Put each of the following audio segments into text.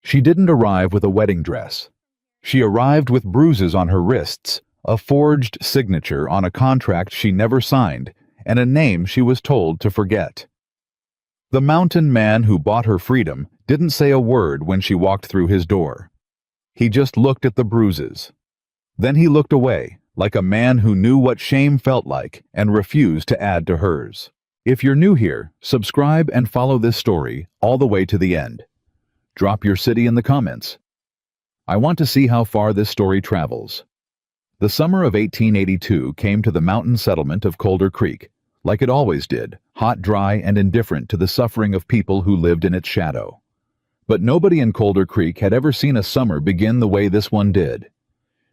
She didn't arrive with a wedding dress. She arrived with bruises on her wrists, a forged signature on a contract she never signed, and a name she was told to forget. The mountain man who bought her freedom didn't say a word when she walked through his door. He just looked at the bruises. Then he looked away, like a man who knew what shame felt like and refused to add to hers. If you're new here, subscribe and follow this story all the way to the end. Drop your city in the comments. I want to see how far this story travels. The summer of 1882 came to the mountain settlement of Colder Creek, like it always did, hot, dry, and indifferent to the suffering of people who lived in its shadow. But nobody in Colder Creek had ever seen a summer begin the way this one did.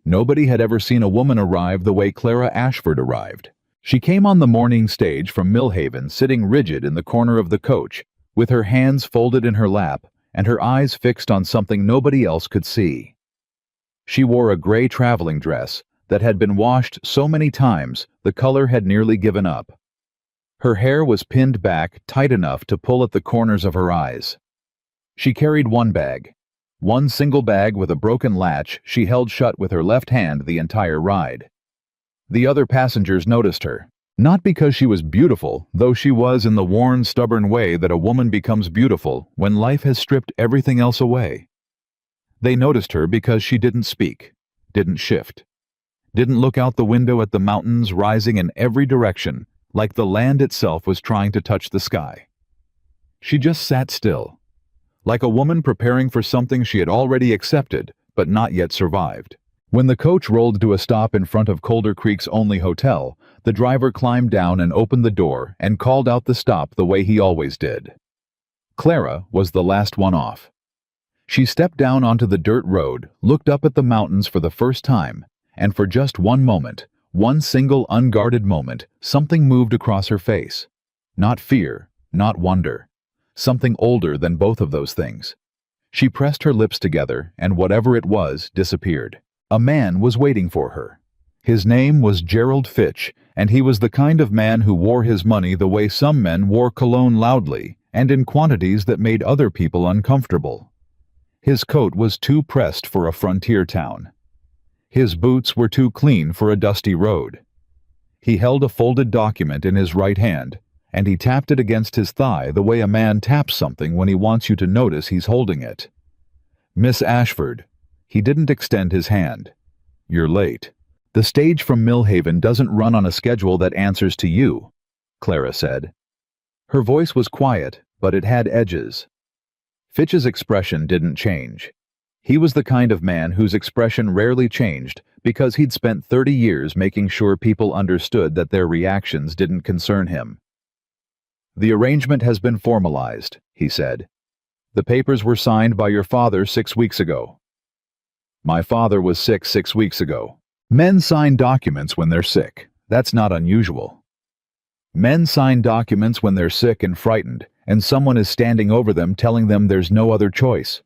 Nobody had ever seen a woman arrive the way Clara Ashford arrived. She came on the morning stage from Millhaven sitting rigid in the corner of the coach, with her hands folded in her lap and her eyes fixed on something nobody else could see. She wore a gray traveling dress that had been washed so many times the color had nearly given up. Her hair was pinned back tight enough to pull at the corners of her eyes. She carried one bag. One single bag with a broken latch she held shut with her left hand the entire ride. The other passengers noticed her, not because she was beautiful, though she was in the worn, stubborn way that a woman becomes beautiful when life has stripped everything else away. They noticed her because she didn't speak, didn't shift, didn't look out the window at the mountains rising in every direction, like the land itself was trying to touch the sky. She just sat still, like a woman preparing for something she had already accepted but not yet survived. When the coach rolled to a stop in front of Colder Creek's only hotel, the driver climbed down and opened the door and called out the stop the way he always did. Clara was the last one off. She stepped down onto the dirt road, looked up at the mountains for the first time, and for just one moment, one single unguarded moment, something moved across her face. Not fear, not wonder. Something older than both of those things. She pressed her lips together, and whatever it was disappeared. A man was waiting for her. His name was Gerald Fitch, and he was the kind of man who wore his money the way some men wore cologne loudly, and in quantities that made other people uncomfortable. His coat was too pressed for a frontier town. His boots were too clean for a dusty road. He held a folded document in his right hand, and he tapped it against his thigh the way a man taps something when he wants you to notice he's holding it. Miss Ashford. He didn't extend his hand. You're late. The stage from Millhaven doesn't run on a schedule that answers to you, Clara said. Her voice was quiet, but it had edges. Fitch's expression didn't change. He was the kind of man whose expression rarely changed because he'd spent 30 years making sure people understood that their reactions didn't concern him. The arrangement has been formalized, he said. The papers were signed by your father 6 weeks ago. My father was sick 6 weeks ago. Men sign documents when they're sick. That's not unusual. Men sign documents when they're sick and frightened, and someone is standing over them telling them there's no other choice,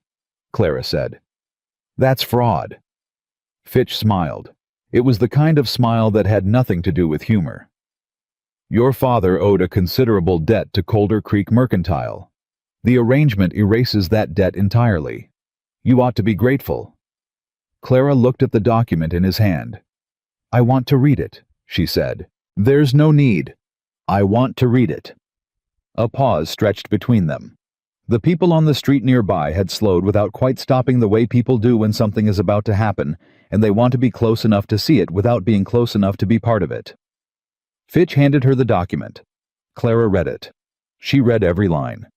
Clara said. That's fraud. Fitch smiled. It was the kind of smile that had nothing to do with humor. Your father owed a considerable debt to Colder Creek Mercantile. The arrangement erases that debt entirely. You ought to be grateful. Clara looked at the document in his hand. I want to read it, she said. There's no need. I want to read it. A pause stretched between them. The people on the street nearby had slowed without quite stopping the way people do when something is about to happen, and they want to be close enough to see it without being close enough to be part of it. Fitch handed her the document. Clara read it. She read every line.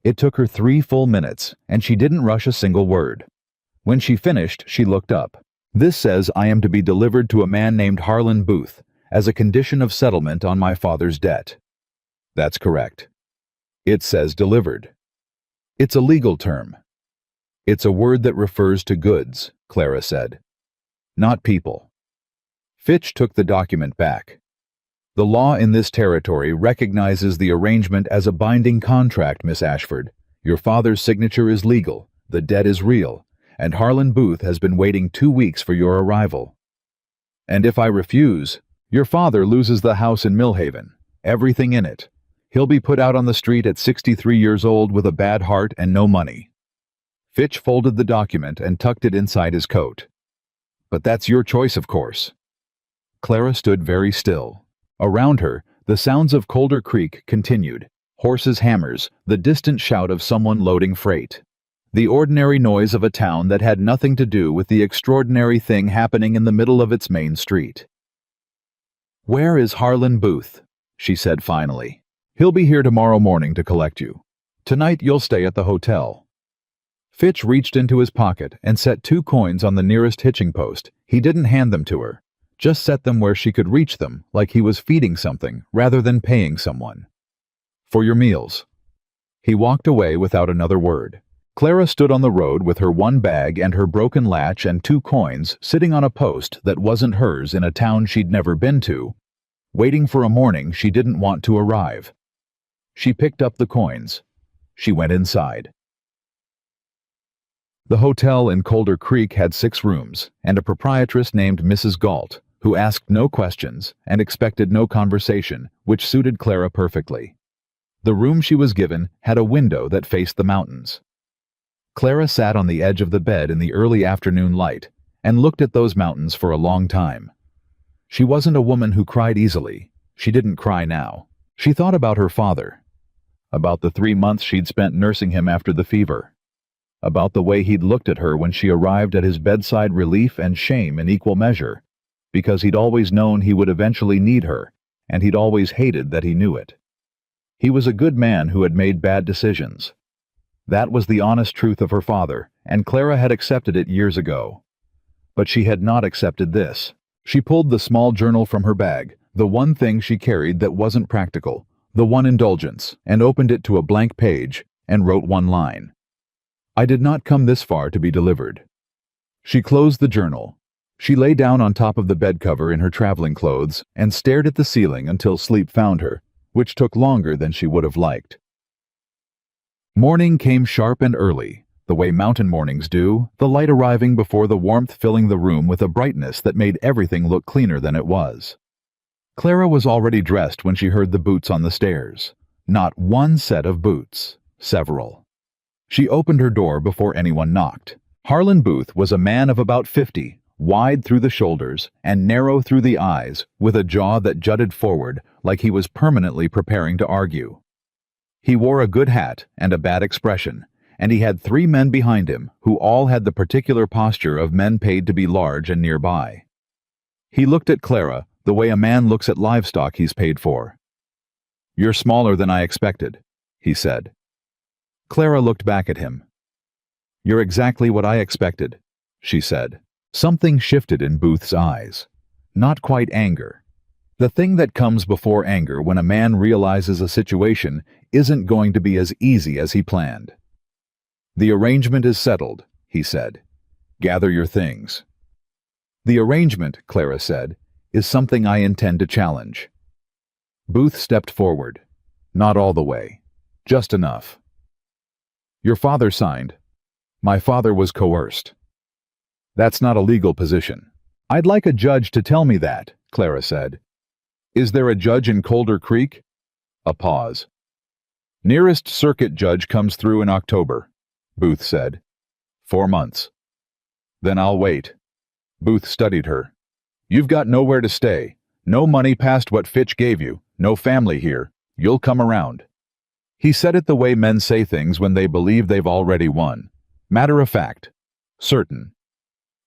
It took her 3 full minutes, and she didn't rush a single word. When she finished, she looked up. This says I am to be delivered to a man named Harlan Booth, as a condition of settlement on my father's debt. That's correct. It says delivered. It's a legal term. It's a word that refers to goods, Clara said. Not people. Fitch took the document back. The law in this territory recognizes the arrangement as a binding contract, Miss Ashford. Your father's signature is legal, the debt is real, and Harlan Booth has been waiting 2 weeks for your arrival. And if I refuse, your father loses the house in Millhaven, everything in it. He'll be put out on the street at 63 years old with a bad heart and no money. Fitch folded the document and tucked it inside his coat. But that's your choice, of course. Clara stood very still. Around her, the sounds of Colder Creek continued. Horses' hammers, the distant shout of someone loading freight. The ordinary noise of a town that had nothing to do with the extraordinary thing happening in the middle of its main street. "Where is Harlan Booth?" she said finally. "He'll be here tomorrow morning to collect you. Tonight you'll stay at the hotel." Fitch reached into his pocket and set 2 coins on the nearest hitching post. He didn't hand them to her, just set them where she could reach them, like he was feeding something rather than paying someone. "For your meals." He walked away without another word. Clara stood on the road with her 1 bag and her broken latch and 2 coins sitting on a post that wasn't hers in a town she'd never been to, waiting for a morning she didn't want to arrive. She picked up the coins. She went inside. The hotel in Colder Creek had 6 rooms, and a proprietress named Mrs. Galt, who asked no questions and expected no conversation, which suited Clara perfectly. The room she was given had a window that faced the mountains. Clara sat on the edge of the bed in the early afternoon light and looked at those mountains for a long time. She wasn't a woman who cried easily. She didn't cry now. She thought about her father, about the 3 months she'd spent nursing him after the fever, about the way he'd looked at her when she arrived at his bedside, relief and shame in equal measure, because he'd always known he would eventually need her, and he'd always hated that he knew it. He was a good man who had made bad decisions. That was the honest truth of her father, and Clara had accepted it years ago. But she had not accepted this. She pulled the small journal from her bag, the one thing she carried that wasn't practical, the one indulgence, and opened it to a blank page and wrote 1 line. "I did not come this far to be delivered." She closed the journal. She lay down on top of the bed cover in her traveling clothes and stared at the ceiling until sleep found her, which took longer than she would have liked. Morning came sharp and early, the way mountain mornings do, the light arriving before the warmth filling the room with a brightness that made everything look cleaner than it was. Clara was already dressed when she heard the boots on the stairs. Not 1 set of boots, several. She opened her door before anyone knocked. Harlan Booth was a man of about 50, wide through the shoulders and narrow through the eyes, with a jaw that jutted forward like he was permanently preparing to argue. He wore a good hat and a bad expression, and he had 3 men behind him who all had the particular posture of men paid to be large and nearby. He looked at Clara the way a man looks at livestock he's paid for. "You're smaller than I expected," he said. Clara looked back at him. "You're exactly what I expected," she said. Something shifted in Booth's eyes. Not quite anger. The thing that comes before anger when a man realizes a situation isn't going to be as easy as he planned. "The arrangement is settled," he said. "Gather your things." "The arrangement," Clara said, "is something I intend to challenge." Booth stepped forward. "Not all the way. Just enough." "Your father signed." "My father was coerced." "That's not a legal position." "I'd like a judge to tell me that," Clara said. "Is there a judge in Colder Creek?" A pause. "Nearest circuit judge comes through in October," Booth said. 4 months. "Then I'll wait." Booth studied her. "You've got nowhere to stay. No money past what Fitch gave you. No family here. You'll come around." He said it the way men say things when they believe they've already won. Matter of fact. Certain.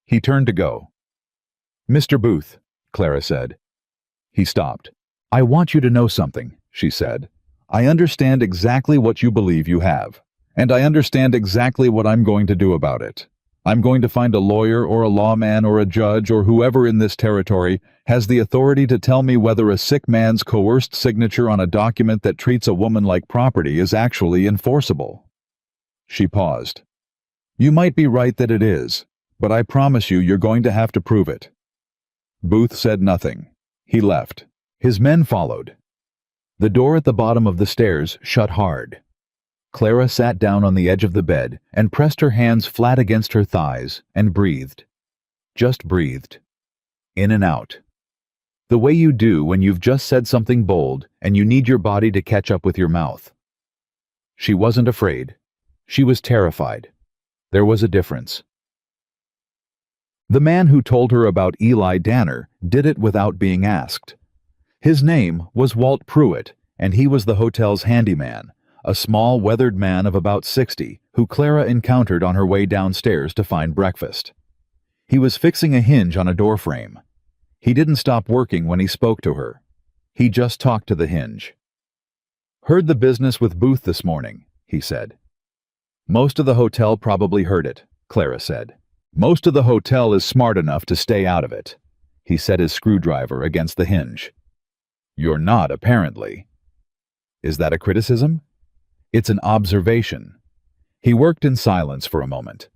He turned to go. "Mr. Booth," Clara said. He stopped. "I want you to know something," she said. "I understand exactly what you believe you have, and I understand exactly what I'm going to do about it. I'm going to find a lawyer or a lawman or a judge or whoever in this territory has the authority to tell me whether a sick man's coerced signature on a document that treats a woman like property is actually enforceable." She paused. "You might be right that it is, but I promise you you're going to have to prove it." Booth said nothing. He left. His men followed. The door at the bottom of the stairs shut hard. Clara sat down on the edge of the bed and pressed her hands flat against her thighs and breathed. Just breathed. In and out. The way you do when you've just said something bold and you need your body to catch up with your mouth. She wasn't afraid. She was terrified. There was a difference. The man who told her about Eli Danner did it without being asked. His name was Walt Pruitt, and he was the hotel's handyman, a small, weathered man of about 60 who Clara encountered on her way downstairs to find breakfast. He was fixing a hinge on a doorframe. He didn't stop working when he spoke to her. He just talked to the hinge. "Heard the business with Booth this morning," he said. "Most of the hotel probably heard it," Clara said. "Most of the hotel is smart enough to stay out of it." He set his screwdriver against the hinge. "You're not, apparently." Is that a criticism? It's an observation. He worked in silence for a moment.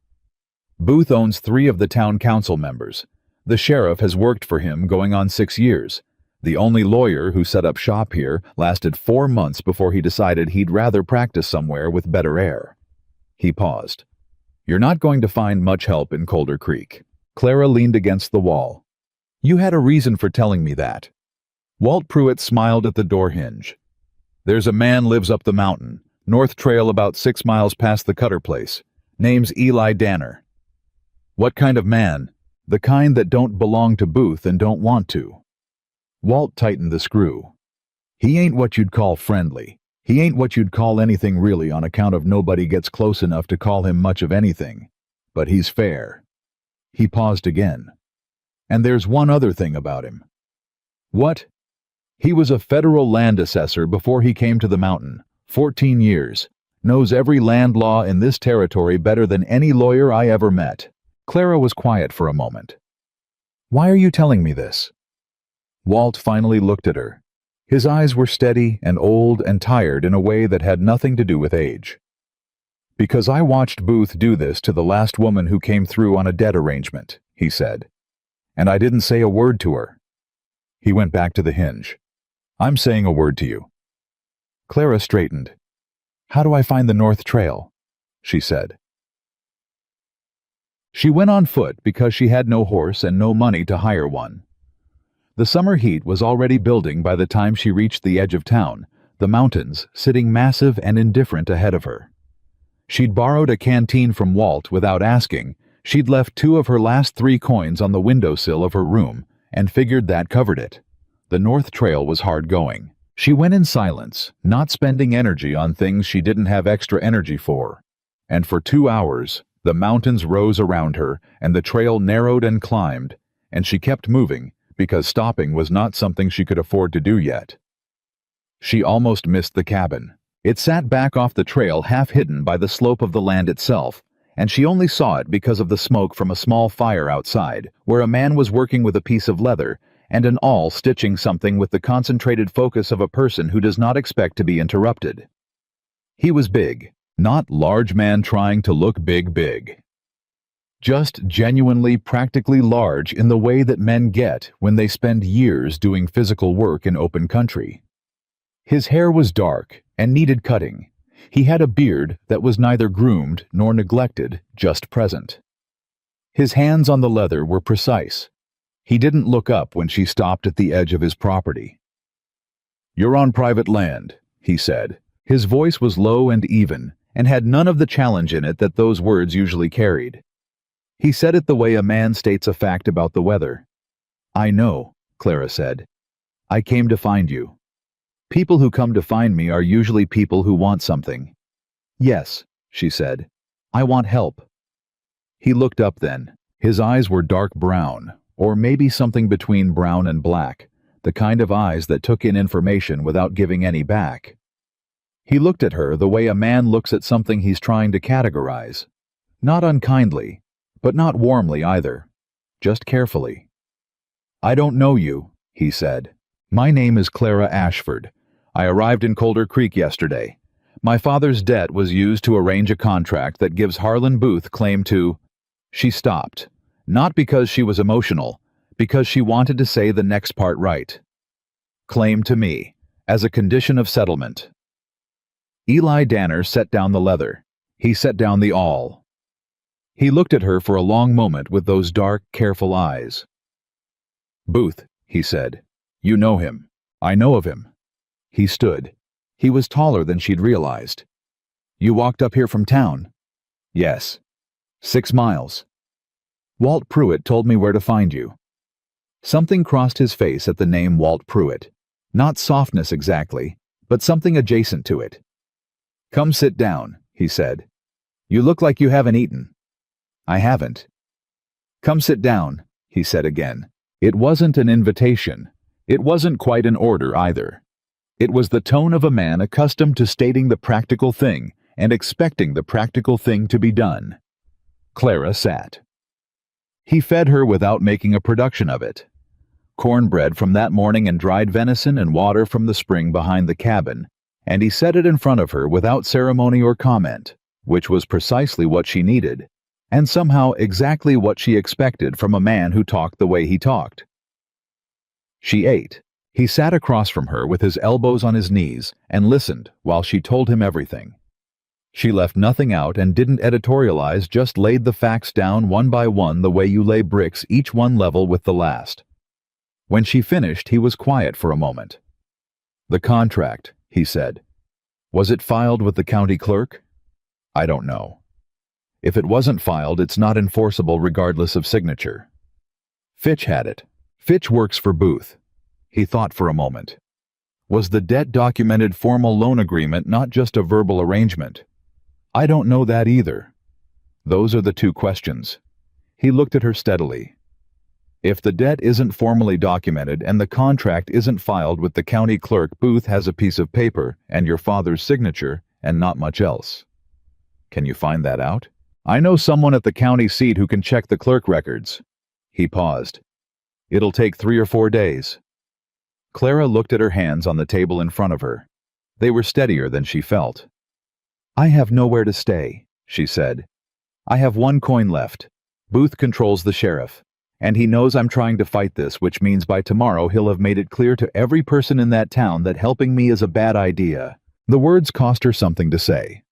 Booth owns 3 of the town council members. The sheriff has worked for him going on 6 years. The only lawyer who set up shop here lasted 4 months before he decided he'd rather practice somewhere with better air. He paused. "You're not going to find much help in Colder Creek." Clara leaned against the wall. "You had a reason for telling me that." Walt Pruitt smiled at the door hinge. "There's a man lives up the mountain, North Trail about 6 miles past the Cutter place. Name's Eli Danner." "What kind of man?" "The kind that don't belong to Booth and don't want to." Walt tightened the screw. "He ain't what you'd call friendly. He ain't what you'd call anything really on account of nobody gets close enough to call him much of anything. But he's fair." He paused again. "And there's one other thing about him." "What?" "He was a federal land assessor before he came to the mountain. 14 years. Knows every land law in this territory better than any lawyer I ever met." Clara was quiet for a moment. "Why are you telling me this?" Walt finally looked at her. His eyes were steady and old and tired in a way that had nothing to do with age. "Because I watched Booth do this to the last woman who came through on a debt arrangement," he said. "And I didn't say a word to her." He went back to the hinge. "I'm saying a word to you." Clara straightened. "How do I find the North Trail?" she said. She went on foot because she had no horse and no money to hire one. The summer heat was already building by the time she reached the edge of town, the mountains sitting massive and indifferent ahead of her. She'd borrowed a canteen from Walt without asking. She'd left 2 of her last 3 coins on the windowsill of her room and figured that covered it. The North Trail was hard going. She went in silence, not spending energy on things she didn't have extra energy for. And for 2 hours, the mountains rose around her and the trail narrowed and climbed, and she kept moving because stopping was not something she could afford to do yet. She almost missed the cabin. It sat back off the trail, half hidden by the slope of the land itself, and she only saw it because of the smoke from a small fire outside, where a man was working with a piece of leather and an awl stitching something with the concentrated focus of a person who does not expect to be interrupted. He was big, not large man trying to look big. Just genuinely practically large in the way that men get when they spend years doing physical work in open country. His hair was dark and needed cutting. He had a beard that was neither groomed nor neglected, just present. His hands on the leather were precise. He didn't look up when she stopped at the edge of his property. "You're on private land," he said. His voice was low and even, and had none of the challenge in it that those words usually carried. He said it the way a man states a fact about the weather. "I know," Clara said. "I came to find you." "People who come to find me are usually people who want something." "Yes," she said. "I want help." He looked up then. His eyes were dark brown, or maybe something between brown and black, the kind of eyes that took in information without giving any back. He looked at her the way a man looks at something he's trying to categorize. Not unkindly, but not warmly either. Just carefully. "I don't know you," he said. "My name is Clara Ashford. I arrived in Colder Creek yesterday. My father's debt was used to arrange a contract that gives Harlan Booth claim to—" She stopped, not because she was emotional, because she wanted to say the next part right. "Claim to me, as a condition of settlement." Eli Danner set down the leather. He set down the awl. He looked at her for a long moment with those dark, careful eyes. "Booth," he said. "You know him." "I know of him." He stood. He was taller than she'd realized. "You walked up here from town?" "Yes." 6 miles. Walt Pruitt told me where to find you. Something crossed his face at the name Walt Pruitt. Not softness exactly, but something adjacent to it. Come sit down, he said. You look like you haven't eaten. I haven't. Come sit down, he said again. It wasn't an invitation. It wasn't quite an order either. It was the tone of a man accustomed to stating the practical thing and expecting the practical thing to be done. Clara sat. He fed her without making a production of it. Cornbread from that morning and dried venison and water from the spring behind the cabin, and he set it in front of her without ceremony or comment, which was precisely what she needed, and somehow exactly what she expected from a man who talked the way he talked. She ate. He sat across from her with his elbows on his knees and listened while she told him everything. She left nothing out and didn't editorialize, just laid the facts down one by one the way you lay bricks, each one level with the last. When she finished, he was quiet for a moment. The contract, he said. Was it filed with the county clerk? I don't know. If it wasn't filed, it's not enforceable regardless of signature. Fitch had it. Fitch works for Booth. He thought for a moment. Was the debt-documented formal loan agreement not just a verbal arrangement? I don't know that either. Those are the two questions. He looked at her steadily. If the debt isn't formally documented and the contract isn't filed with the county clerk, Booth has a piece of paper and your father's signature and not much else. Can you find that out? I know someone at the county seat who can check the clerk records. He paused. It'll take 3 or 4 days. Clara looked at her hands on the table in front of her. They were steadier than she felt. I have nowhere to stay, she said. I have 1 coin left. Booth controls the sheriff, and he knows I'm trying to fight this, which means by tomorrow he'll have made it clear to every person in that town that helping me is a bad idea. The words cost her something to say.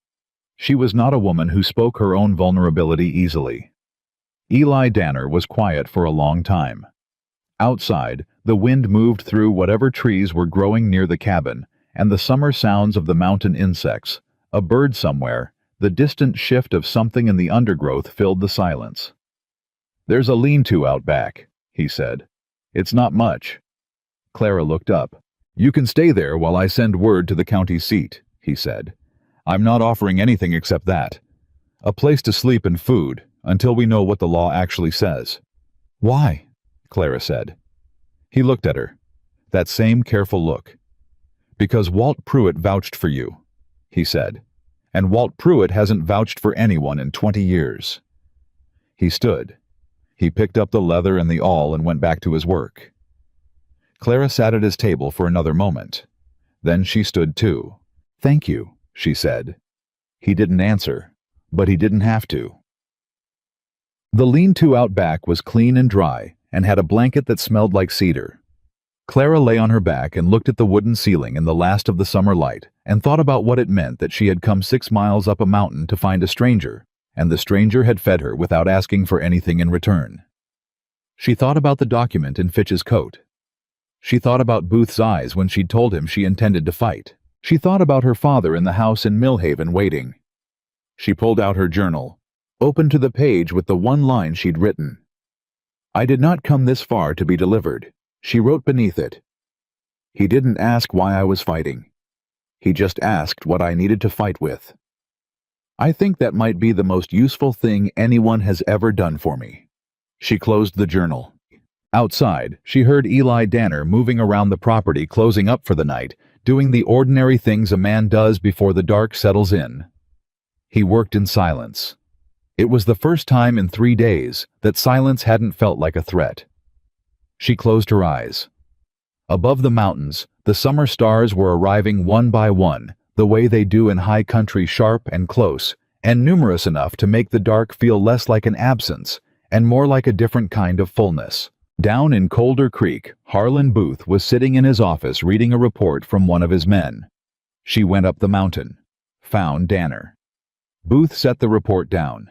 She was not a woman who spoke her own vulnerability easily. Eli Danner was quiet for a long time. Outside, the wind moved through whatever trees were growing near the cabin, and the summer sounds of the mountain insects, a bird somewhere, the distant shift of something in the undergrowth filled the silence. There's a lean-to out back, he said. It's not much. Clara looked up. You can stay there while I send word to the county seat, he said. I'm not offering anything except that. A place to sleep and food, until we know what the law actually says. Why? Clara said. He looked at her. That same careful look. Because Walt Pruitt vouched for you, he said. And Walt Pruitt hasn't vouched for anyone in 20 years. He stood. He picked up the leather and the awl and went back to his work. Clara sat at his table for another moment. Then she stood too. Thank you, she said. He didn't answer, but he didn't have to. The lean-to out back was clean and dry and had a blanket that smelled like cedar. Clara lay on her back and looked at the wooden ceiling in the last of the summer light and thought about what it meant that she had come 6 miles up a mountain to find a stranger, and the stranger had fed her without asking for anything in return. She thought about the document in Fitch's coat. She thought about Booth's eyes when she'd told him she intended to fight. She thought about her father in the house in Millhaven waiting. She pulled out her journal, opened to the page with the one line she'd written. I did not come this far to be delivered, she wrote beneath it. He didn't ask why I was fighting. He just asked what I needed to fight with. I think that might be the most useful thing anyone has ever done for me. She closed the journal. Outside, she heard Eli Danner moving around the property, closing up for the night, doing the ordinary things a man does before the dark settles in. He worked in silence. It was the first time in 3 days that silence hadn't felt like a threat. She closed her eyes. Above the mountains, the summer stars were arriving one by one, the way they do in high country, sharp and close, and numerous enough to make the dark feel less like an absence and more like a different kind of fullness. Down in Colder Creek, Harlan Booth was sitting in his office reading a report from one of his men. She went up the mountain, found Danner. Booth set the report down.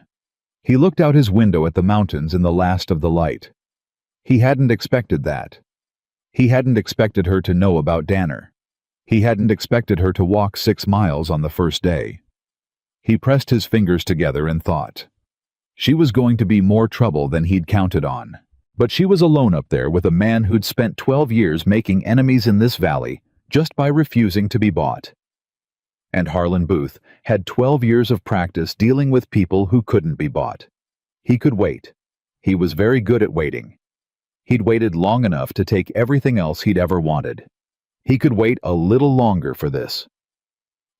He looked out his window at the mountains in the last of the light. He hadn't expected that. He hadn't expected her to know about Danner. He hadn't expected her to walk 6 miles on the first day. He pressed his fingers together and thought. She was going to be more trouble than he'd counted on. But she was alone up there with a man who'd spent 12 years making enemies in this valley just by refusing to be bought. And Harlan Booth had 12 years of practice dealing with people who couldn't be bought. He could wait. He was very good at waiting. He'd waited long enough to take everything else he'd ever wanted. He could wait a little longer for this.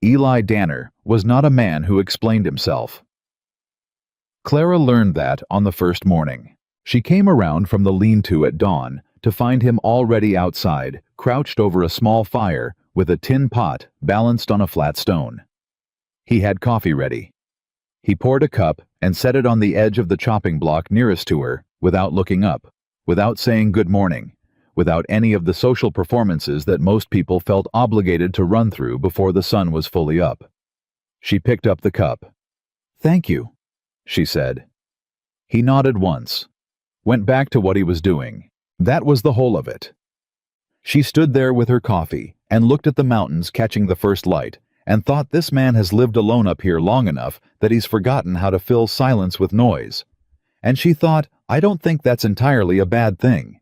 Eli Danner was not a man who explained himself. Clara learned that on the first morning. She came around from the lean-to at dawn to find him already outside, crouched over a small fire with a tin pot balanced on a flat stone. He had coffee ready. He poured a cup and set it on the edge of the chopping block nearest to her without looking up, without saying good morning, without any of the social performances that most people felt obligated to run through before the sun was fully up. She picked up the cup. "Thank you," she said. He nodded once, went back to what he was doing. That was the whole of it. She stood there with her coffee and looked at the mountains catching the first light and thought, this man has lived alone up here long enough that he's forgotten how to fill silence with noise. And she thought, I don't think that's entirely a bad thing.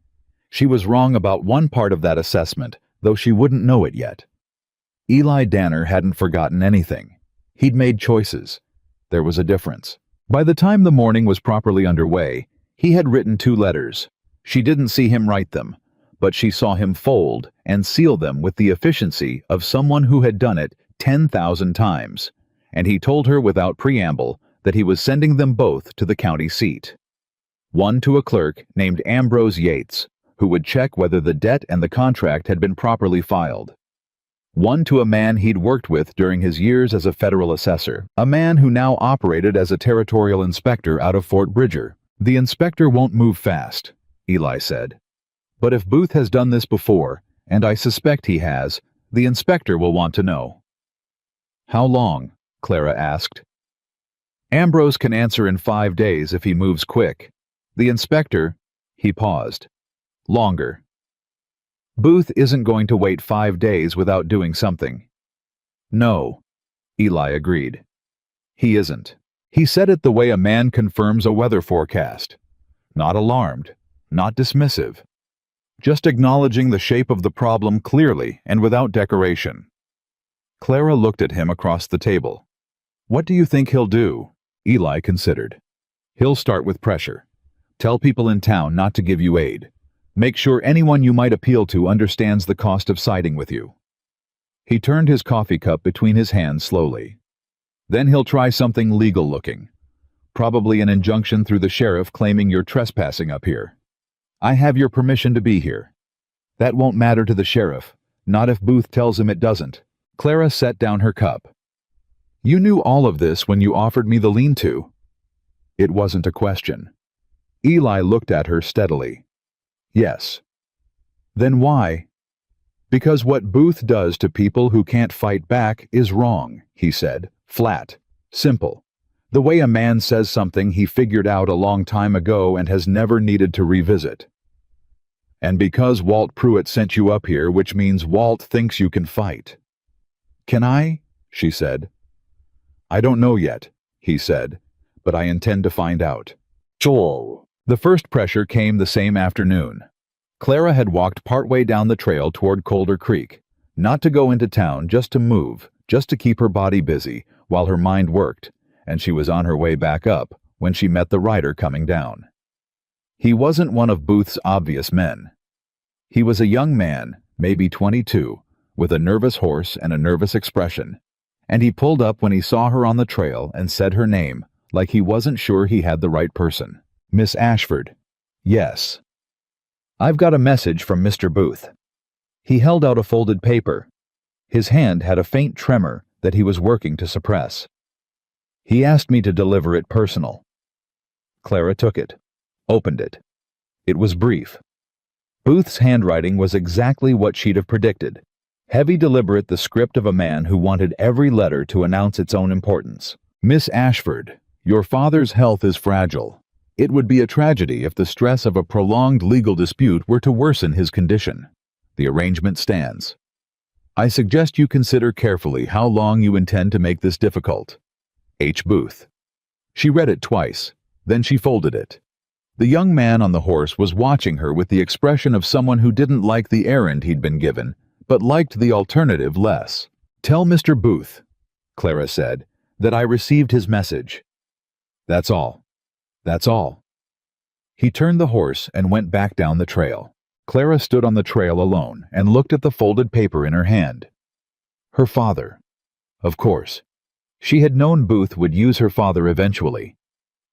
She was wrong about one part of that assessment, though she wouldn't know it yet. Eli Danner hadn't forgotten anything. He'd made choices. There was a difference. By the time the morning was properly underway, he had written 2 letters. She didn't see him write them, but she saw him fold and seal them with the efficiency of someone who had done it 10,000 times, and he told her without preamble that he was sending them both to the county seat. One to a clerk named Ambrose Yates, who would check whether the debt and the contract had been properly filed. One to a man he'd worked with during his years as a federal assessor, a man who now operated as a territorial inspector out of Fort Bridger. The inspector won't move fast, Eli said. But if Booth has done this before, and I suspect he has, the inspector will want to know. How long? Clara asked. Ambrose can answer in 5 days if he moves quick. The inspector, he paused. Longer. Booth isn't going to wait 5 days without doing something. No, Eli agreed. He isn't. He said it the way a man confirms a weather forecast. Not alarmed, not dismissive. Just acknowledging the shape of the problem clearly and without decoration. Clara looked at him across the table. What do you think he'll do? Eli considered. He'll start with pressure. Tell people in town not to give you aid. Make sure anyone you might appeal to understands the cost of siding with you. He turned his coffee cup between his hands slowly. Then he'll try something legal-looking. Probably an injunction through the sheriff claiming you're trespassing up here. I have your permission to be here. That won't matter to the sheriff, not if Booth tells him it doesn't. Clara set down her cup. You knew all of this when you offered me the lean-to. It wasn't a question. Eli looked at her steadily. Yes. Then why? Because what Booth does to people who can't fight back is wrong, he said, flat, simple. The way a man says something he figured out a long time ago and has never needed to revisit. And because Walt Pruitt sent you up here, which means Walt thinks you can fight. Can I? She said. I don't know yet, he said, but I intend to find out. Joel. The first pressure came the same afternoon. Clara had walked partway down the trail toward Colder Creek, not to go into town, just to move, just to keep her body busy while her mind worked, and she was on her way back up when she met the rider coming down. He wasn't one of Booth's obvious men. He was a young man, maybe 22, with a nervous horse and a nervous expression, and he pulled up when he saw her on the trail and said her name, like he wasn't sure he had the right person. Miss Ashford. Yes. I've got a message from Mr. Booth. He held out a folded paper. His hand had a faint tremor that he was working to suppress. He asked me to deliver it personal. Clara took it, opened it. It was brief. Booth's handwriting was exactly what she'd have predicted. Heavy, deliberate, the script of a man who wanted every letter to announce its own importance. Miss Ashford, your father's health is fragile. It would be a tragedy if the stress of a prolonged legal dispute were to worsen his condition. The arrangement stands. I suggest you consider carefully how long you intend to make this difficult. H. Booth. She read it twice, Then she folded it. The young man on the horse was watching her with the expression of someone who didn't like the errand he'd been given, but liked the alternative less. "Tell Mr. Booth," Clara said, "that I received his message. That's all. That's all." He turned the horse and went back down the trail. Clara stood on the trail alone and looked at the folded paper in her hand. Her father. Of course. She had known Booth would use her father eventually.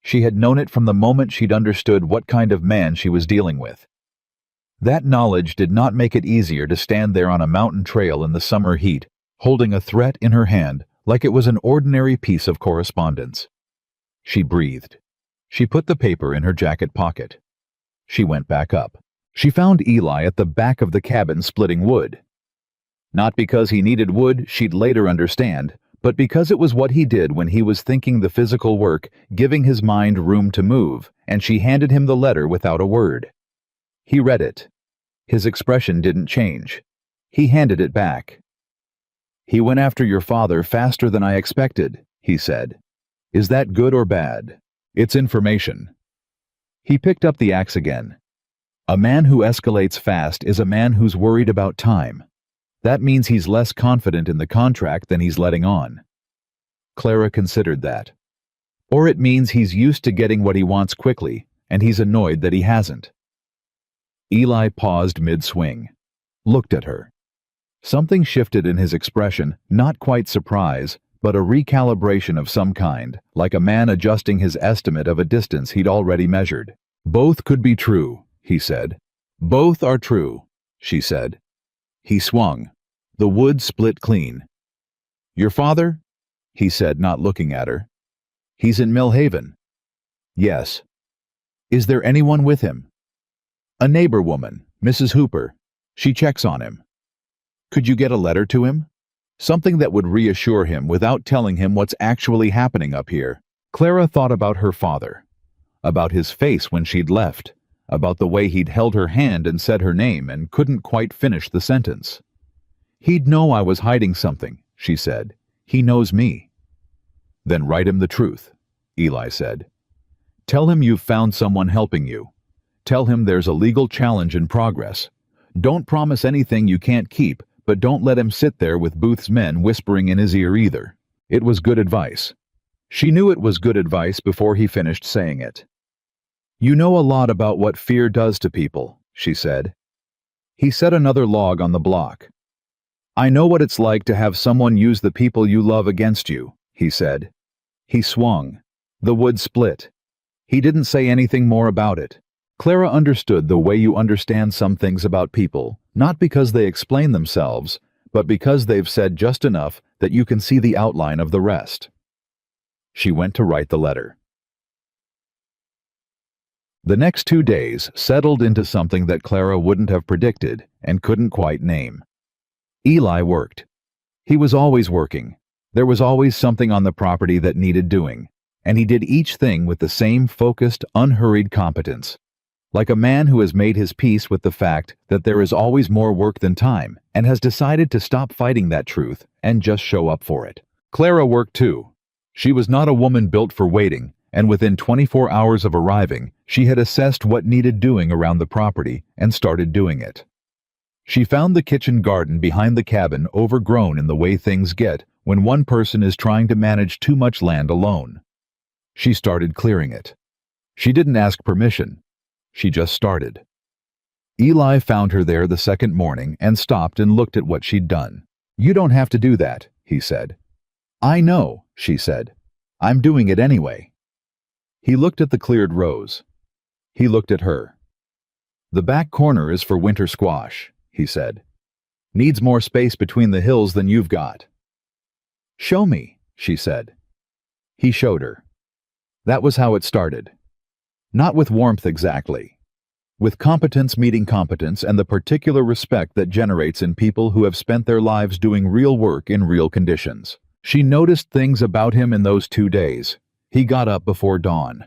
She had known it from the moment she'd understood what kind of man she was dealing with. That knowledge did not make it easier to stand there on a mountain trail in the summer heat, holding a threat in her hand like it was an ordinary piece of correspondence. She breathed. She put the paper in her jacket pocket. She went back up. She found Eli at the back of the cabin splitting wood. Not because he needed wood, she'd later understand, but because it was what he did when he was thinking the physical work, giving his mind room to move, and she handed him the letter without a word. He read it. His expression didn't change. He handed it back. "He went after your father faster than I expected," he said. "Is that good or bad? It's information." He picked up the axe again. A man who escalates fast is a man who's worried about time. That means he's less confident in the contract than he's letting on. Clara considered that. Or it means he's used to getting what he wants quickly, and he's annoyed that he hasn't. Eli paused mid-swing, looked at her. Something shifted in his expression, not quite surprise, but a recalibration of some kind, like a man adjusting his estimate of a distance he'd already measured. "Both could be true," he said. "Both are true," she said. He swung. The wood split clean. "Your father?" he said, not looking at her. "He's in Millhaven." "Yes." "Is there anyone with him?" "A neighbor woman, Mrs. Hooper. She checks on him." "Could you get a letter to him? Something that would reassure him without telling him what's actually happening up here." Clara thought about her father, about his face when she'd left, about the way he'd held her hand and said her name and couldn't quite finish the sentence. "He'd know I was hiding something," she said. "He knows me." "Then write him the truth," Eli said. "Tell him you've found someone helping you. Tell him there's a legal challenge in progress. Don't promise anything you can't keep, but don't let him sit there with Booth's men whispering in his ear either." It was good advice. She knew it was good advice before he finished saying it. "You know a lot about what fear does to people," she said. He set another log on the block. "I know what it's like to have someone use the people you love against you," he said. He swung. The wood split. He didn't say anything more about it. Clara understood the way you understand some things about people, not because they explain themselves, but because they've said just enough that you can see the outline of the rest. She went to write the letter. The next 2 days settled into something that Clara wouldn't have predicted and couldn't quite name. Eli worked. He was always working. There was always something on the property that needed doing, and he did each thing with the same focused, unhurried competence. Like a man who has made his peace with the fact that there is always more work than time and has decided to stop fighting that truth and just show up for it. Clara worked too. She was not a woman built for waiting, and within 24 hours of arriving, she had assessed what needed doing around the property and started doing it. She found the kitchen garden behind the cabin overgrown in the way things get when one person is trying to manage too much land alone. She started clearing it. She didn't ask permission. She just started. Eli found her there the second morning and stopped and looked at what she'd done. "You don't have to do that," he said. "I know," she said. "I'm doing it anyway." He looked at the cleared rows. He looked at her. "The back corner is for winter squash," he said. "Needs more space between the hills than you've got." "Show me," she said. He showed her. That was how it started. Not with warmth exactly. With competence meeting competence and the particular respect that generates in people who have spent their lives doing real work in real conditions. She noticed things about him in those 2 days. He got up before dawn.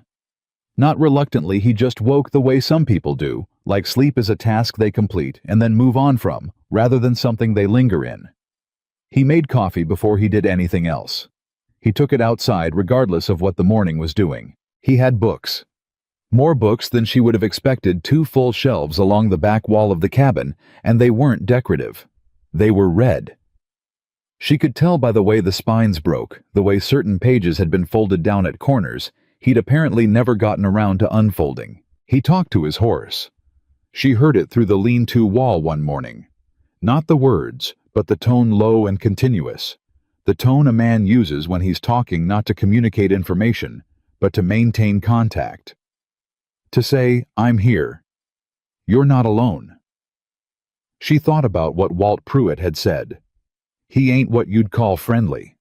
Not reluctantly, he just woke the way some people do, like sleep is a task they complete and then move on from, rather than something they linger in. He made coffee before he did anything else. He took it outside regardless of what the morning was doing. He had books. More books than she would have expected, 2 full shelves along the back wall of the cabin, and they weren't decorative. They were red. She could tell by the way the spines broke, the way certain pages had been folded down at corners. He'd apparently never gotten around to unfolding. He talked to his horse. She heard it through the lean-to wall one morning. Not the words, but the tone low and continuous. The tone a man uses when he's talking not to communicate information, but to maintain contact. To say, "I'm here. You're not alone." She thought about what Walt Pruitt had said. He ain't what you'd call friendly.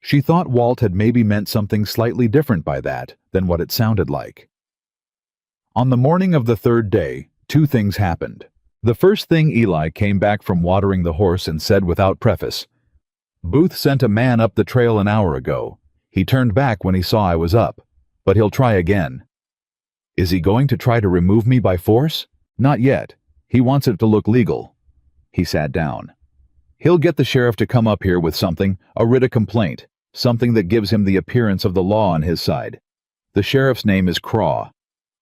She thought Walt had maybe meant something slightly different by that than what it sounded like. On the morning of the 3rd day, 2 things happened. The first thing, Eli came back from watering the horse and said without preface, "Booth sent a man up the trail an hour ago. He turned back when he saw I was up, but he'll try again." "Is he going to try to remove me by force?" "Not yet. He wants it to look legal." He sat down. "He'll get the sheriff to come up here with something, a writ of complaint, something that gives him the appearance of the law on his side. The sheriff's name is Craw.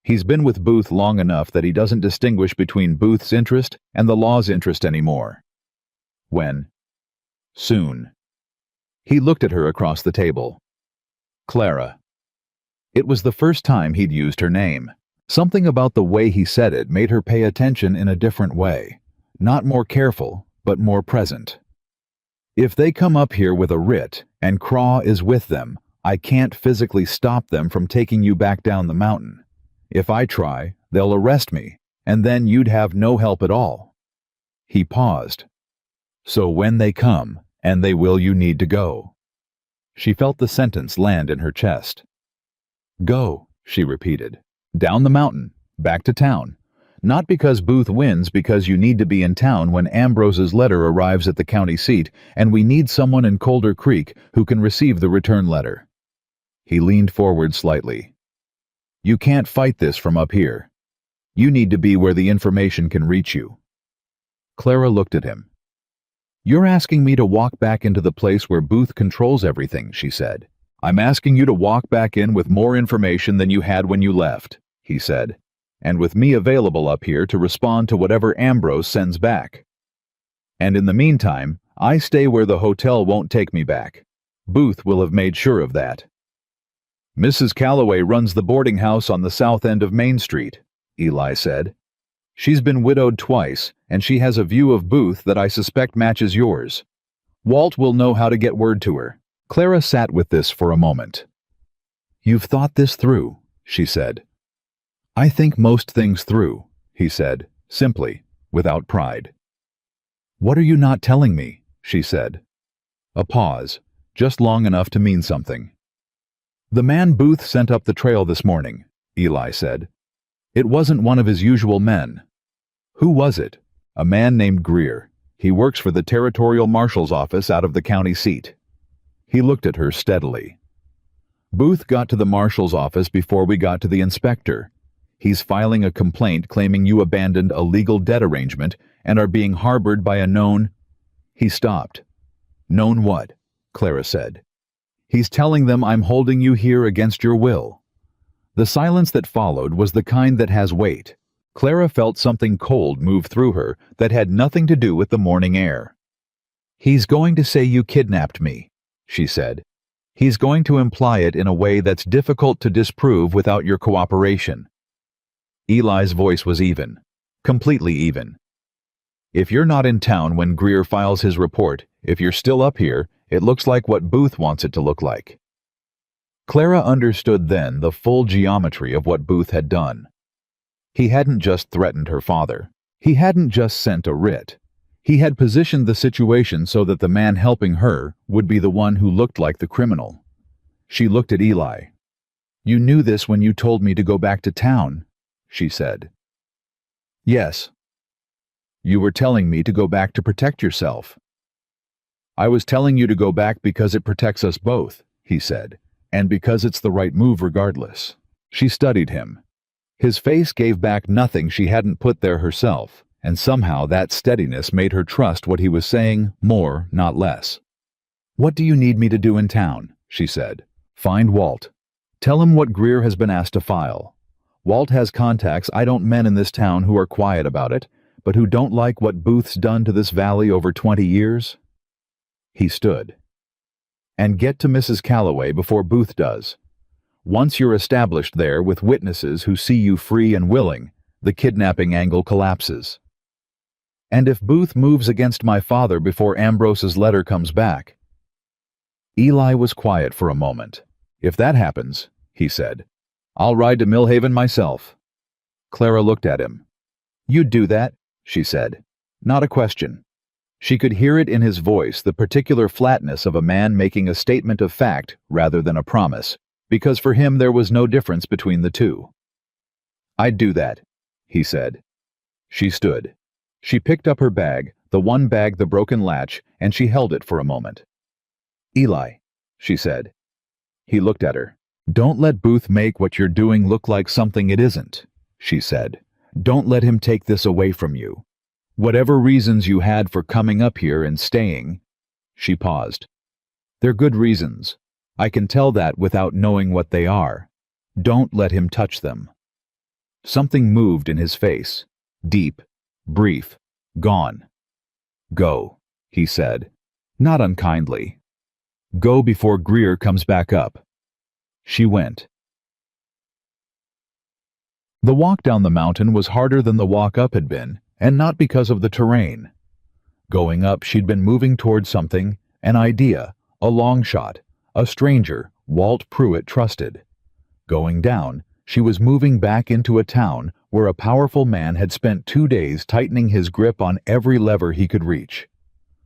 He's been with Booth long enough that he doesn't distinguish between Booth's interest and the law's interest anymore." "When?" "Soon." He looked at her across the table. "Clara." It was the first time he'd used her name. Something about the way he said it made her pay attention in a different way. Not more careful, but more present. "If they come up here with a writ, and Craw is with them, I can't physically stop them from taking you back down the mountain. If I try, they'll arrest me, and then you'd have no help at all." He paused. "So when they come, and they will, you need to go." She felt the sentence land in her chest. "Go," she repeated. "Down the mountain, back to town. Not because Booth wins, because you need to be in town when Ambrose's letter arrives at the county seat, and we need someone in Colder Creek who can receive the return letter." He leaned forward slightly. "You can't fight this from up here. You need to be where the information can reach you." Clara looked at him. "You're asking me to walk back into the place where Booth controls everything," she said. "I'm asking you to walk back in with more information than you had when you left," he said, "and with me available up here to respond to whatever Ambrose sends back. And in the meantime, I stay where the hotel won't take me back. Booth will have made sure of that." "Mrs. Calloway runs the boarding house on the south end of Main Street," Eli said. "She's been widowed twice, and she has a view of Booth that I suspect matches yours. Walt will know how to get word to her." Clara sat with this for a moment. "You've thought this through," she said. "I think most things through," he said, simply, without pride. "What are you not telling me?" she said. A pause, just long enough to mean something. "The man Booth sent up the trail this morning," Eli said. "It wasn't one of his usual men." "Who was it?" "A man named Greer. He works for the Territorial Marshal's office out of the county seat." He looked at her steadily. "Booth got to the marshal's office before we got to the inspector. He's filing a complaint claiming you abandoned a legal debt arrangement and are being harbored by a known—" He stopped. "Known what?" Clara said. "He's telling them I'm holding you here against your will." The silence that followed was the kind that has weight. Clara felt something cold move through her that had nothing to do with the morning air. "He's going to say you kidnapped me," she said. "He's going to imply it in a way that's difficult to disprove without your cooperation." Eli's voice was even. Completely even. "If you're not in town when Greer files his report, if you're still up here, it looks like what Booth wants it to look like." Clara understood then the full geometry of what Booth had done. He hadn't just threatened her father. He hadn't just sent a writ. He had positioned the situation so that the man helping her would be the one who looked like the criminal. She looked at Eli. "You knew this when you told me to go back to town," she said. "Yes." "You were telling me to go back to protect yourself." "I was telling you to go back because it protects us both," he said, "and because it's the right move regardless." She studied him. His face gave back nothing she hadn't put there herself, and somehow that steadiness made her trust what he was saying more, not less. "What do you need me to do in town?" she said. "Find Walt." Tell him what Greer has been asked to file. Walt has contacts I don't men in this town who are quiet about it, but who don't like what Booth's done to this valley over 20 years. He stood. And get to Mrs. Calloway before Booth does. Once you're established there with witnesses who see you free and willing, the kidnapping angle collapses. And if Booth moves against my father before Ambrose's letter comes back. Eli was quiet for a moment. If that happens, he said, I'll ride to Millhaven myself. Clara looked at him. You'd do that, she said. Not a question. She could hear it in his voice, the particular flatness of a man making a statement of fact rather than a promise, because for him there was no difference between the two. I'd do that, he said. She stood. She picked up her bag, the one bag the broken latch, and she held it for a moment. Eli, she said. He looked at her. Don't let Booth make what you're doing look like something it isn't, she said. Don't let him take this away from you. Whatever reasons you had for coming up here and staying, she paused. They're good reasons. I can tell that without knowing what they are. Don't let him touch them. Something moved in his face. Deep, brief, gone. Go, he said, not unkindly. Go before Greer comes back up. She went. The walk down the mountain was harder than the walk up had been, and not because of the terrain. Going up, she'd been moving toward something, an idea, a long shot, a stranger Walt Pruitt trusted. Going down, she was moving back into a town where a powerful man had spent 2 days tightening his grip on every lever he could reach.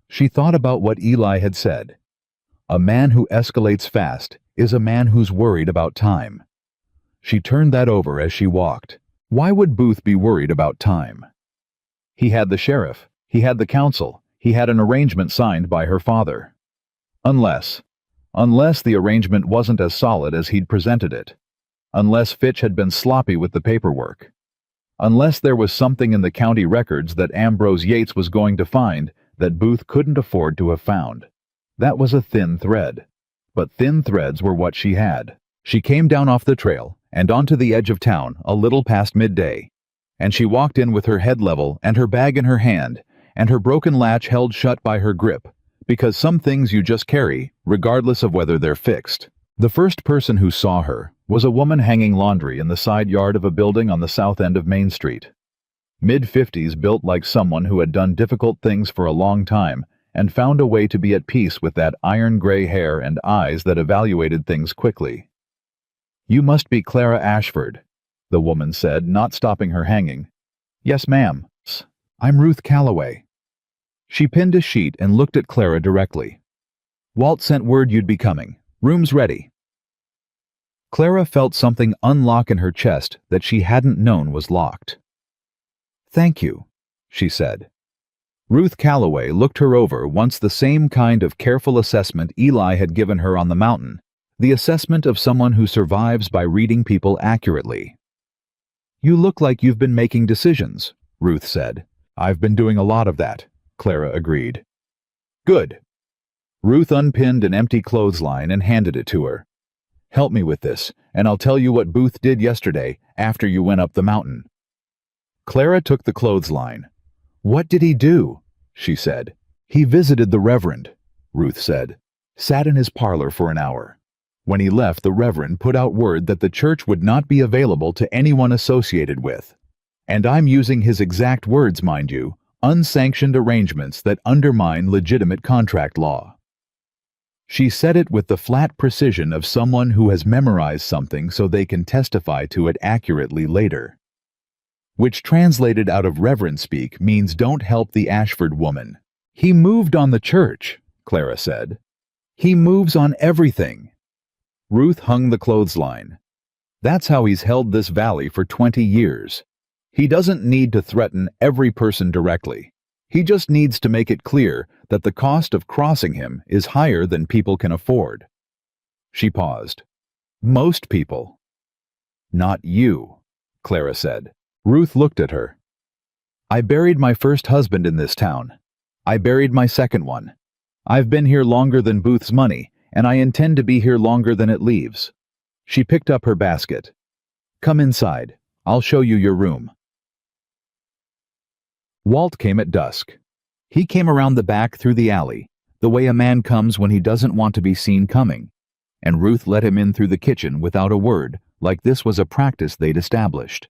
She thought about what Eli had said. A man who escalates fast is a man who's worried about time. She turned that over as she walked. Why would Booth be worried about time? He had the sheriff, he had the council, he had an arrangement signed by her father. Unless the arrangement wasn't as solid as he'd presented it. Unless Fitch had been sloppy with the paperwork. Unless there was something in the county records that Ambrose Yates was going to find that Booth couldn't afford to have found. That was a thin thread. But thin threads were what she had. She came down off the trail and onto the edge of town a little past midday, and she walked in with her head level and her bag in her hand and her broken latch held shut by her grip, because some things you just carry, regardless of whether they're fixed. The first person who saw her was a woman hanging laundry in the side yard of a building on the south end of Main Street. Mid-50s, built like someone who had done difficult things for a long time and found a way to be at peace with that iron gray hair and eyes that evaluated things quickly. You must be Clara Ashford, the woman said, not stopping her hanging. Yes, ma'am. I'm Ruth Calloway. She pinned a sheet and looked at Clara directly. Walt sent word you'd be coming. Room's ready. Clara felt something unlock in her chest that she hadn't known was locked. Thank you, she said. Ruth Calloway looked her over once, the same kind of careful assessment Eli had given her on the mountain, the assessment of someone who survives by reading people accurately. You look like you've been making decisions, Ruth said. I've been doing a lot of that, Clara agreed. Good. Ruth unpinned an empty clothesline and handed it to her. Help me with this, and I'll tell you what Booth did yesterday after you went up the mountain. Clara took the clothesline. What did he do? She said. He visited the Reverend, Ruth said. Sat in his parlor for an hour. When he left, the Reverend put out word that the church would not be available to anyone associated with. And I'm using his exact words, mind you, unsanctioned arrangements that undermine legitimate contract law. She said it with the flat precision of someone who has memorized something so they can testify to it accurately later. Which translated out of Reverend speak means don't help the Ashford woman. He moved on the church, Clara said. He moves on everything. Ruth hung the clothesline. That's how he's held this valley for 20 years. He doesn't need to threaten every person directly. He just needs to make it clear that the cost of crossing him is higher than people can afford. She paused. Most people. Not you, Clara said. Ruth looked at her. I buried my first husband in this town. I buried my second one. I've been here longer than Booth's money, and I intend to be here longer than it leaves. She picked up her basket. "Come inside. I'll show you your room." Walt came at dusk. He came around the back through the alley, the way a man comes when he doesn't want to be seen coming, and Ruth let him in through the kitchen without a word, like this was a practice they'd established.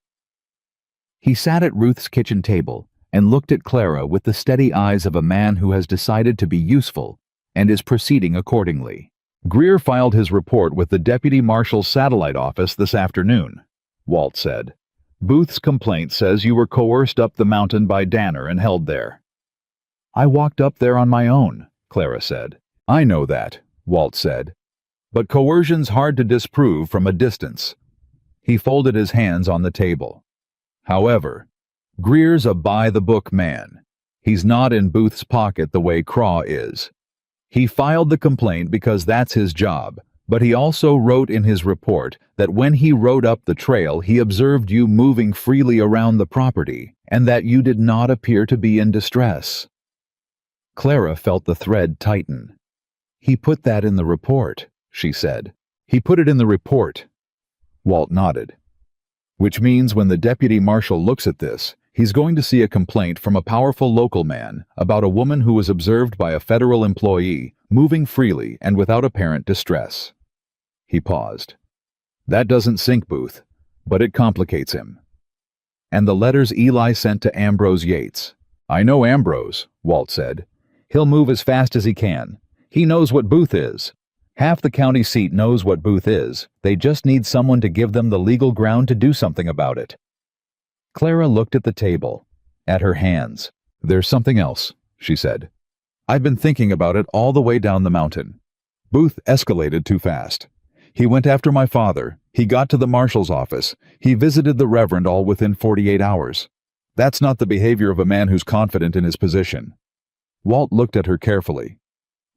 He sat at Ruth's kitchen table and looked at Clara with the steady eyes of a man who has decided to be useful and is proceeding accordingly. "Greer filed his report with the Deputy Marshal's satellite office this afternoon," Walt said. "Booth's complaint says you were coerced up the mountain by Danner and held there." "I walked up there on my own," Clara said. "I know that," Walt said. "But coercion's hard to disprove from a distance." He folded his hands on the table. "However, Greer's a by-the-book man. He's not in Booth's pocket the way Craw is. He filed the complaint because that's his job, but he also wrote in his report that when he rode up the trail he observed you moving freely around the property and that you did not appear to be in distress." Clara felt the thread tighten. "He put that in the report," she said. "He put it in the report." Walt nodded. "Which means when the deputy marshal looks at this, he's going to see a complaint from a powerful local man about a woman who was observed by a federal employee moving freely and without apparent distress." He paused. "That doesn't sink Booth, but it complicates him." "And the letters Eli sent to Ambrose Yates." "I know Ambrose," Walt said. "He'll move as fast as he can. He knows what Booth is. Half the county seat knows what Booth is. They just need someone to give them the legal ground to do something about it." Clara looked at the table, at her hands. "There's something else," she said. "I've been thinking about it all the way down the mountain. Booth escalated too fast. He went after my father. He got to the marshal's office. He visited the Reverend all within 48 hours. That's not the behavior of a man who's confident in his position." Walt looked at her carefully.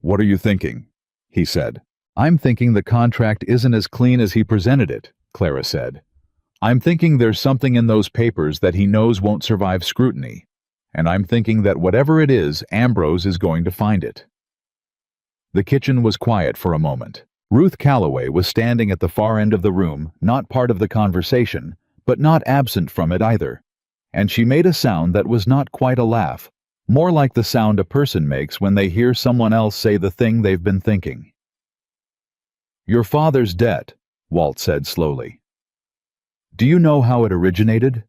"What are you thinking?" he said. "I'm thinking the contract isn't as clean as he presented it," Clara said. "I'm thinking there's something in those papers that he knows won't survive scrutiny. And I'm thinking that whatever it is, Ambrose is going to find it." The kitchen was quiet for a moment. Ruth Calloway was standing at the far end of the room, not part of the conversation, but not absent from it either. And she made a sound that was not quite a laugh, more like the sound a person makes when they hear someone else say the thing they've been thinking. "Your father's debt," Walt said slowly. "Do you know how it originated?"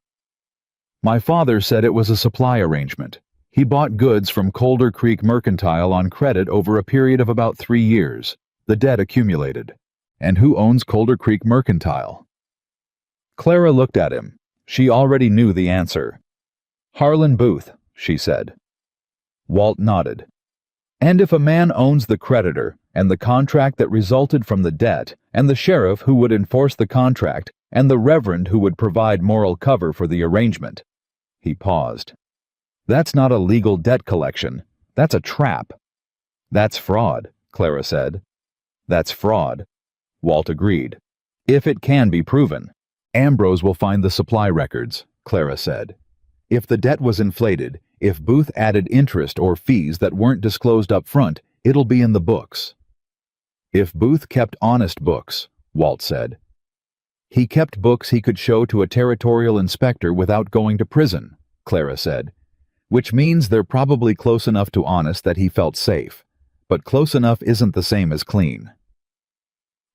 "My father said it was a supply arrangement. He bought goods from Colder Creek Mercantile on credit over a period of about 3 years. The debt accumulated. And who owns Colder Creek Mercantile?" Clara looked at him. She already knew the answer. "Harlan Booth," she said. Walt nodded. "And if a man owns the creditor, and the contract that resulted from the debt, and the sheriff who would enforce the contract, and the reverend who would provide moral cover for the arrangement." He paused. "That's not a legal debt collection. That's a trap." "That's fraud," Clara said. "That's fraud," Walt agreed. "If it can be proven." "Ambrose will find the supply records," Clara said. "If the debt was inflated, if Booth added interest or fees that weren't disclosed up front, it'll be in the books." "If Booth kept honest books," Walt said. "He kept books he could show to a territorial inspector without going to prison," Clara said. "Which means they're probably close enough to honest that he felt safe. But close enough isn't the same as clean."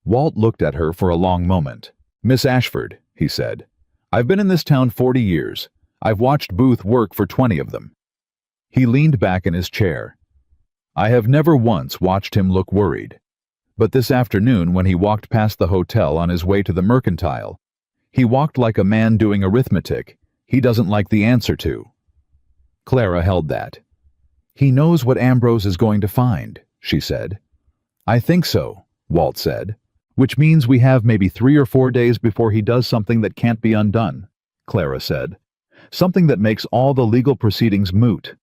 Walt looked at her for a long moment. "Miss Ashford," he said, "I've been in this town 40 years. I've watched Booth work for 20 of them." He leaned back in his chair. "I have never once watched him look worried. But this afternoon when he walked past the hotel on his way to the Mercantile, he walked like a man doing arithmetic he doesn't like the answer to." Clara held that. "He knows what Ambrose is going to find," she said. "I think so," Walt said. "Which means we have maybe 3 or 4 days before he does something that can't be undone," Clara said. "Something that makes all the legal proceedings moot.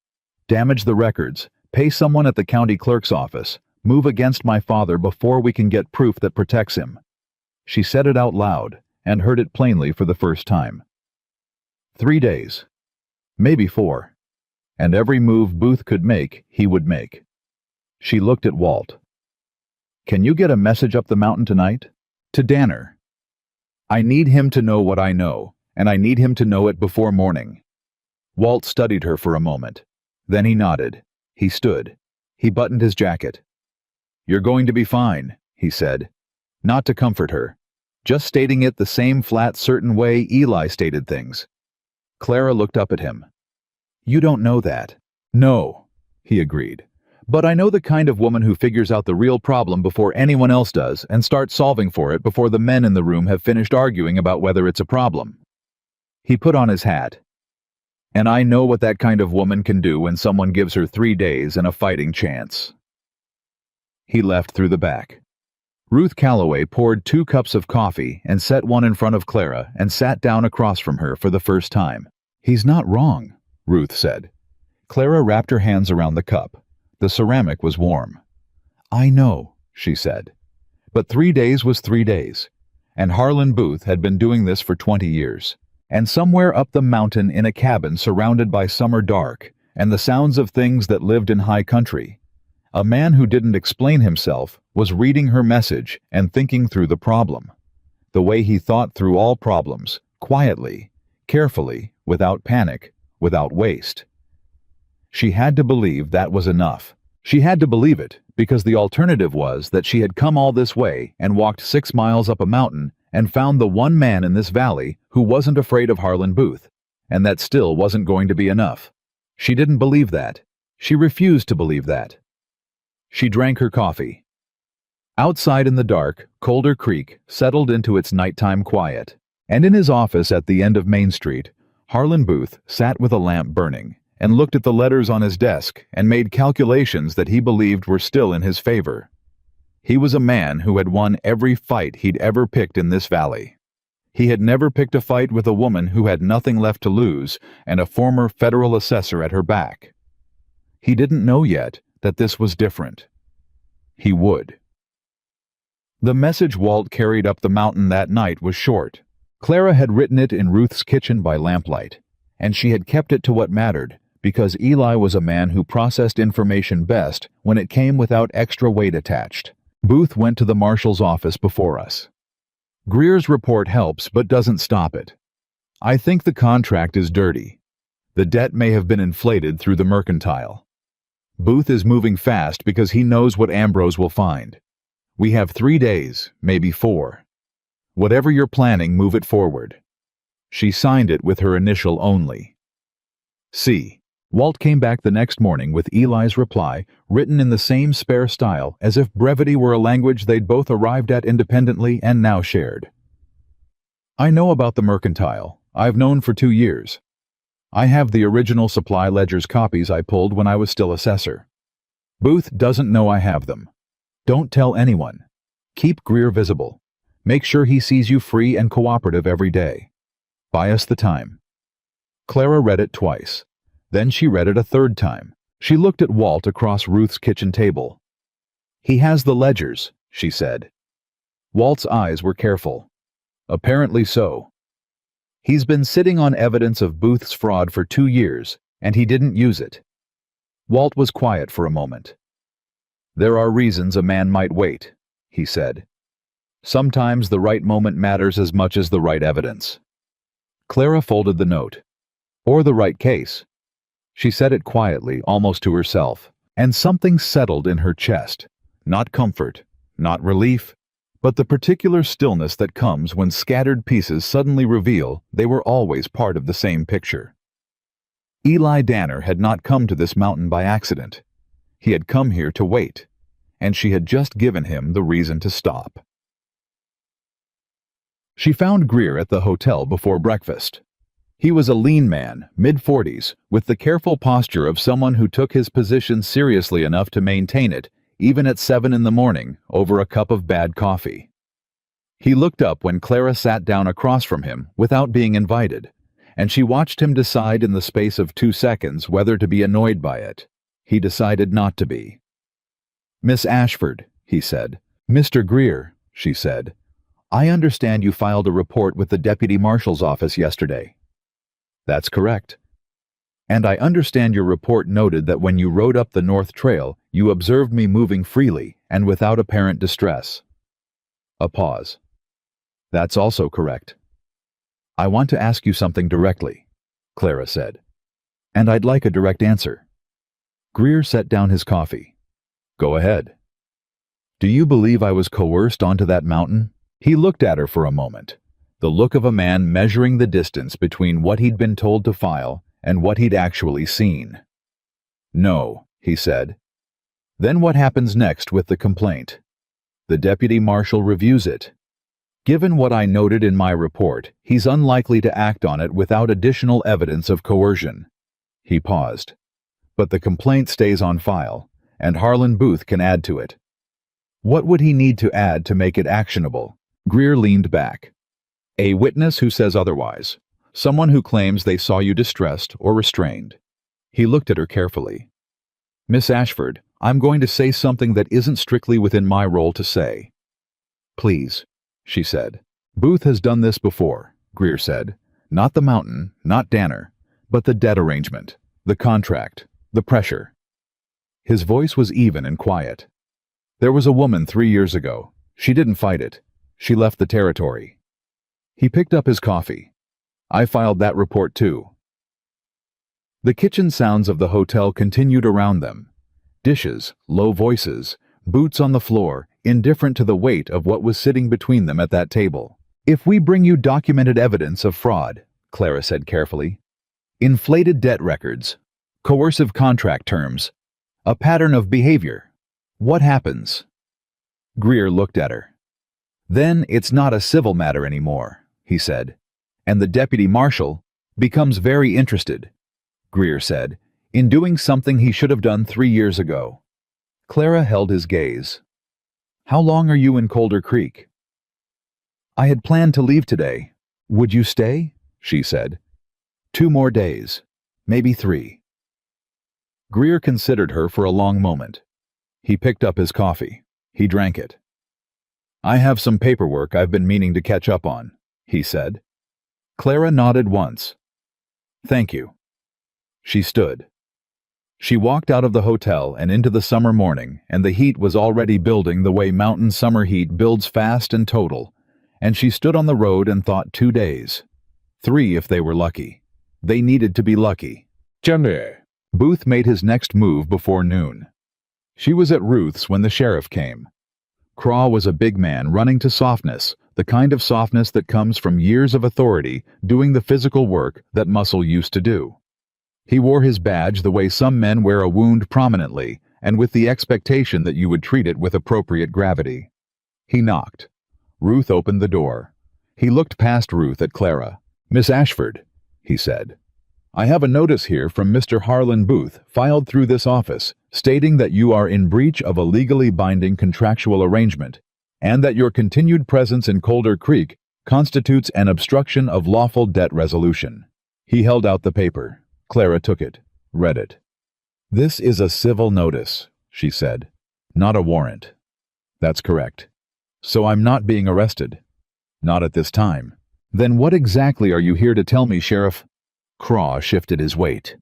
Damage the records, pay someone at the county clerk's office, move against my father before we can get proof that protects him." She said it out loud, and heard it plainly for the first time. 3 days. Maybe 4. And every move Booth could make, he would make. She looked at Walt. "Can you get a message up the mountain tonight?" "To Danner," I need him to know what I know, and I need him to know it before morning." Walt studied her for a moment. Then he nodded. He stood. He buttoned his jacket. "You're going to be fine," he said. Not to comfort her, just stating it the same flat, certain way Eli stated things. Clara looked up at him. "You don't know that." "No," he agreed. "But I know the kind of woman who figures out the real problem before anyone else does and starts solving for it before the men in the room have finished arguing about whether it's a problem." He put on his hat. "And I know what that kind of woman can do when someone gives her 3 days and a fighting chance." He left through the back. Ruth Calloway poured 2 cups of coffee and set one in front of Clara and sat down across from her for the first time. "He's not wrong," Ruth said. Clara wrapped her hands around the cup. The ceramic was warm. "I know," she said. But 3 days was 3 days. And Harlan Booth had been doing this for 20 years. And somewhere up the mountain in a cabin surrounded by summer dark and the sounds of things that lived in high country, a man who didn't explain himself was reading her message and thinking through the problem. The way he thought through all problems, quietly, carefully, without panic, without waste. She had to believe that was enough. She had to believe it because the alternative was that she had come all this way and walked 6 miles up a mountain and found the one man in this valley who wasn't afraid of Harlan Booth, and that still wasn't going to be enough. She didn't believe that. She refused to believe that. She drank her coffee. Outside in the dark, Colder Creek settled into its nighttime quiet, and in his office at the end of Main Street, Harlan Booth sat with a lamp burning and looked at the letters on his desk and made calculations that he believed were still in his favor. He was a man who had won every fight he'd ever picked in this valley. He had never picked a fight with a woman who had nothing left to lose and a former federal assessor at her back. He didn't know yet that this was different. He would. The message Walt carried up the mountain that night was short. Clara had written it in Ruth's kitchen by lamplight, and she had kept it to what mattered because Eli was a man who processed information best when it came without extra weight attached. Booth went to the marshal's office before us. "Greer's report helps but doesn't stop it. I think the contract is dirty. The debt may have been inflated through the mercantile. Booth is moving fast because he knows what Ambrose will find. We have 3 days, maybe 4. Whatever you're planning, move it forward." She signed it with her initial only. C. Walt came back the next morning with Eli's reply, written in the same spare style, as if brevity were a language they'd both arrived at independently and now shared. "I know about the mercantile. I've known for 2 years. I have the original supply ledger's copies I pulled when I was still assessor. Booth doesn't know I have them. Don't tell anyone. Keep Greer visible. Make sure he sees you free and cooperative every day. Buy us the time." Clara read it twice. Then she read it a 3rd time. She looked at Walt across Ruth's kitchen table. "He has the ledgers," she said. Walt's eyes were careful. "Apparently so. He's been sitting on evidence of Booth's fraud for 2 years, and he didn't use it." Walt was quiet for a moment. "There are reasons a man might wait," he said. "Sometimes the right moment matters as much as the right evidence." Clara folded the note. "Or the right case." She said it quietly, almost to herself, and something settled in her chest. Not comfort, not relief, but the particular stillness that comes when scattered pieces suddenly reveal they were always part of the same picture. Eli Danner had not come to this mountain by accident. He had come here to wait, and she had just given him the reason to stop. She found Greer at the hotel before breakfast. He was a lean man, mid-40s, with the careful posture of someone who took his position seriously enough to maintain it, even at 7 in the morning, over a cup of bad coffee. He looked up when Clara sat down across from him without being invited, and she watched him decide in the space of 2 seconds whether to be annoyed by it. He decided not to be. "Miss Ashford," he said. "Mr. Greer," she said. "I understand you filed a report with the Deputy Marshal's office yesterday." "That's correct." "And I understand your report noted that when you rode up the North Trail, you observed me moving freely and without apparent distress." A pause. That's also correct. I want to ask you something directly, Clara said. And I'd like a direct answer. Greer set down his coffee. Go ahead. Do you believe I was coerced onto that mountain? He looked at her for a moment, the look of a man measuring the distance between what he'd been told to file and what he'd actually seen. No, he said. Then what happens next with the complaint? The deputy marshal reviews it. Given what I noted in my report, he's unlikely to act on it without additional evidence of coercion. He paused. But the complaint stays on file, and Harlan Booth can add to it. What would he need to add to make it actionable? Greer leaned back. A witness who says otherwise. Someone who claims they saw you distressed or restrained. He looked at her carefully. Miss Ashford, I'm going to say something that isn't strictly within my role to say. Please, she said. Booth has done this before, Greer said. Not the mountain, not Danner, but the debt arrangement, the contract, the pressure. His voice was even and quiet. There was a woman 3 years ago. She didn't fight it. She left the territory. He picked up his coffee. I filed that report too. The kitchen sounds of the hotel continued around them. Dishes, low voices, boots on the floor, indifferent to the weight of what was sitting between them at that table. If we bring you documented evidence of fraud, Clara said carefully, inflated debt records, coercive contract terms, a pattern of behavior, what happens? Greer looked at her. Then it's not a civil matter anymore, he said, and the deputy marshal becomes very interested, Greer said, in doing something he should have done 3 years ago. Clara held his gaze. How long are you in Colder Creek? I had planned to leave today. Would you stay? She said. 2 more days, maybe 3. Greer considered her for a long moment. He picked up his coffee. He drank it. I have some paperwork I've been meaning to catch up on, he said. Clara nodded once. Thank you. She stood. She walked out of the hotel and into the summer morning, and the heat was already building the way mountain summer heat builds fast and total, and she stood on the road and thought 2 days. 3 if they were lucky. They needed to be lucky. Jenny. Booth made his next move before noon. She was at Ruth's when the sheriff came. Craw was a big man running to softness, the kind of softness that comes from years of authority doing the physical work that muscle used to do. He wore his badge the way some men wear a wound prominently, and with the expectation that you would treat it with appropriate gravity. He knocked. Ruth opened the door. He looked past Ruth at Clara. Miss Ashford, he said. I have a notice here from Mr. Harlan Booth filed through this office stating that you are in breach of a legally binding contractual arrangement and that your continued presence in Colder Creek constitutes an obstruction of lawful debt resolution. He held out the paper. Clara took it, read it. This is a civil notice, she said, not a warrant. That's correct. So I'm not being arrested. Not at this time. Then what exactly are you here to tell me, Sheriff? Craw shifted his weight.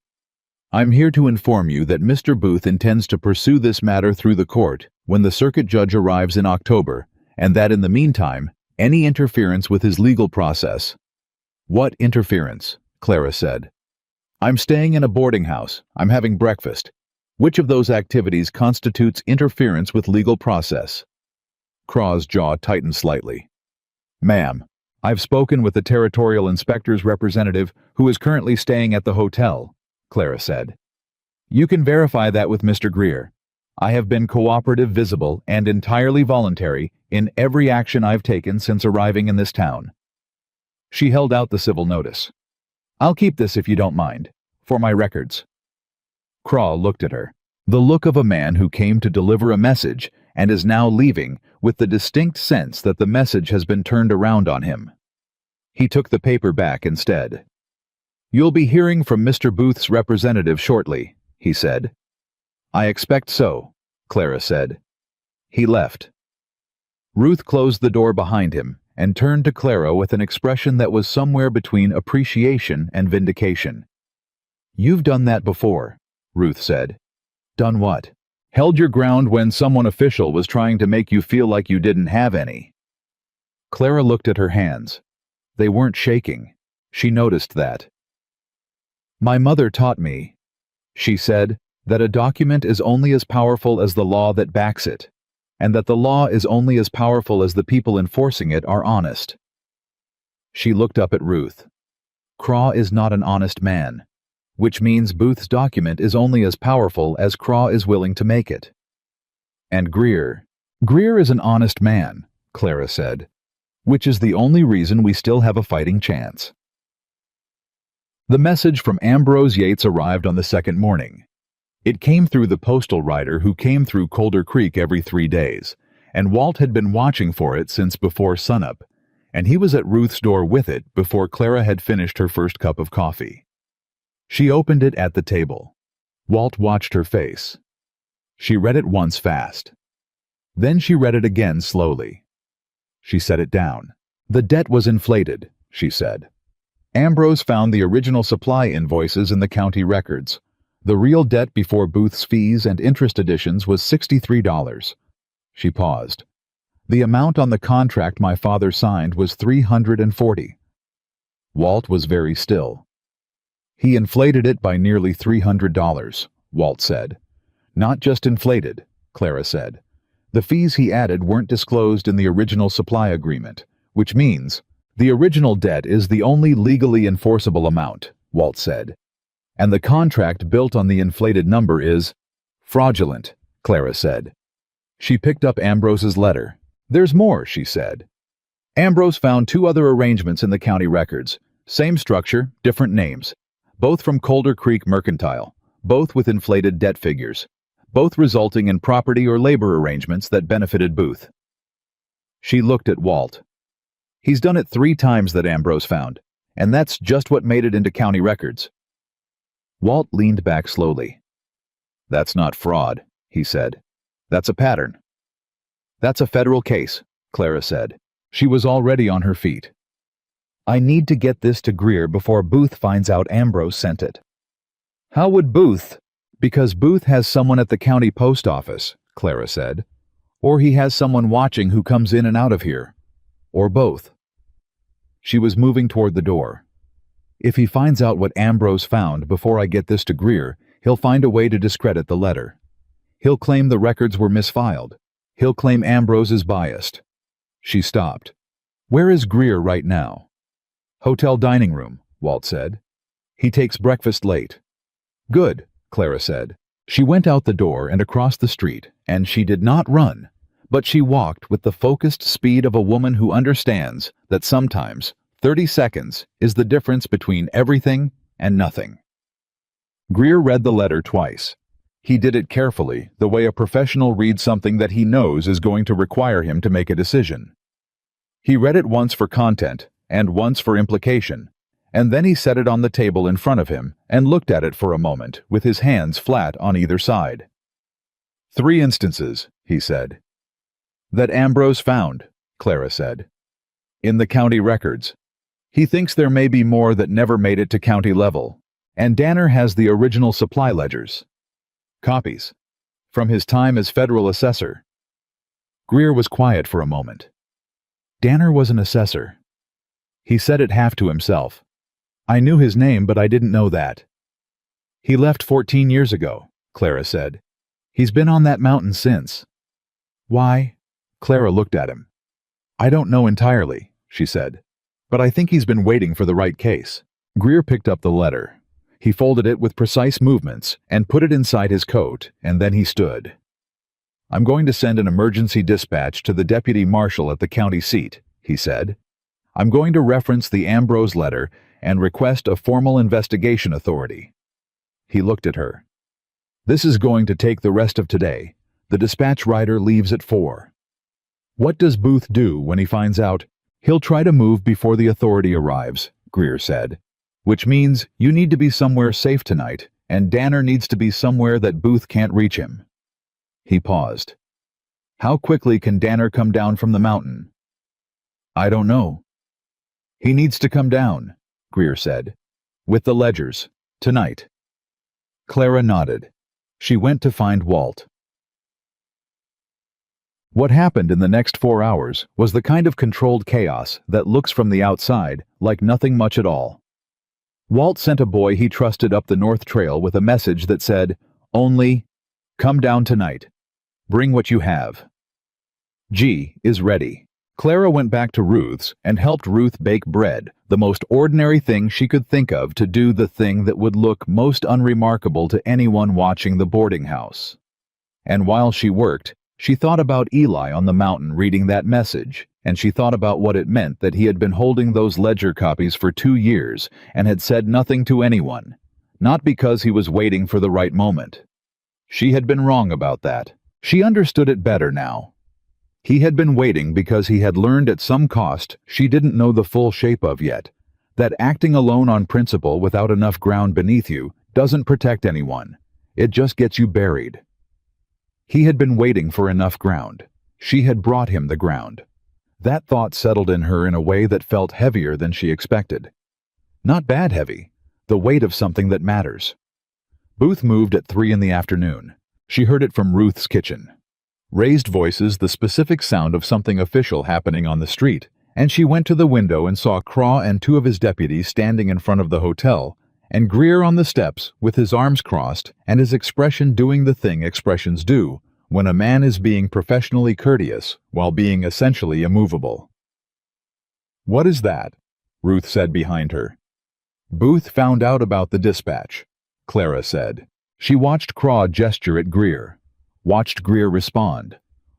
I'm here to inform you that Mr. Booth intends to pursue this matter through the court when the circuit judge arrives in October, and that in the meantime, any interference with his legal process. What interference? Clara said. I'm staying in a boarding house. I'm having breakfast. Which of those activities constitutes interference with legal process? Craw's jaw tightened slightly. Ma'am, I've spoken with the territorial inspector's representative who is currently staying at the hotel, Clara said. You can verify that with Mr. Greer. I have been cooperative, visible, and entirely voluntary in every action I've taken since arriving in this town. She held out the civil notice. I'll keep this if you don't mind, for my records. Craw looked at her, the look of a man who came to deliver a message and is now leaving with the distinct sense that the message has been turned around on him. He took the paper back instead. You'll be hearing from Mr. Booth's representative shortly, he said. I expect so, Clara said. He left. Ruth closed the door behind him and turned to Clara with an expression that was somewhere between appreciation and vindication. You've done that before, Ruth said. Done what? Held your ground when someone official was trying to make you feel like you didn't have any. Clara looked at her hands. They weren't shaking. She noticed that. "My mother taught me," she said, "that a document is only as powerful as the law that backs it, and that the law is only as powerful as the people enforcing it are honest." She looked up at Ruth. Craw is not an honest man, which means Booth's document is only as powerful as Craw is willing to make it. And Greer is an honest man, Clara said, which is the only reason we still have a fighting chance. The message from Ambrose Yates arrived on the second morning. It came through the postal rider who came through Colder Creek every 3 days, and Walt had been watching for it since before sunup, and he was at Ruth's door with it before Clara had finished her first cup of coffee. She opened it at the table. Walt watched her face. She read it once fast. Then she read it again slowly. She set it down. "The debt was inflated," she said. Ambrose found the original supply invoices in the county records. The real debt before Booth's fees and interest additions was $63. She paused. "The amount on the contract my father signed was $340. Walt was very still. "He inflated it by nearly $300, Walt said. "Not just inflated," Clara said. "The fees he added weren't disclosed in the original supply agreement, which means the original debt is the only legally enforceable amount," Walt said. "And the contract built on the inflated number is fraudulent," Clara said. She picked up Ambrose's letter. "There's more," she said. Ambrose found 2 other arrangements in the county records. Same structure, different names. Both from Colder Creek Mercantile, both with inflated debt figures, both resulting in property or labor arrangements that benefited Booth. She looked at Walt. "He's done it 3 times that Ambrose found, and that's just what made it into county records." Walt leaned back slowly. "That's not fraud," he said. "That's a pattern." "That's a federal case," Clara said. She was already on her feet. "I need to get this to Greer before Booth finds out Ambrose sent it." "How would Booth?" "Because Booth has someone at the county post office," Clara said. "Or he has someone watching who comes in and out of here. Or both." She was moving toward the door. "If he finds out what Ambrose found before I get this to Greer, he'll find a way to discredit the letter. He'll claim the records were misfiled. He'll claim Ambrose is biased." She stopped. "Where is Greer right now?" "Hotel dining room," Walt said. "He takes breakfast late." "Good," Clara said. She went out the door and across the street, and she did not run, but she walked with the focused speed of a woman who understands that sometimes 30 seconds is the difference between everything and nothing. Greer read the letter twice. He did it carefully, the way a professional reads something that he knows is going to require him to make a decision. He read it once for content and once for implication, and then he set it on the table in front of him and looked at it for a moment with his hands flat on either side. 3 instances, he said. "That Ambrose found," Clara said. "In the county records. He thinks there may be more that never made it to county level, and Danner has the original supply ledgers. Copies. From his time as federal assessor." Greer was quiet for a moment. "Danner was an assessor." He said it half to himself. "I knew his name, but I didn't know that." "He left 14 years ago," Clara said. "He's been on that mountain since." "Why?" Clara looked at him. "I don't know entirely," she said. "But I think he's been waiting for the right case." Greer picked up the letter. He folded it with precise movements and put it inside his coat, and then he stood. "I'm going to send an emergency dispatch to the deputy marshal at the county seat," he said. "I'm going to reference the Ambrose letter and request a formal investigation authority." He looked at her. "This is going to take the rest of today. The dispatch rider leaves at 4. What does Booth do when he finds out?" "He'll try to move before the authority arrives," Greer said. "Which means you need to be somewhere safe tonight, and Danner needs to be somewhere that Booth can't reach him." He paused. "How quickly can Danner come down from the mountain?" "I don't know." "He needs to come down," Greer said. "With the ledgers. Tonight." Clara nodded. She went to find Walt. What happened in the next 4 hours was the kind of controlled chaos that looks from the outside like nothing much at all. Walt sent a boy he trusted up the North Trail with a message that said, only, "Come down tonight. Bring what you have. G is ready." Clara went back to Ruth's and helped Ruth bake bread, the most ordinary thing she could think of to do the thing that would look most unremarkable to anyone watching the boarding house. And while she worked, she thought about Eli on the mountain reading that message, and she thought about what it meant that he had been holding those ledger copies for 2 years and had said nothing to anyone, not because he was waiting for the right moment. She had been wrong about that. She understood it better now. He had been waiting because he had learned at some cost she didn't know the full shape of yet, that acting alone on principle without enough ground beneath you doesn't protect anyone. It just gets you buried. He had been waiting for enough ground. She had brought him the ground. That thought settled in her in a way that felt heavier than she expected. Not bad heavy, the weight of something that matters. Booth moved at 3 in the afternoon. She heard it from Ruth's kitchen. Raised voices, the specific sound of something official happening on the street, and she went to the window and saw Craw and 2 of his deputies standing in front of the hotel, and Greer on the steps with his arms crossed and his expression doing the thing expressions do when a man is being professionally courteous while being essentially immovable. "What is that?" Ruth said behind her. "Booth found out about the dispatch," Clara said. She watched Craw gesture at Greer. Watched Greer respond.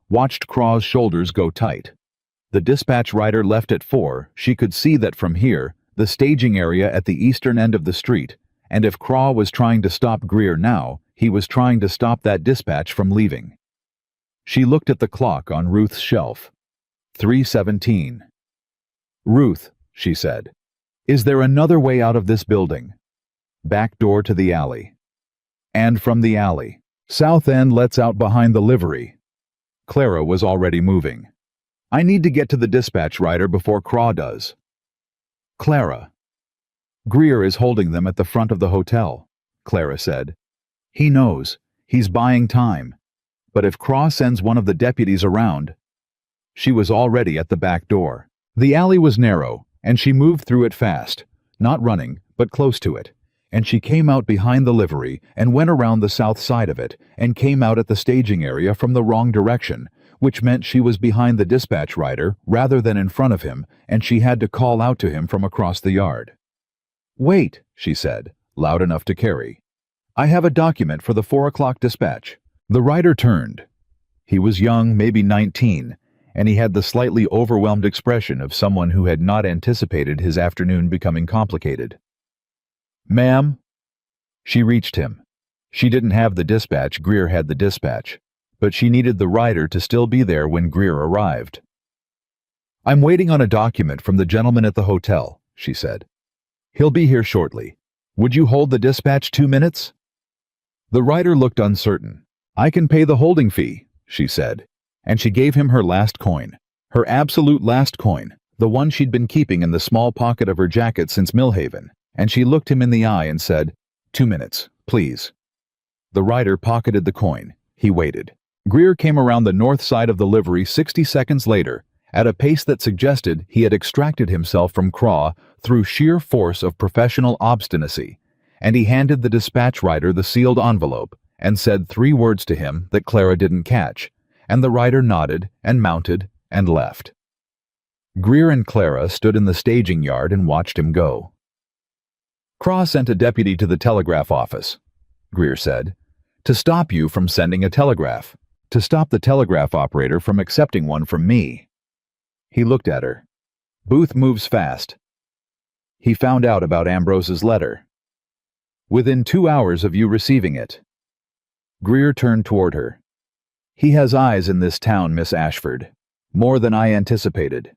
Watched Craw's shoulders go tight. The dispatch rider left at 4. She could see that from here, the staging area at the eastern end of the street, and if Craw was trying to stop Greer now, he was trying to stop that dispatch from leaving. She looked at the clock on Ruth's shelf. 3:17. "Ruth," she said, "is there another way out of this building?" "Back door to the alley." "And from the alley. South end lets out behind the livery." Clara was already moving. "I need to get to the dispatch rider before Craw does." "Clara." "Greer is holding them at the front of the hotel," Clara said. "He knows. He's buying time. But if Craw sends one of the deputies around..." She was already at the back door. The alley was narrow, and she moved through it fast, not running, but close to it. And she came out behind the livery and went around the south side of it and came out at the staging area from the wrong direction, which meant she was behind the dispatch rider rather than in front of him, and she had to call out to him from across the yard. "Wait," she said, loud enough to carry. "I have a document for the 4 o'clock dispatch." The rider turned. He was young, maybe 19, and he had the slightly overwhelmed expression of someone who had not anticipated his afternoon becoming complicated. "Ma'am?" She reached him. She didn't have the dispatch, Greer had the dispatch, but she needed the rider to still be there when Greer arrived. "I'm waiting on a document from the gentleman at the hotel," she said. "He'll be here shortly. Would you hold the dispatch 2 minutes?" The rider looked uncertain. "I can pay the holding fee," she said, and she gave him her last coin, her absolute last coin, the one she'd been keeping in the small pocket of her jacket since Millhaven. And she looked him in the eye and said, 2 minutes, please." The rider pocketed the coin. He waited. Greer came around the north side of the livery 60 seconds later, at a pace that suggested he had extracted himself from Craw through sheer force of professional obstinacy, and he handed the dispatch rider the sealed envelope and said 3 words to him that Clara didn't catch, and the rider nodded and mounted and left. Greer and Clara stood in the staging yard and watched him go. "Craw sent a deputy to the telegraph office," Greer said, "to stop you from sending a telegraph, to stop the telegraph operator from accepting one from me." He looked at her. "Booth moves fast. He found out about Ambrose's letter. Within 2 hours of you receiving it." Greer turned toward her. "He has eyes in this town, Miss Ashford. More than I anticipated."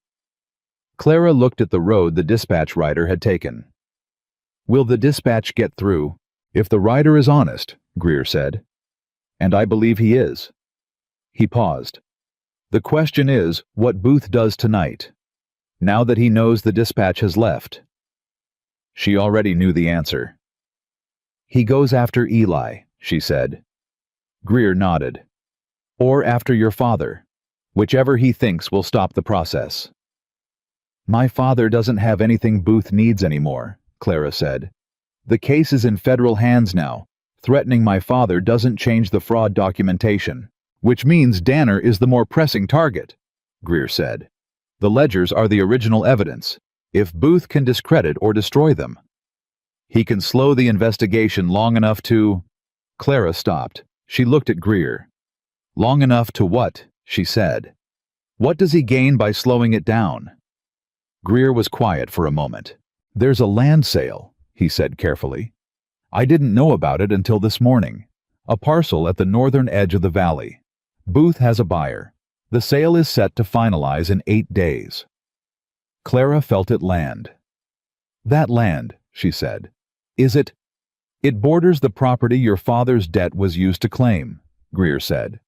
Clara looked at the road the dispatch rider had taken. "Will the dispatch get through?" "If the rider is honest," Greer said. "And I believe he is." He paused. "The question is what Booth does tonight, now that he knows the dispatch has left." She already knew the answer. "He goes after Eli," she said. Greer nodded. "Or after your father. Whichever he thinks will stop the process. My father doesn't have anything Booth needs anymore, Clara said. The case is in federal hands now. Threatening my father doesn't change the fraud documentation. Which means Danner is the more pressing target, Greer said. The ledgers are the original evidence, if Booth can discredit or destroy them. He can slow the investigation long enough to... Clara stopped. She looked at Greer. Long enough to what? She said. What does he gain by slowing it down? Greer was quiet for a moment. There's a land sale, he said carefully. I didn't know about it until this morning. A parcel at the northern edge of the valley. Booth has a buyer. The sale is set to finalize in 8 days. Clara felt it land. That land, she said. Is it? It borders the property your father's debt was used to claim, Greer said.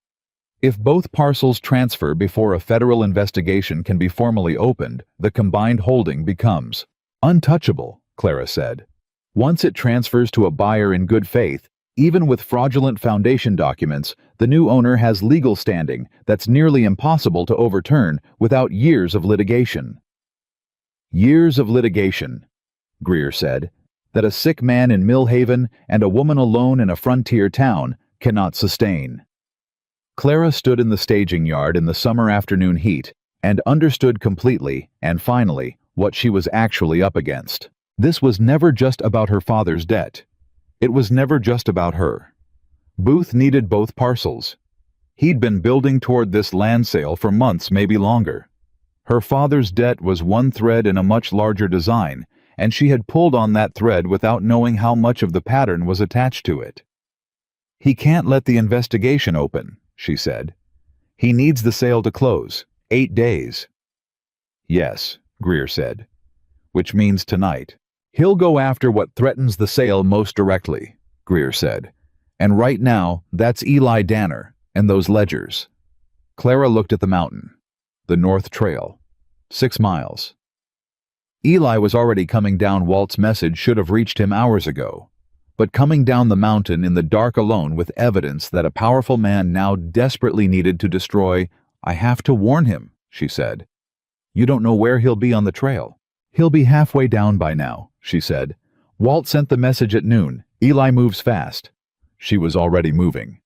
If both parcels transfer before a federal investigation can be formally opened, the combined holding becomes untouchable, Clara said. Once it transfers to a buyer in good faith, even with fraudulent foundation documents, the new owner has legal standing that's nearly impossible to overturn without years of litigation. Years of litigation, Greer said, that a sick man in Millhaven and a woman alone in a frontier town cannot sustain. Clara stood in the staging yard in the summer afternoon heat and understood completely and finally what she was actually up against. This was never just about her father's debt. It was never just about her. Booth needed both parcels. He'd been building toward this land sale for months, maybe longer. Her father's debt was one thread in a much larger design, and she had pulled on that thread without knowing how much of the pattern was attached to it. He can't let the investigation open, she said. He needs the sale to close. 8 days. Yes, Greer said. Which means tonight. He'll go after what threatens the sale most directly, Greer said. And right now, that's Eli Danner and those ledgers. Clara looked at the mountain. The North Trail. 6 miles. Eli was already coming down. Walt's message should have reached him hours ago. But coming down the mountain in the dark alone with evidence that a powerful man now desperately needed to destroy, I have to warn him, she said. You don't know where he'll be on the trail. He'll be halfway down by now, she said. Walt sent the message at noon. Eli moves fast. She was already moving.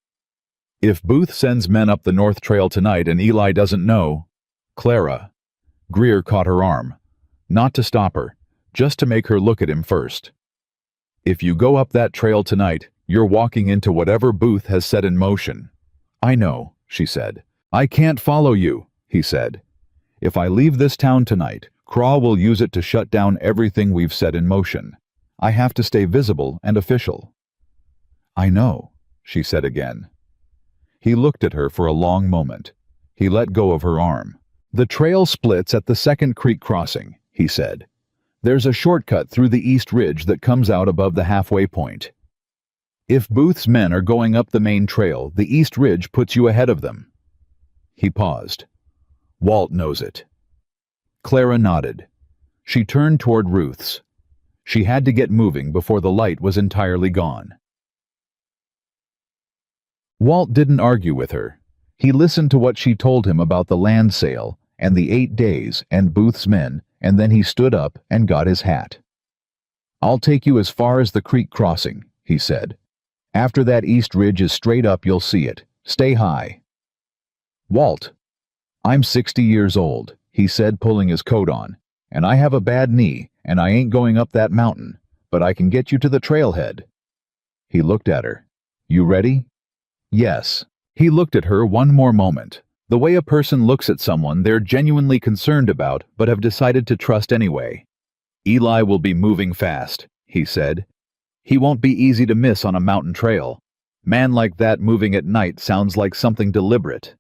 If Booth sends men up the North Trail tonight and Eli doesn't know... Clara. Greer caught her arm. Not to stop her, just to make her look at him first. If you go up that trail tonight, you're walking into whatever Booth has set in motion. I know, she said. I can't follow you, he said. If I leave this town tonight, Craw will use it to shut down everything we've set in motion. I have to stay visible and official. I know, she said again. He looked at her for a long moment. He let go of her arm. The trail splits at the second creek crossing, he said. There's a shortcut through the East Ridge that comes out above the halfway point. If Booth's men are going up the main trail, the East Ridge puts you ahead of them. He paused. Walt knows it. Clara nodded. She turned toward Ruth's. She had to get moving before the light was entirely gone. Walt didn't argue with her. He listened to what she told him about the land sale and the 8 days and Booth's men, and then he stood up and got his hat. I'll take you as far as the creek crossing, he said. After that East Ridge is straight up, you'll see it. Stay high. Walt. I'm 60 years old, he said, pulling his coat on, and I have a bad knee, and I ain't going up that mountain, but I can get you to the trailhead. He looked at her. You ready? Yes. He looked at her one more moment, the way a person looks at someone they're genuinely concerned about but have decided to trust anyway. Eli will be moving fast, he said. He won't be easy to miss on a mountain trail. Man like that moving at night sounds like something deliberate.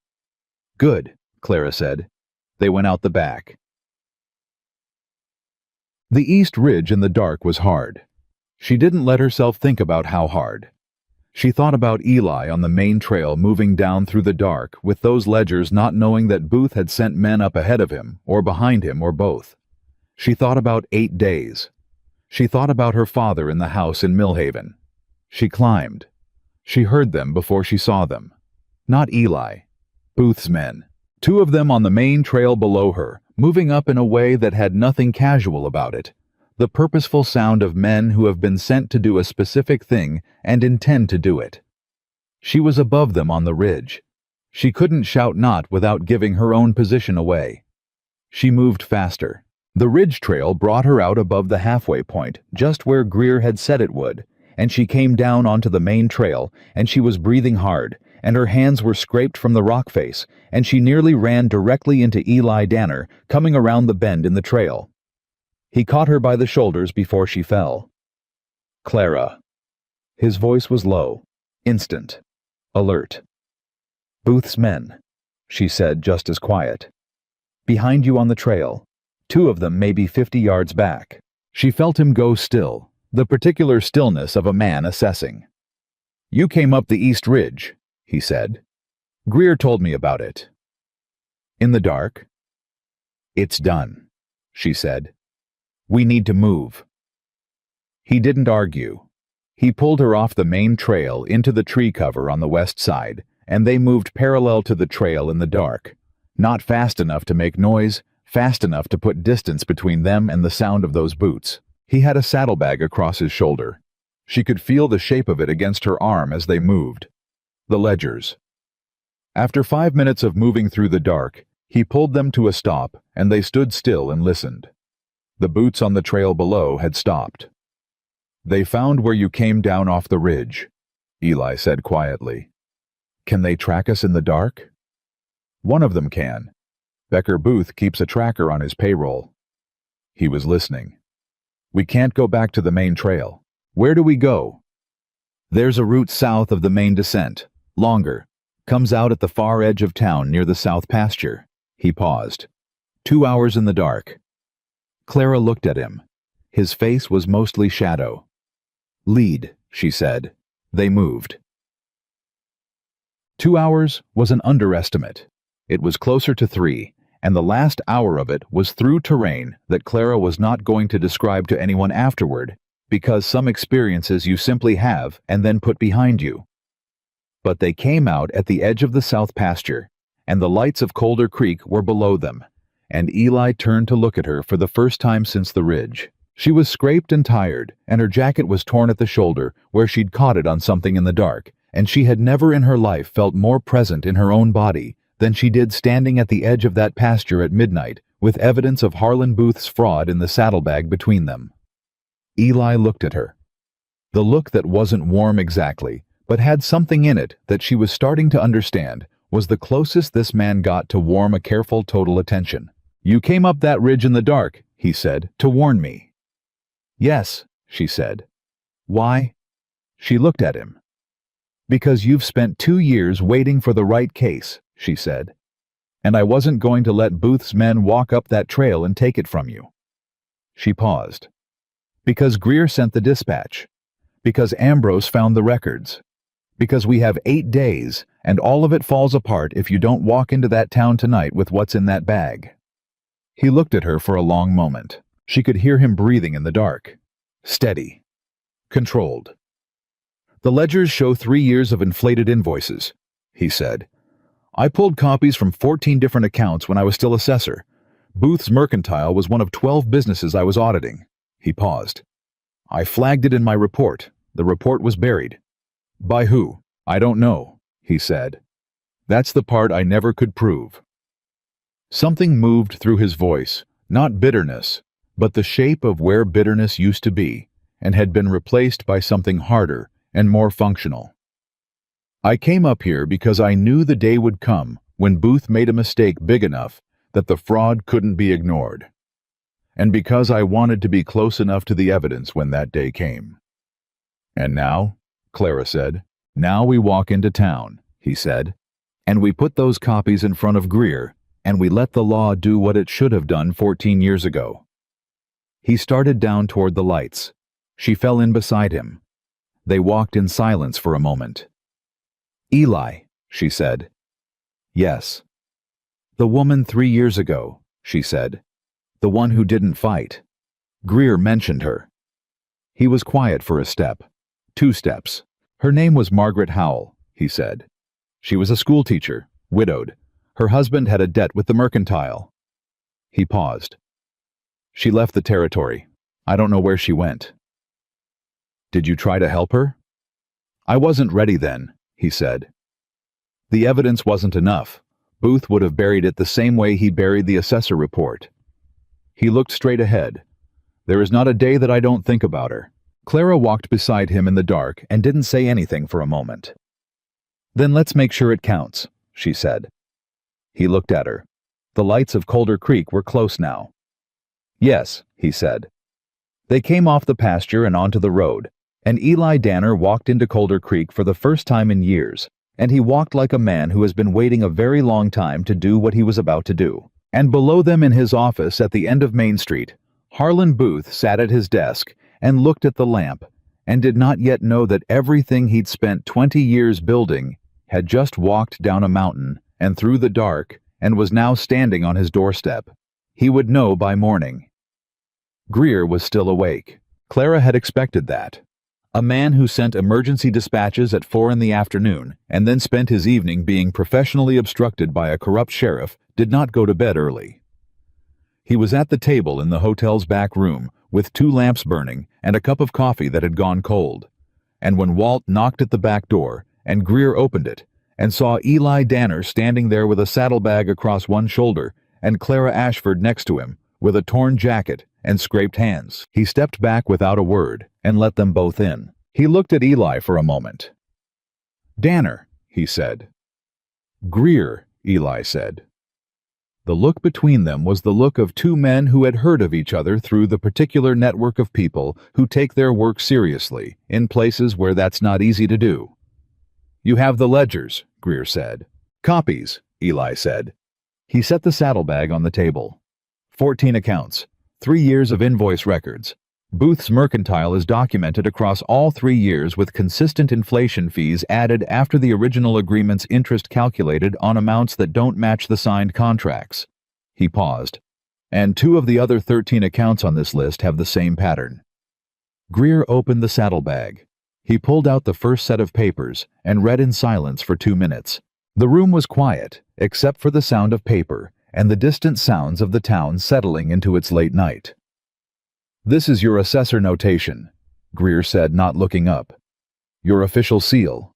Good, Clara said. They went out the back. The East Ridge in the dark was hard. She didn't let herself think about how hard. She thought about Eli on the main trail moving down through the dark with those ledgers, not knowing that Booth had sent men up ahead of him or behind him or both. She thought about 8 days. She thought about her father in the house in Millhaven. She climbed. She heard them before she saw them. Not Eli. Booth's men. Two of them on the main trail below her, moving up in a way that had nothing casual about it. The purposeful sound of men who have been sent to do a specific thing and intend to do it. She was above them on the ridge. She couldn't shout not without giving her own position away. She moved faster. The ridge trail brought her out above the halfway point, just where Greer had said it would, and she came down onto the main trail, and she was breathing hard, and her hands were scraped from the rock face, and she nearly ran directly into Eli Danner, coming around the bend in the trail. He caught her by the shoulders before she fell. "Clara." His voice was low, instant, alert. "Booth's men," she said just as quiet. "Behind you on the trail. Two of them maybe 50 yards back." She felt him go still, the particular stillness of a man assessing. "You came up the East Ridge," he said. "Greer told me about it." "In the dark?" "It's done," she said. "We need to move." He didn't argue. He pulled her off the main trail into the tree cover on the west side, and they moved parallel to the trail in the dark. Not fast enough to make noise, fast enough to put distance between them and the sound of those boots. He had a saddlebag across his shoulder. She could feel the shape of it against her arm as they moved. The ledgers. After 5 minutes of moving through the dark, he pulled them to a stop, and they stood still and listened. The boots on the trail below had stopped. "They found where you came down off the ridge," Eli said quietly. "Can they track us in the dark?" "One of them can. Becker Booth keeps a tracker on his payroll." He was listening. "We can't go back to the main trail. Where do we go?" "There's a route south of the main descent, longer, comes out at the far edge of town near the south pasture." He paused. 2 hours in the dark." Clara looked at him. His face was mostly shadow. "Lead," she said. They moved. 2 hours was an underestimate. It was closer to 3, and the last hour of it was through terrain that Clara was not going to describe to anyone afterward, because some experiences you simply have and then put behind you. But they came out at the edge of the south pasture, and the lights of Colder Creek were below them, and Eli turned to look at her for the first time since the ridge. She was scraped and tired, and her jacket was torn at the shoulder where she'd caught it on something in the dark, and she had never in her life felt more present in her own body than she did standing at the edge of that pasture at midnight, with evidence of Harlan Booth's fraud in the saddlebag between them. Eli looked at her. The look that wasn't warm exactly, but had something in it that she was starting to understand, was the closest this man got to warm a careful total attention. "You came up that ridge in the dark," he said, "to warn me." "Yes," she said. "Why?" She looked at him. "Because you've spent 2 years waiting for the right case," she said. "And I wasn't going to let Booth's men walk up that trail and take it from you." She paused. "Because Greer sent the dispatch. Because Ambrose found the records. Because we have 8 days, and all of it falls apart if you don't walk into that town tonight with what's in that bag." He looked at her for a long moment. She could hear him breathing in the dark. Steady. Controlled. "The ledgers show 3 years of inflated invoices," he said. "I pulled copies from 14 different accounts when I was still assessor. Booth's Mercantile was one of 12 businesses I was auditing." He paused. "I flagged it in my report. The report was buried." "By who?" "I don't know," he said. "That's the part I never could prove." Something moved through his voice, not bitterness, but the shape of where bitterness used to be, and had been replaced by something harder and more functional. "I came up here because I knew the day would come when Booth made a mistake big enough that the fraud couldn't be ignored. And because I wanted to be close enough to the evidence when that day came." "And now," Clara said, "now we walk into town," he said, "and we put those copies in front of Greer, and we let the law do what it should have done 14 years ago." He started down toward the lights. She fell in beside him. They walked in silence for a moment. "Eli," she said. "Yes." "The woman 3 years ago," she said. "The one who didn't fight. Greer mentioned her." He was quiet for a step. 2 steps. "Her name was Margaret Howell," he said. "She was a schoolteacher, widowed. Her husband had a debt with the mercantile. He paused. She left the territory. I don't know where she went. Did you try to help her? I wasn't ready then, he said. The evidence wasn't enough. Booth would have buried it the same way he buried the assessor report. He looked straight ahead. There is not a day that I don't think about her. Clara walked beside him in the dark and didn't say anything for a moment. Then let's make sure it counts, she said. He looked at her. The lights of Colder Creek were close now. Yes, he said. They came off the pasture and onto the road, and Eli Danner walked into Colder Creek for the first time in years, and he walked like a man who has been waiting a very long time to do what he was about to do. And below them in his office at the end of Main Street, Harlan Booth sat at his desk and looked at the lamp, and did not yet know that everything he'd spent 20 years building had just walked down a mountain and through the dark and was now standing on his doorstep. He would know by morning. Greer was still awake. Clara had expected that. A man who sent emergency dispatches at 4 in the afternoon and then spent his evening being professionally obstructed by a corrupt sheriff did not go to bed early. He was at the table in the hotel's back room with 2 lamps burning and a cup of coffee that had gone cold. And when Walt knocked at the back door and Greer opened it and saw Eli Danner standing there with a saddlebag across one shoulder and Clara Ashford next to him with a torn jacket and scraped hands, he stepped back without a word and let them both in. He looked at Eli for a moment. Danner, he said. Greer, Eli said. The look between them was the look of 2 men who had heard of each other through the particular network of people who take their work seriously in places where that's not easy to do. You have the ledgers, Greer said. Copies, Eli said. He set the saddlebag on the table. 14 accounts, 3 years of invoice records. Booth's mercantile is documented across all 3 years with consistent inflation fees added after the original agreement's interest calculated on amounts that don't match the signed contracts. He paused. And 2 of the other 13 accounts on this list have the same pattern. Greer opened the saddlebag. He pulled out the first set of papers and read in silence for 2 minutes. The room was quiet, except for the sound of paper and the distant sounds of the town settling into its late night. This is your assessor notation, Greer said, not looking up. Your official seal.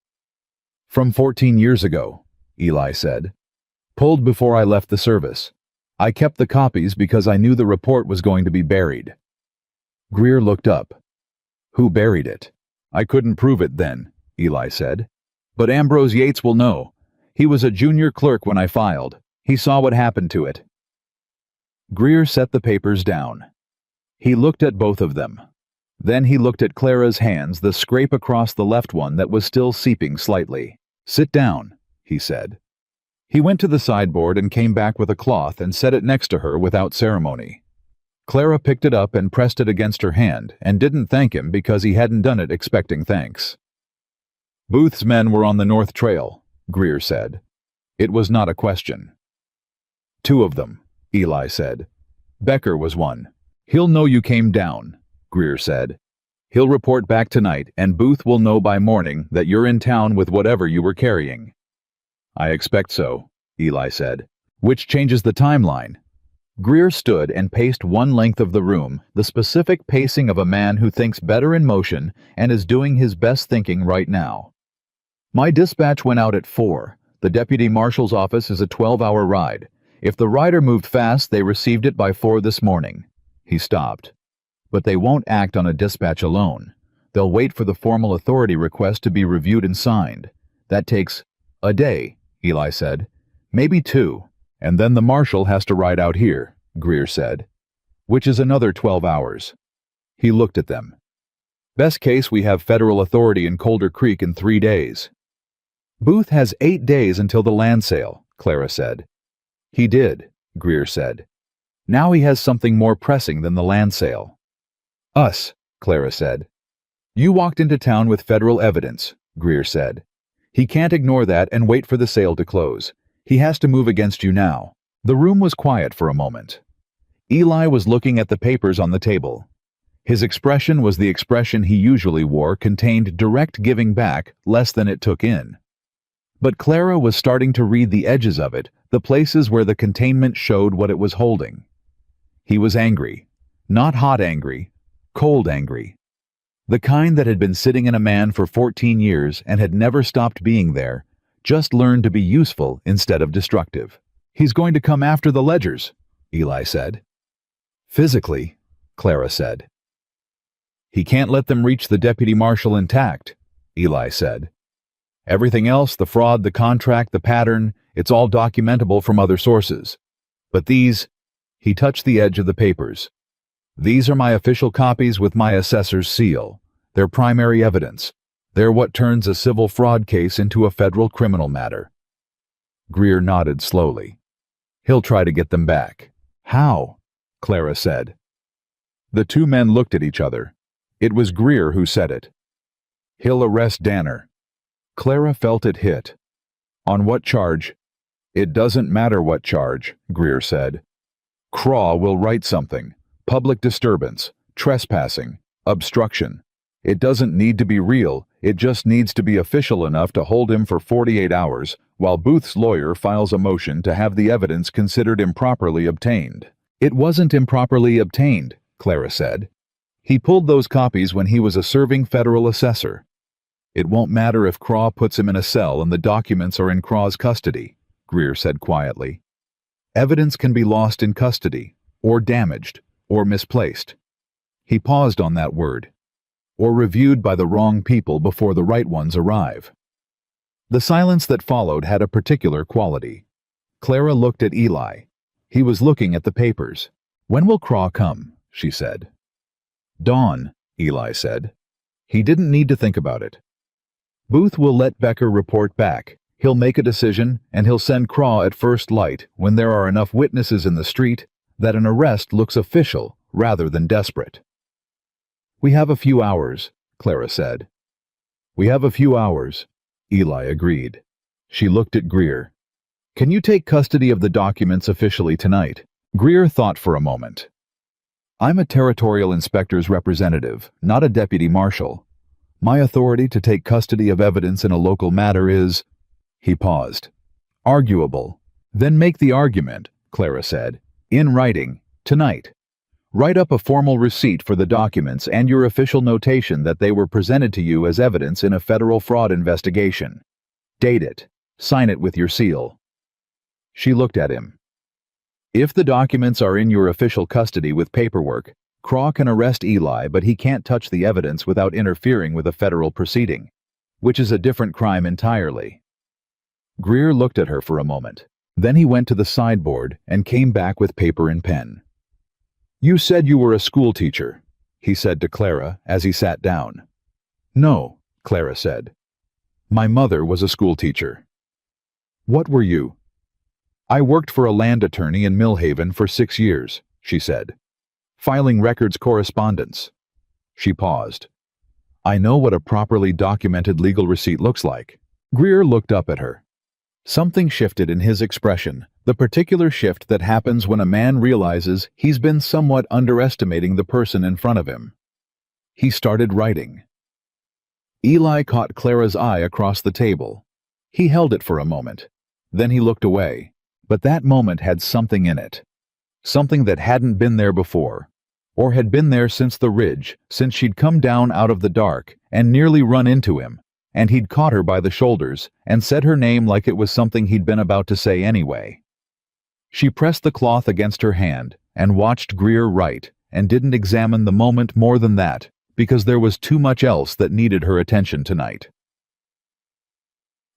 From 14 years ago, Eli said. Pulled before I left the service. I kept the copies because I knew the report was going to be buried. Greer looked up. Who buried it? I couldn't prove it then, Eli said. But Ambrose Yates will know. He was a junior clerk when I filed. He saw what happened to it. Greer set the papers down. He looked at both of them. Then he looked at Clara's hands, the scrape across the left one that was still seeping slightly. Sit down, he said. He went to the sideboard and came back with a cloth and set it next to her without ceremony. Clara picked it up and pressed it against her hand and didn't thank him because he hadn't done it expecting thanks. Booth's men were on the North Trail, Greer said. It was not a question. 2 of them, Eli said. Becker was one. He'll know you came down, Greer said. He'll report back tonight, and Booth will know by morning that you're in town with whatever you were carrying. I expect so, Eli said. Which changes the timeline. Greer stood and paced one length of the room, the specific pacing of a man who thinks better in motion and is doing his best thinking right now. My dispatch went out at 4. The deputy marshal's office is a 12-hour ride. If the rider moved fast, they received it by 4 this morning. He stopped. But they won't act on a dispatch alone. They'll wait for the formal authority request to be reviewed and signed. That takes a day, Eli said. Maybe 2. And then the marshal has to ride out here, Greer said. Which is another 12 hours. He looked at them. Best case, we have federal authority in Colder Creek in 3 days. Booth has 8 days until the land sale, Clara said. He did, Greer said. Now he has something more pressing than the land sale. Us, Clara said. You walked into town with federal evidence, Greer said. He can't ignore that and wait for the sale to close. He has to move against you now. The room was quiet for a moment. Eli was looking at the papers on the table. His expression was the expression he usually wore, contained direct giving back less than it took in. But Clara was starting to read the edges of it, the places where the containment showed what it was holding. He was angry. Not hot angry, cold angry. The kind that had been sitting in a man for 14 years and had never stopped being there, just learned to be useful instead of destructive. "He's going to come after the ledgers," Eli said. "Physically," Clara said. "He can't let them reach the deputy marshal intact," Eli said. "Everything else, the fraud, the contract, the pattern, it's all documentable from other sources. But these," he touched the edge of the papers, "these are my official copies with my assessor's seal. They're primary evidence. They're what turns a civil fraud case into a federal criminal matter." Greer nodded slowly. "He'll try to get them back." "How?" Clara said. The two men looked at each other. It was Greer who said it. "He'll arrest Danner." Clara felt it hit. "On what charge?" "It doesn't matter what charge," Greer said. "Craw will write something. Public disturbance, trespassing, obstruction. It doesn't need to be real, it just needs to be official enough to hold him for 48 hours, while Booth's lawyer files a motion to have the evidence considered improperly obtained." "It wasn't improperly obtained," Clara said. "He pulled those copies when he was a serving federal assessor." "It won't matter if Craw puts him in a cell and the documents are in Craw's custody," Greer said quietly. "Evidence can be lost in custody, or damaged, or misplaced." He paused on that word. "Or reviewed by the wrong people before the right ones arrive." The silence that followed had a particular quality. Clara looked at Eli. He was looking at the papers. "When will Craw come?" she said. "Dawn," Eli said. He didn't need to think about it. "Booth will let Becker report back. He'll make a decision, and he'll send Craw at first light when there are enough witnesses in the street that an arrest looks official rather than desperate." "We have a few hours," Clara said. "We have a few hours," Eli agreed. She looked at Greer. "Can you take custody of the documents officially tonight?" Greer thought for a moment. "I'm a territorial inspector's representative, not a deputy marshal. My authority to take custody of evidence in a local matter is—" He paused. "Arguable." "Then make the argument," Clara said. "In writing, tonight. Write up a formal receipt for the documents and your official notation that they were presented to you as evidence in a federal fraud investigation. Date it. Sign it with your seal." She looked at him. "If the documents are in your official custody with paperwork, Craw can arrest Eli, but he can't touch the evidence without interfering with a federal proceeding, which is a different crime entirely." Greer looked at her for a moment. Then he went to the sideboard and came back with paper and pen. "You said you were a school teacher," he said to Clara as he sat down. "No," Clara said. "My mother was a school teacher." "What were you?" "I worked for a land attorney in Millhaven for 6 years," she said. "Filing records correspondence." She paused. "I know what a properly documented legal receipt looks like." Greer looked up at her. Something shifted in his expression, the particular shift that happens when a man realizes he's been somewhat underestimating the person in front of him. He started writing. Eli caught Clara's eye across the table. He held it for a moment. Then he looked away. But that moment had something in it. Something that hadn't been there before, or had been there since the ridge, since she'd come down out of the dark and nearly run into him, and he'd caught her by the shoulders and said her name like it was something he'd been about to say anyway. She pressed the cloth against her hand and watched Greer write and didn't examine the moment more than that, because there was too much else that needed her attention tonight.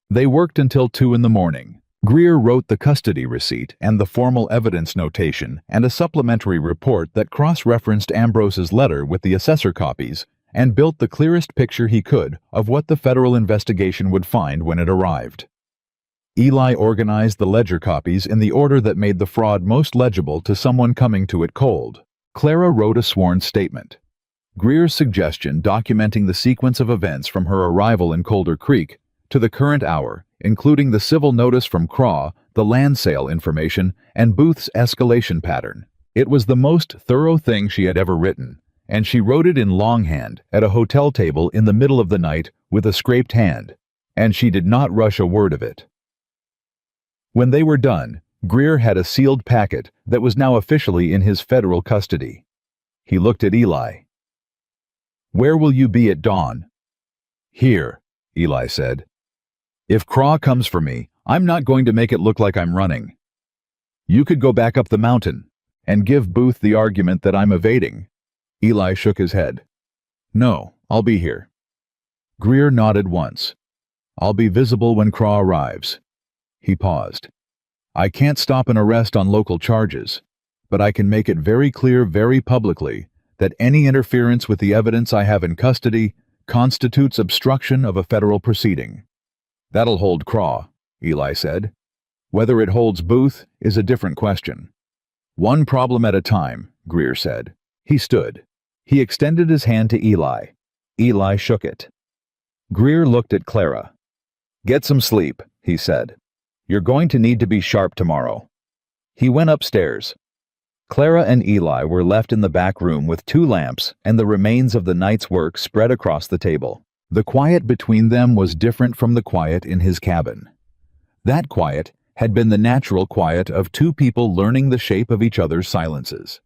They worked until 2 in the morning. Greer wrote the custody receipt and the formal evidence notation and a supplementary report that cross-referenced Ambrose's letter with the assessor copies and built the clearest picture he could of what the federal investigation would find when it arrived. Eli organized the ledger copies in the order that made the fraud most legible to someone coming to it cold. Clara wrote a sworn statement. Greer's suggestion documenting the sequence of events from her arrival in Colder Creek to the current hour, including the civil notice from Craw, the land sale information, and Booth's escalation pattern. It was the most thorough thing she had ever written, and she wrote it in longhand at a hotel table in the middle of the night with a scraped hand, and she did not rush a word of it. When they were done, Greer had a sealed packet that was now officially in his federal custody. He looked at Eli. "Where will you be at dawn?" "Here," Eli said. "If Craw comes for me, I'm not going to make it look like I'm running. You could go back up the mountain and give Booth the argument that I'm evading." Eli shook his head. "No, I'll be here." Greer nodded once. "I'll be visible when Craw arrives." He paused. "I can't stop an arrest on local charges, but I can make it very clear very publicly that any interference with the evidence I have in custody constitutes obstruction of a federal proceeding." "That'll hold Craw," Eli said. "Whether it holds Booth is a different question." "One problem at a time," Greer said. He stood. He extended his hand to Eli. Eli shook it. Greer looked at Clara. "Get some sleep," he said. "You're going to need to be sharp tomorrow." He went upstairs. Clara and Eli were left in the back room with 2 lamps and the remains of the night's work spread across the table. The quiet between them was different from the quiet in his cabin. That quiet had been the natural quiet of 2 people learning the shape of each other's silences.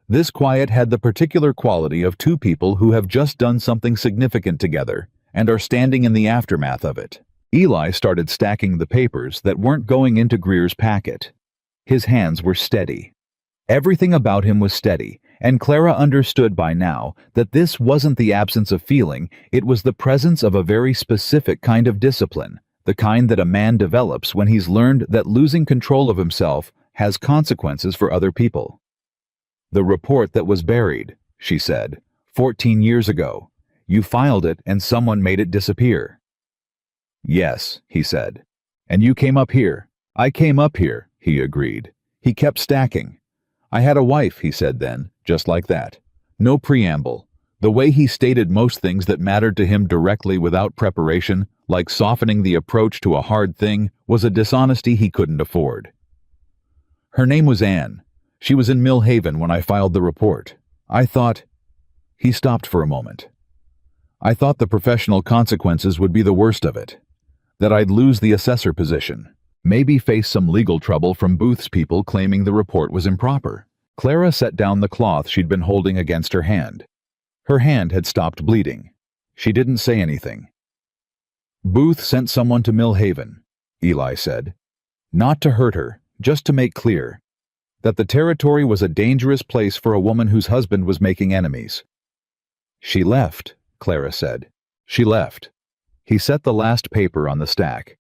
This quiet had the particular quality of 2 people who have just done something significant together and are standing in the aftermath of it. Eli started stacking the papers that weren't going into Greer's packet. His hands were steady. Everything about him was steady, and Clara understood by now that this wasn't the absence of feeling, it was the presence of a very specific kind of discipline, the kind that a man develops when he's learned that losing control of himself has consequences for other people. "The report that was buried," she said, 14 years ago. "You filed it and someone made it disappear." "Yes," he said. "And you came up here." "I came up here," he agreed. He kept stacking. "I had a wife," he said then, just like that. No preamble. The way he stated most things that mattered to him directly without preparation, like softening the approach to a hard thing, was a dishonesty he couldn't afford. "Her name was Anne. She was in Mill Haven when I filed the report. I thought—" He stopped for a moment. "I thought the professional consequences would be the worst of it. That I'd lose the assessor position. Maybe face some legal trouble from Booth's people claiming the report was improper." Clara set down the cloth she'd been holding against her hand. Her hand had stopped bleeding. She didn't say anything. "Booth sent someone to Mill Haven," Eli said. "Not to hurt her, just to make clear that the territory was a dangerous place for a woman whose husband was making enemies." "She left," Clara said. "She left." He set the last paper on the stack.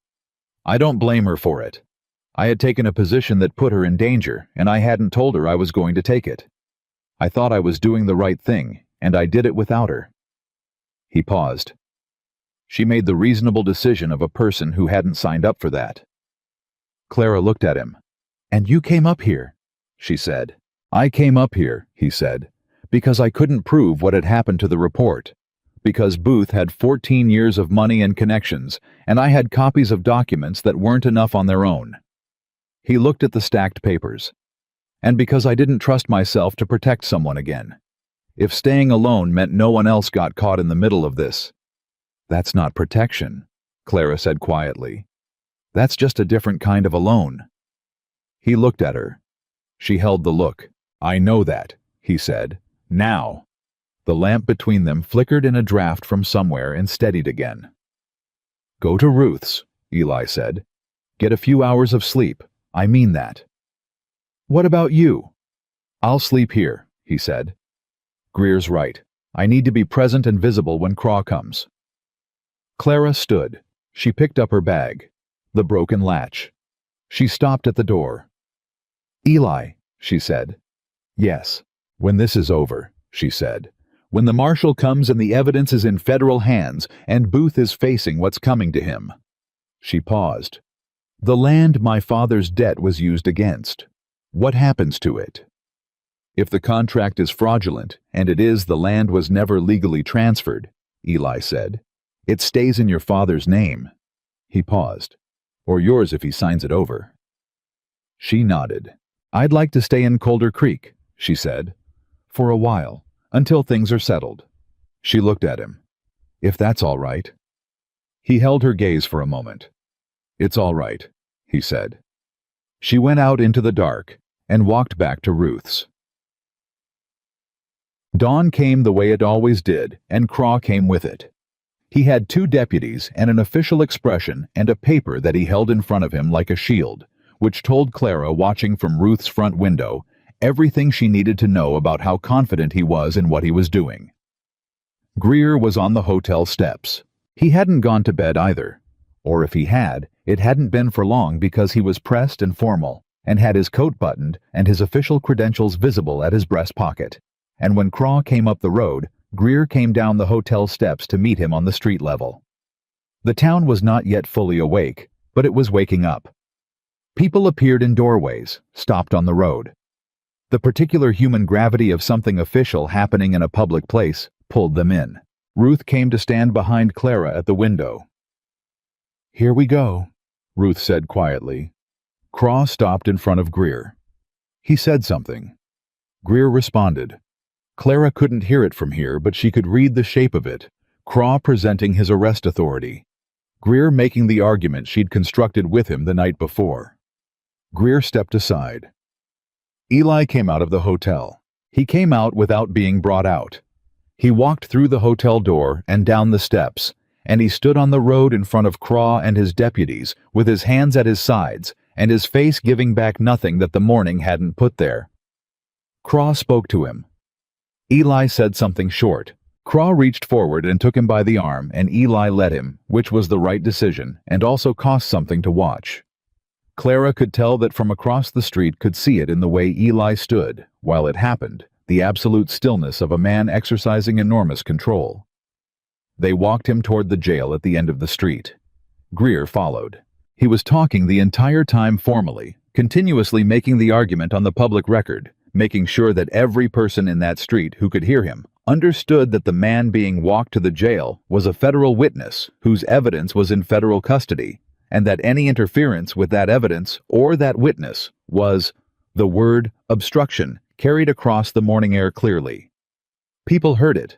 "I don't blame her for it. I had taken a position that put her in danger, and I hadn't told her I was going to take it. I thought I was doing the right thing, and I did it without her." He paused. "She made the reasonable decision of a person who hadn't signed up for that." Clara looked at him. "And you came up here," she said. "I came up here," he said, "because I couldn't prove what had happened to the report. Because Booth had 14 years of money and connections, and I had copies of documents that weren't enough on their own." He looked at the stacked papers. "And because I didn't trust myself to protect someone again. If staying alone meant no one else got caught in the middle of this." "That's not protection," Clara said quietly. "That's just a different kind of alone." He looked at her. She held the look. "I know that," he said. "Now." The lamp between them flickered in a draft from somewhere and steadied again. "Go to Ruth's," Eli said. "Get a few hours of sleep. I mean that." "What about you?" "I'll sleep here," he said. "Greer's right. I need to be present and visible when Craw comes." Clara stood. She picked up her bag. The broken latch. She stopped at the door. "Eli," she said. "Yes." "When this is over," she said. "When the marshal comes and the evidence is in federal hands and Booth is facing what's coming to him." She paused. "The land my father's debt was used against. What happens to it?" "If the contract is fraudulent, and it is, the land was never legally transferred," Eli said. "It stays in your father's name." He paused. "Or yours if he signs it over." She nodded. "I'd like to stay in Colder Creek," she said. "For a while. Until things are settled." She looked at him. "If that's all right." He held her gaze for a moment. "It's all right," he said. She went out into the dark and walked back to Ruth's. Dawn came the way it always did, and Craw came with it. He had 2 deputies and an official expression and a paper that he held in front of him like a shield, which told Clara, watching from Ruth's front window, everything she needed to know about how confident he was in what he was doing. Greer was on the hotel steps. He hadn't gone to bed either. Or if he had, it hadn't been for long because he was pressed and formal, and had his coat buttoned and his official credentials visible at his breast pocket. And when Craw came up the road, Greer came down the hotel steps to meet him on the street level. The town was not yet fully awake, but it was waking up. People appeared in doorways, stopped on the road. The particular human gravity of something official happening in a public place pulled them in. Ruth came to stand behind Clara at the window. "Here we go," Ruth said quietly. Craw stopped in front of Greer. He said something. Greer responded. Clara couldn't hear it from here, but she could read the shape of it. Craw presenting his arrest authority. Greer making the argument she'd constructed with him the night before. Greer stepped aside. Eli came out of the hotel. He came out without being brought out. He walked through the hotel door and down the steps, and he stood on the road in front of Craw and his deputies, with his hands at his sides, and his face giving back nothing that the morning hadn't put there. Craw spoke to him. Eli said something short. Craw reached forward and took him by the arm, and Eli let him, which was the right decision, and also cost something to watch. Clara could tell that from across the street, could see it in the way Eli stood, while it happened, the absolute stillness of a man exercising enormous control. They walked him toward the jail at the end of the street. Greer followed. He was talking the entire time formally, continuously making the argument on the public record, making sure that every person in that street who could hear him understood that the man being walked to the jail was a federal witness whose evidence was in federal custody, and that any interference with that evidence or that witness was the word obstruction carried across the morning air clearly. People heard it.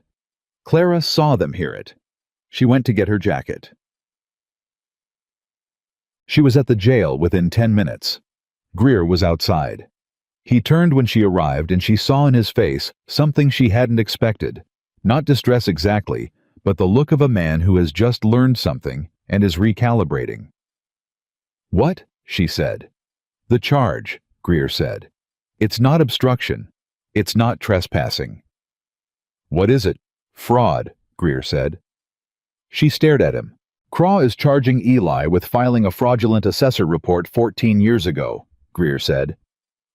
Clara saw them hear it. She went to get her jacket. She was at the jail within 10 minutes. Greer was outside. He turned when she arrived, and she saw in his face something she hadn't expected. Not distress exactly, but the look of a man who has just learned something and is recalibrating. "What?" she said. "The charge," Greer said. "It's not obstruction. It's not trespassing." "What is it?" "Fraud," Greer said. She stared at him. "Craw is charging Eli with filing a fraudulent assessor report 14 years ago," Greer said.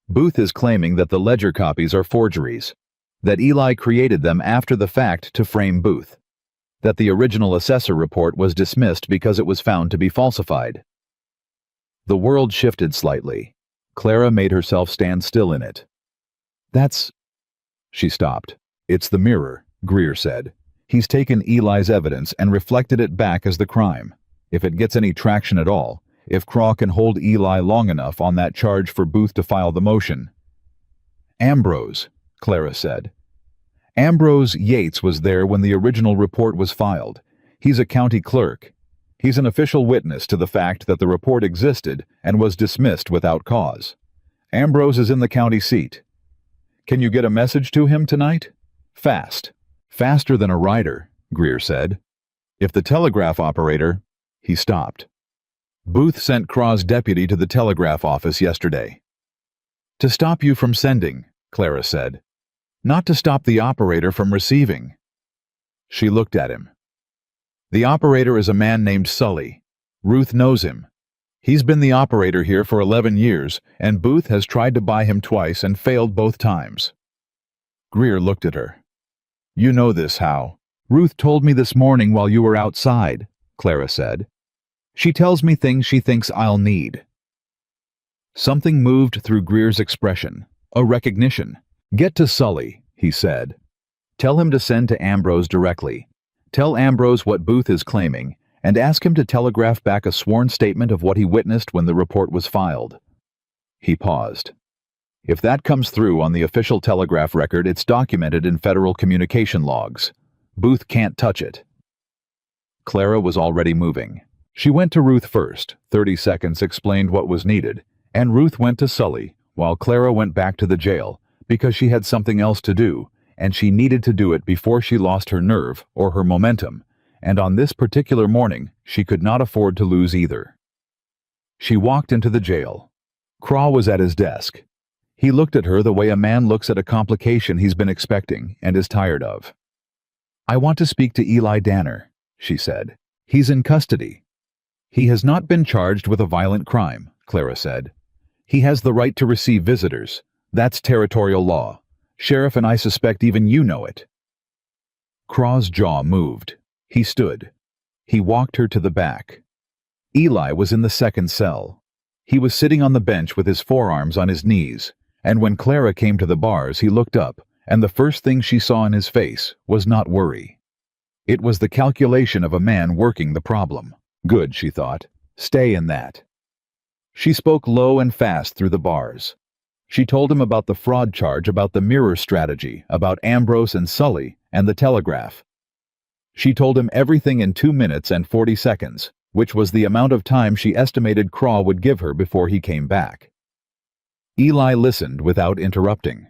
"Booth is claiming that the ledger copies are forgeries, that Eli created them after the fact to frame Booth, that the original assessor report was dismissed because it was found to be falsified." The world shifted slightly. Clara made herself stand still in it. "That's..." She stopped. "It's the mirror," Greer said. "He's taken Eli's evidence and reflected it back as the crime. If it gets any traction at all, if Craw can hold Eli long enough on that charge for Booth to file the motion." "Ambrose," Clara said. "Ambrose Yates was there when the original report was filed. He's a county clerk. He's an official witness to the fact that the report existed and was dismissed without cause. Ambrose is in the county seat. Can you get a message to him tonight? Fast. Faster than a rider," Greer said. "If the telegraph operator..." He stopped. "Booth sent Craw's deputy to the telegraph office yesterday." "To stop you from sending," Clara said. "Not to stop the operator from receiving." She looked at him. "The operator is a man named Sully. Ruth knows him. He's been the operator here for 11 years, and Booth has tried to buy him twice and failed both times." Greer looked at her. "You know this, how?" "Ruth told me this morning while you were outside," Clara said. "She tells me things she thinks I'll need." Something moved through Greer's expression, a recognition. "Get to Sully," he said. "Tell him to send to Ambrose directly. Tell Ambrose what Booth is claiming, and ask him to telegraph back a sworn statement of what he witnessed when the report was filed." He paused. "If that comes through on the official telegraph record, it's documented in federal communication logs. Booth can't touch it." Clara was already moving. She went to Ruth first, 30 seconds explained what was needed, and Ruth went to Sully, while Clara went back to the jail, because she had something else to do, and she needed to do it before she lost her nerve or her momentum, and on this particular morning, she could not afford to lose either. She walked into the jail. Craw was at his desk. He looked at her the way a man looks at a complication he's been expecting and is tired of. "I want to speak to Eli Danner," she said. "He's in custody." "He has not been charged with a violent crime," Clara said. "He has the right to receive visitors. That's territorial law. Sheriff, and I suspect even you know it." Craw's jaw moved. He stood. He walked her to the back. Eli was in the second cell. He was sitting on the bench with his forearms on his knees, and when Clara came to the bars, he looked up, and the first thing she saw in his face was not worry. It was the calculation of a man working the problem. Good, she thought. Stay in that. She spoke low and fast through the bars. She told him about the fraud charge, about the mirror strategy, about Ambrose and Sully, and the telegraph. She told him everything in 2 minutes and 40 seconds, which was the amount of time she estimated Craw would give her before he came back. Eli listened without interrupting.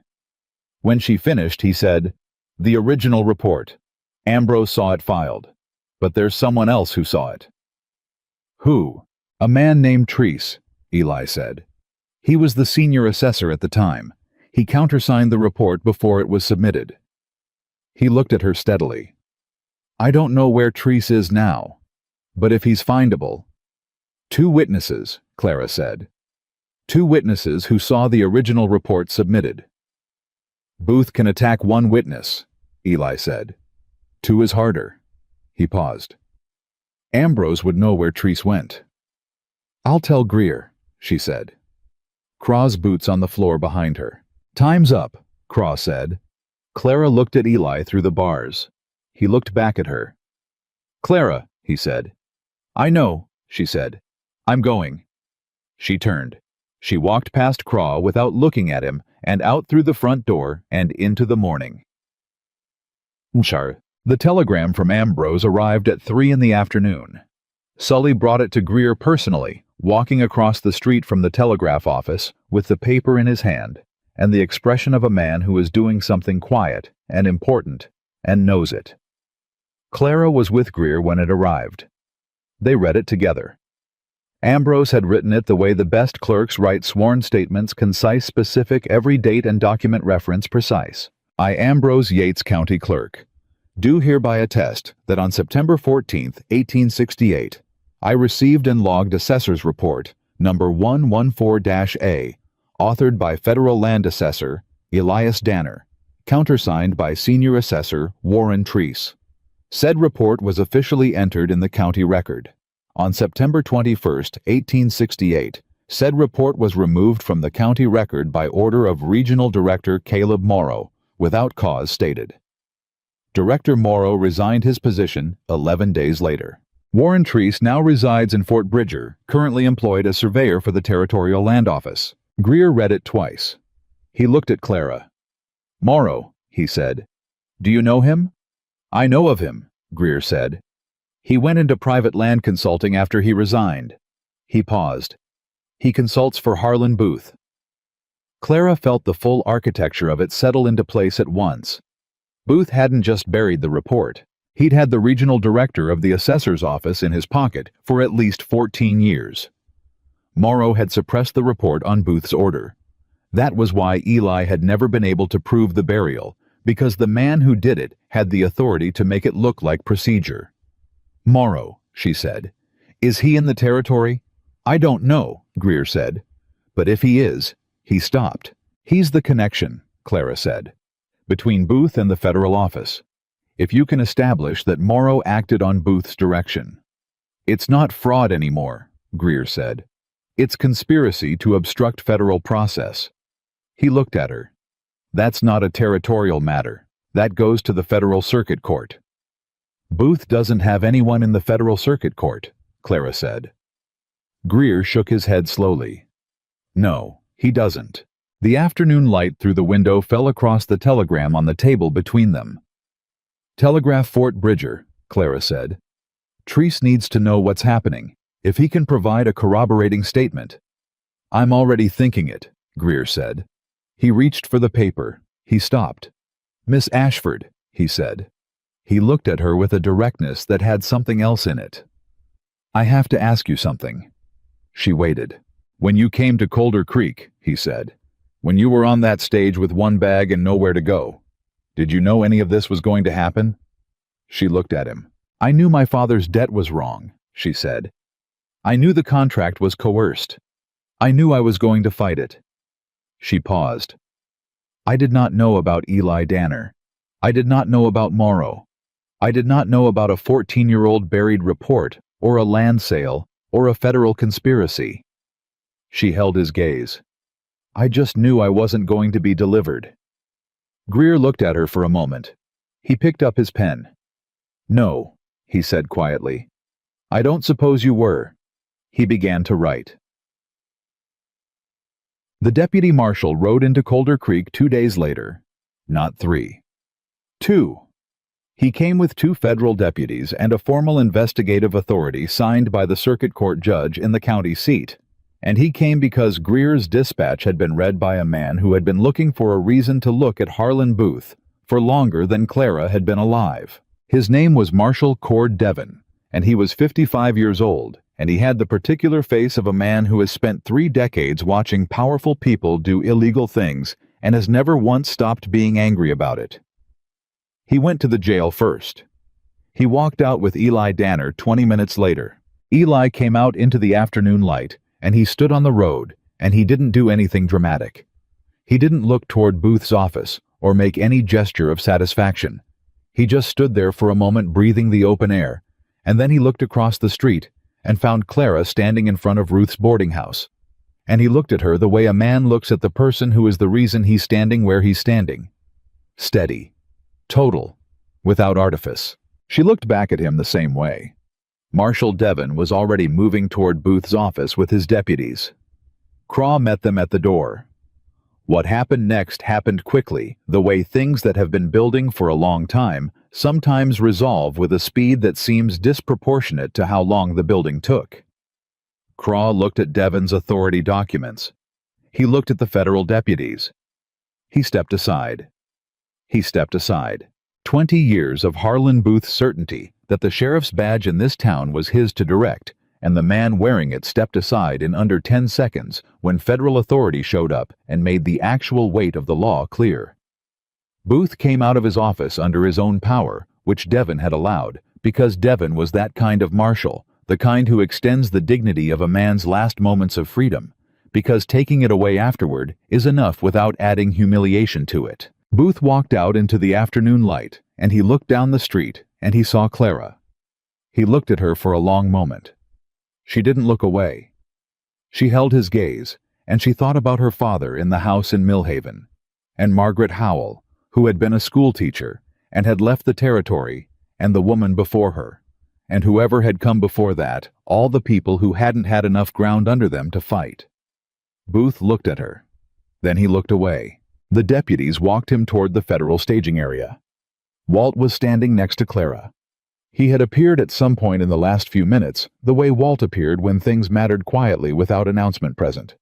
When she finished, he said, "The original report. Ambrose saw it filed. But there's someone else who saw it." "Who?" "A man named Treese," Eli said. "He was the senior assessor at the time. He countersigned the report before it was submitted." He looked at her steadily. "I don't know where Treese is now, but if he's findable—" "2 witnesses," Clara said. "2 witnesses who saw the original report submitted." "Booth can attack 1 witness," Eli said. 2 is harder." He paused. "Ambrose would know where Treese went." "I'll tell Greer," she said. Craw's boots on the floor behind her. "Time's up," Craw said. Clara looked at Eli through the bars. He looked back at her. "Clara," he said. "I know," she said. "I'm going." She turned. She walked past Craw without looking at him and out through the front door and into the morning. The telegram from Ambrose arrived at 3 in the afternoon. Sully brought it to Greer personally, walking across the street from the telegraph office with the paper in his hand and the expression of a man who is doing something quiet and important and knows it. Clara was with Greer when it arrived. They read it together. Ambrose had written it the way the best clerks write sworn statements: concise, specific, every date and document reference precise. "I, Ambrose Yates, County Clerk, do hereby attest that on September 14th, 1868, I received and logged Assessor's Report, number 114-A, authored by Federal Land Assessor Elias Danner, countersigned by Senior Assessor Warren Treese. Said report was officially entered in the county record. On September 21st, 1868, said report was removed from the county record by order of Regional Director Caleb Morrow, without cause stated. Director Morrow resigned his position 11 days later. Warren Treese now resides in Fort Bridger, currently employed as surveyor for the Territorial Land Office." Greer read it twice. He looked at Clara. "Morrow," he said. "Do you know him?" "I know of him," Greer said. "He went into private land consulting after he resigned." He paused. "He consults for Harlan Booth." Clara felt the full architecture of it settle into place at once. Booth hadn't just buried the report. He'd had the regional director of the assessor's office in his pocket for at least 14 years. Morrow had suppressed the report on Booth's order. That was why Eli had never been able to prove the burial, because the man who did it had the authority to make it look like procedure. "Morrow," she said. "Is he in the territory?" "I don't know," Greer said. "But if he is—" He stopped. "He's the connection," Clara said, "between Booth and the federal office. If you can establish that Morrow acted on Booth's direction." "It's not fraud anymore," Greer said. "It's conspiracy to obstruct federal process." He looked at her. "That's not a territorial matter. That goes to the Federal Circuit Court." "Booth doesn't have anyone in the Federal Circuit Court," Clara said. Greer shook his head slowly. "No, he doesn't." The afternoon light through the window fell across the telegram on the table between them. "Telegraph Fort Bridger," Clara said. Treese needs to know what's happening. If he can provide a corroborating statement. I'm already thinking it, Greer said. He reached for the paper. He stopped. Miss Ashford, he said. He looked at her with a directness that had something else in it. I have to ask you something. She waited. When you came to Colder Creek, he said, when you were on that stage with one bag and nowhere to go, did you know any of this was going to happen? She looked at him. I knew my father's debt was wrong, she said. I knew the contract was coerced. I knew I was going to fight it. She paused. I did not know about Eli Danner. I did not know about Morrow. I did not know about a 14-year-old buried report, or a land sale, or a federal conspiracy. She held his gaze. I just knew I wasn't going to be delivered. Greer looked at her for a moment. He picked up his pen. No, he said quietly. I don't suppose you were. He began to write. The deputy marshal rode into Colder Creek 2 days later. Not 3. 2. He came with 2 federal deputies and a formal investigative authority signed by the circuit court judge in the county seat. And he came because Greer's dispatch had been read by a man who had been looking for a reason to look at Harlan Booth for longer than Clara had been alive. His name was Marshal Cord Devon, and he was 55 years old, and he had the particular face of a man who has spent 3 decades watching powerful people do illegal things and has never once stopped being angry about it. He went to the jail first. He walked out with Eli Danner 20 minutes later. Eli came out into the afternoon light, and he stood on the road, and he didn't do anything dramatic. He didn't look toward Booth's office or make any gesture of satisfaction. He just stood there for a moment breathing the open air, and then he looked across the street and found Clara standing in front of Ruth's boarding house. And he looked at her the way a man looks at the person who is the reason he's standing where he's standing. Steady. Total. Without artifice. She looked back at him the same way. Marshal Devon was already moving toward Booth's office with his deputies. Craw met them at the door. What happened next happened quickly, the way things that have been building for a long time sometimes resolve with a speed that seems disproportionate to how long the building took. Craw looked at Devon's authority documents. He looked at the federal deputies. He stepped aside. 20 years of Harlan Booth's certainty that the sheriff's badge in this town was his to direct, and the man wearing it stepped aside in under 10 seconds when federal authority showed up and made the actual weight of the law clear. Booth came out of his office under his own power, which Devon had allowed, because Devon was that kind of marshal, the kind who extends the dignity of a man's last moments of freedom, because taking it away afterward is enough without adding humiliation to it. Booth walked out into the afternoon light, and he looked down the street, and he saw Clara. He looked at her for a long moment. She didn't look away. She held his gaze, and she thought about her father in the house in Millhaven, and Margaret Howell, who had been a schoolteacher and had left the territory, and the woman before her, and whoever had come before that, all the people who hadn't had enough ground under them to fight. Booth looked at her. Then he looked away. The deputies walked him toward the federal staging area. Walt was standing next to Clara. He had appeared at some point in the last few minutes, the way Walt appeared when things mattered quietly without announcement present.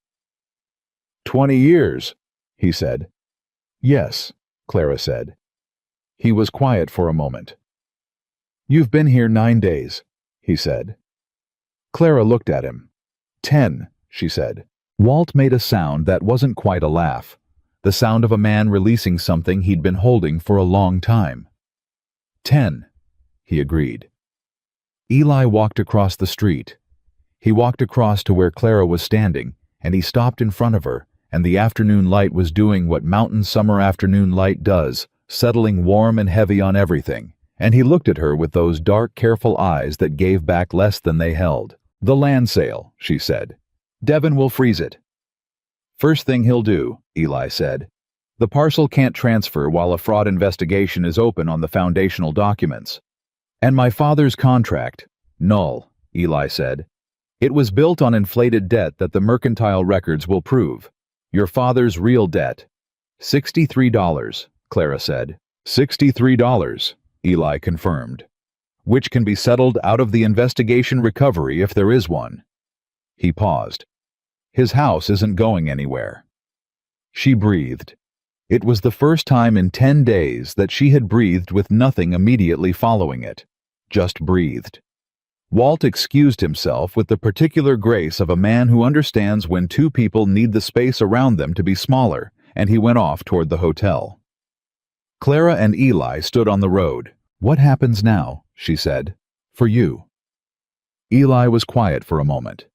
20 years, he said. Yes, Clara said. He was quiet for a moment. You've been here 9 days, he said. Clara looked at him. 10, she said. Walt made a sound that wasn't quite a laugh, the sound of a man releasing something he'd been holding for a long time. 10, he agreed. Eli walked across the street. He walked across to where Clara was standing, and he stopped in front of her, and the afternoon light was doing what mountain summer afternoon light does, settling warm and heavy on everything, and he looked at her with those dark, careful eyes that gave back less than they held. The land sale, she said. Devon will freeze it. First thing he'll do, Eli said. The parcel can't transfer while a fraud investigation is open on the foundational documents. And my father's contract, null, Eli said. It was built on inflated debt that the mercantile records will prove. Your father's real debt. $63, Clara said. $63, Eli confirmed. which can be settled out of the investigation recovery if there is one. He paused. His house isn't going anywhere. She breathed. It was the first time in 10 days that she had breathed with nothing immediately following it. Just breathed. Walt excused himself with the particular grace of a man who understands when two people need the space around them to be smaller, and he went off toward the hotel. Clara and Eli stood on the road. "What happens now?" she said. "For you." Eli was quiet for a moment.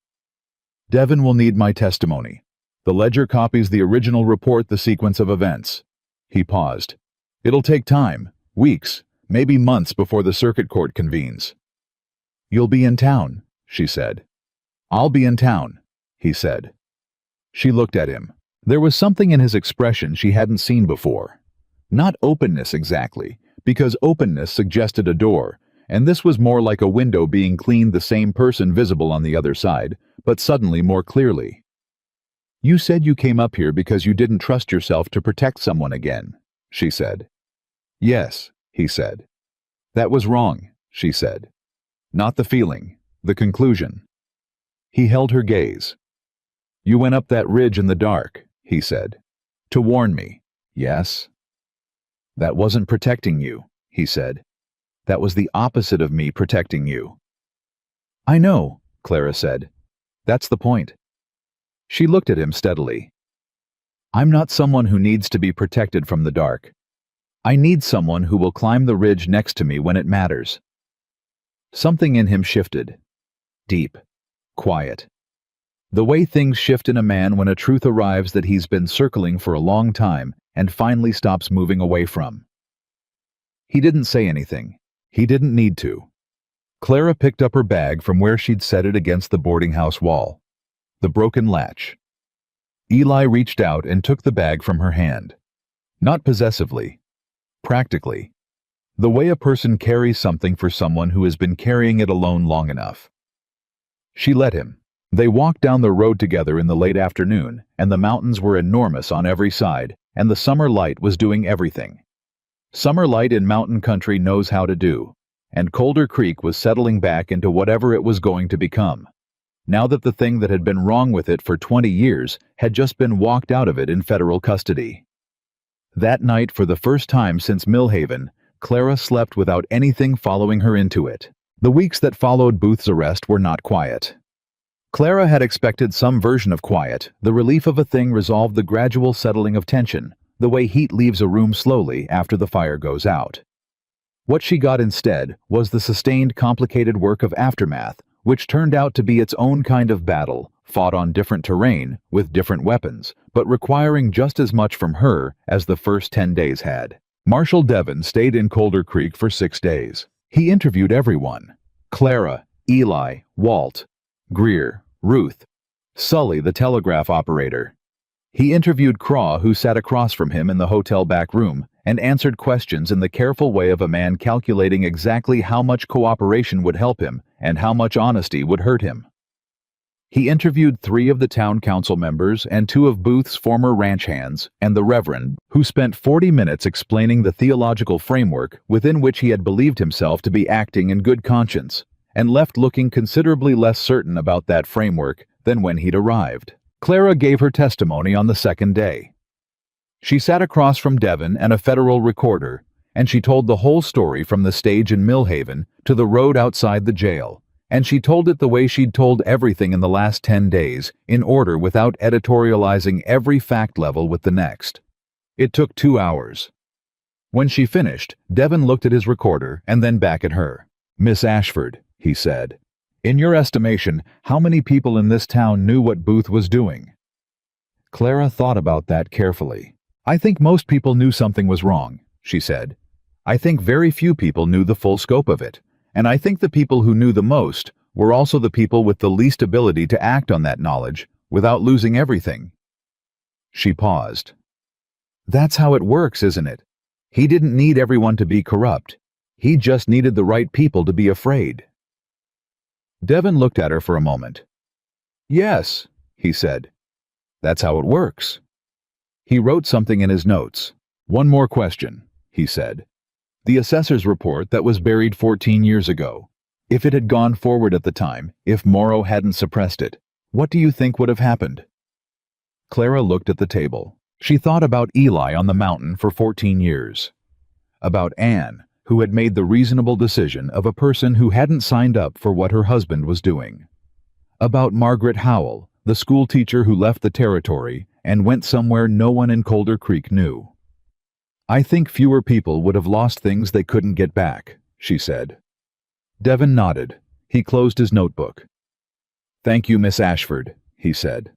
"Devin will need my testimony. The ledger copies the original report, the sequence of events." He paused. "It'll take time, weeks, maybe months before the circuit court convenes." "You'll be in town," she said. "I'll be in town," he said. She looked at him. There was something in his expression she hadn't seen before. Not openness exactly, because openness suggested a door, and this was more like a window being cleaned, the same person visible on the other side, but suddenly more clearly. "You said you came up here because you didn't trust yourself to protect someone again," she said. "Yes," he said. "That was wrong," she said. "Not the feeling, the conclusion." He held her gaze. "You went up that ridge in the dark," he said. "To warn me, yes?" "That wasn't protecting you," he said. "That was the opposite of me protecting you." "I know," Clara said. "That's the point." She looked at him steadily. "I'm not someone who needs to be protected from the dark. I need someone who will climb the ridge next to me when it matters." Something in him shifted. Deep. Quiet. The way things shift in a man when a truth arrives that he's been circling for a long time and finally stops moving away from. He didn't say anything. He didn't need to. Clara picked up her bag from where she'd set it against the boarding house wall. The broken latch. Eli reached out and took the bag from her hand. Not possessively. Practically. The way a person carries something for someone who has been carrying it alone long enough. She let him. They walked down the road together in the late afternoon, and the mountains were enormous on every side, and the summer light was doing everything. Summer light in mountain country knows how to do, and Colder Creek was settling back into whatever it was going to become, now that the thing that had been wrong with it for 20 years had just been walked out of it in federal custody. That night, for the first time since Millhaven, Clara slept without anything following her into it. The weeks that followed Booth's arrest were not quiet. Clara had expected some version of quiet, the relief of a thing resolved, the gradual settling of tension, the way heat leaves a room slowly after the fire goes out. What she got instead was the sustained, complicated work of aftermath, which turned out to be its own kind of battle, fought on different terrain, with different weapons, but requiring just as much from her as the first 10 days had. Marshal Devin stayed in Colder Creek for 6 days. He interviewed everyone. Clara, Eli, Walt, Greer, Ruth, Sully, the telegraph operator. He interviewed Craw, who sat across from him in the hotel back room, and answered questions in the careful way of a man calculating exactly how much cooperation would help him and how much honesty would hurt him. He interviewed 3 of the town council members and 2 of Booth's former ranch hands, and the Reverend, who spent 40 minutes explaining the theological framework within which he had believed himself to be acting in good conscience, and left looking considerably less certain about that framework than when he'd arrived. Clara gave her testimony on the second day. She sat across from Devin and a federal recorder, and she told the whole story from the stage in Millhaven to the road outside the jail, and she told it the way she'd told everything in the last 10 days, in order without editorializing every fact level with the next. It took 2 hours. When she finished, Devin looked at his recorder and then back at her. "Miss Ashford," he said, "in your estimation, how many people in this town knew what Booth was doing?" Clara thought about that carefully. "I think most people knew something was wrong," she said. "I think very few people knew the full scope of it. And I think the people who knew the most were also the people with the least ability to act on that knowledge without losing everything." She paused. "That's how it works, isn't it? He didn't need everyone to be corrupt. He just needed the right people to be afraid." Devin looked at her for a moment. "Yes," he said. "That's how it works." He wrote something in his notes. "One more question," he said. The assessor's report that was buried 14 years ago. If it had gone forward at the time, if Morrow hadn't suppressed it, what do you think would have happened? Clara looked at the table. She thought about Eli on the mountain for 14 years. About Anne, who had made the reasonable decision of a person who hadn't signed up for what her husband was doing. About Margaret Howell, the school teacher who left the territory and went somewhere no one in Colder Creek knew. I think fewer people would have lost things they couldn't get back, she said. Devon nodded. He closed his notebook. Thank you, Miss Ashford, he said.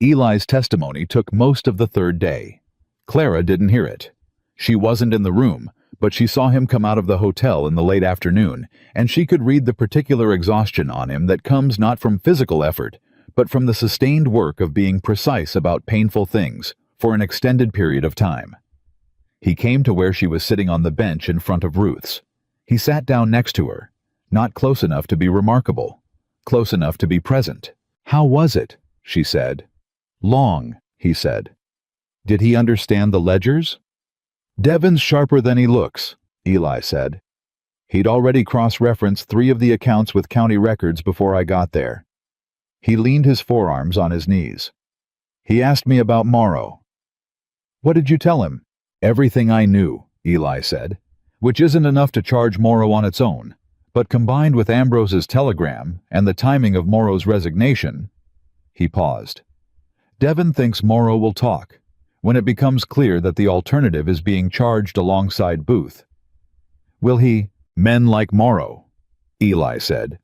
Eli's testimony took most of the third day. Clara didn't hear it. She wasn't in the room, but she saw him come out of the hotel in the late afternoon, and she could read the particular exhaustion on him that comes not from physical effort, but from the sustained work of being precise about painful things for an extended period of time. He came to where she was sitting on the bench in front of Ruth's. He sat down next to her, not close enough to be remarkable, close enough to be present. How was it? She said. Long, he said. Did he understand the ledgers? Devon's sharper than he looks, Eli said. He'd already cross-referenced 3 of the accounts with county records before I got there. He leaned his forearms on his knees. He asked me about Morrow. What did you tell him? Everything I knew, Eli said, which isn't enough to charge Morrow on its own, but combined with Ambrose's telegram and the timing of Morrow's resignation. He paused. Devon thinks Morrow will talk, when it becomes clear that the alternative is being charged alongside Booth. Will he? Men like Morrow, Eli said.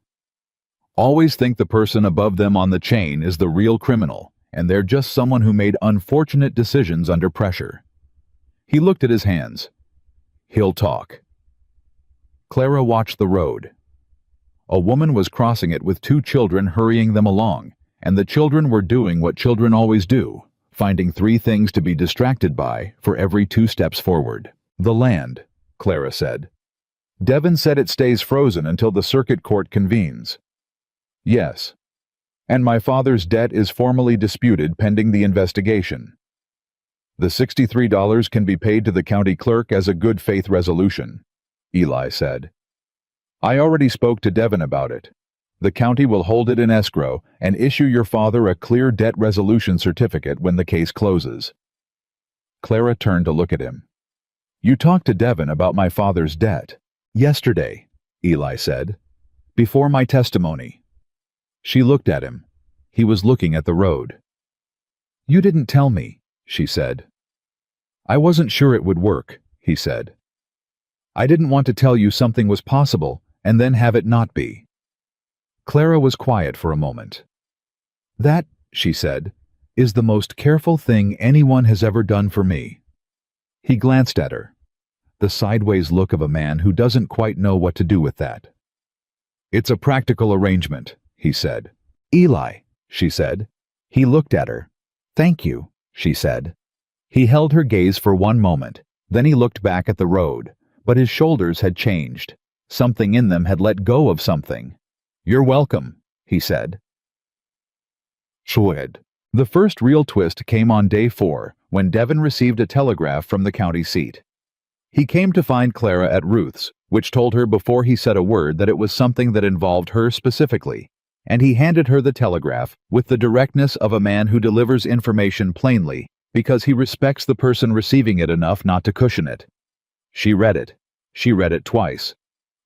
Always think the person above them on the chain is the real criminal, and they're just someone who made unfortunate decisions under pressure. He looked at his hands. He'll talk. Clara watched the road. A woman was crossing it with 2 children hurrying them along, and the children were doing what children always do, finding 3 things to be distracted by for every 2 steps forward. The land, Clara said. Devon said it stays frozen until the circuit court convenes. Yes. And my father's debt is formally disputed pending the investigation. The $63 can be paid to the county clerk as a good faith resolution, Eli said. I already spoke to Devon about it. The county will hold it in escrow and issue your father a clear debt resolution certificate when the case closes. Clara turned to look at him. You talked to Devon about my father's debt. Yesterday, Eli said. Before my testimony. She looked at him. He was looking at the road. You didn't tell me, she said. I wasn't sure it would work, he said. I didn't want to tell you something was possible and then have it not be. Clara was quiet for a moment. That, she said, is the most careful thing anyone has ever done for me. He glanced at her, the sideways look of a man who doesn't quite know what to do with that. It's a practical arrangement, he said. Eli, she said. He looked at her. Thank you, she said. He held her gaze for one moment, then he looked back at the road, but his shoulders had changed. Something in them had let go of something. You're welcome, he said. Schwed. The first real twist came on day 4, when Devon received a telegraph from the county seat. He came to find Clara at Ruth's, which told her before he said a word that it was something that involved her specifically, and he handed her the telegraph with the directness of a man who delivers information plainly because he respects the person receiving it enough not to cushion it. She read it. She read it twice.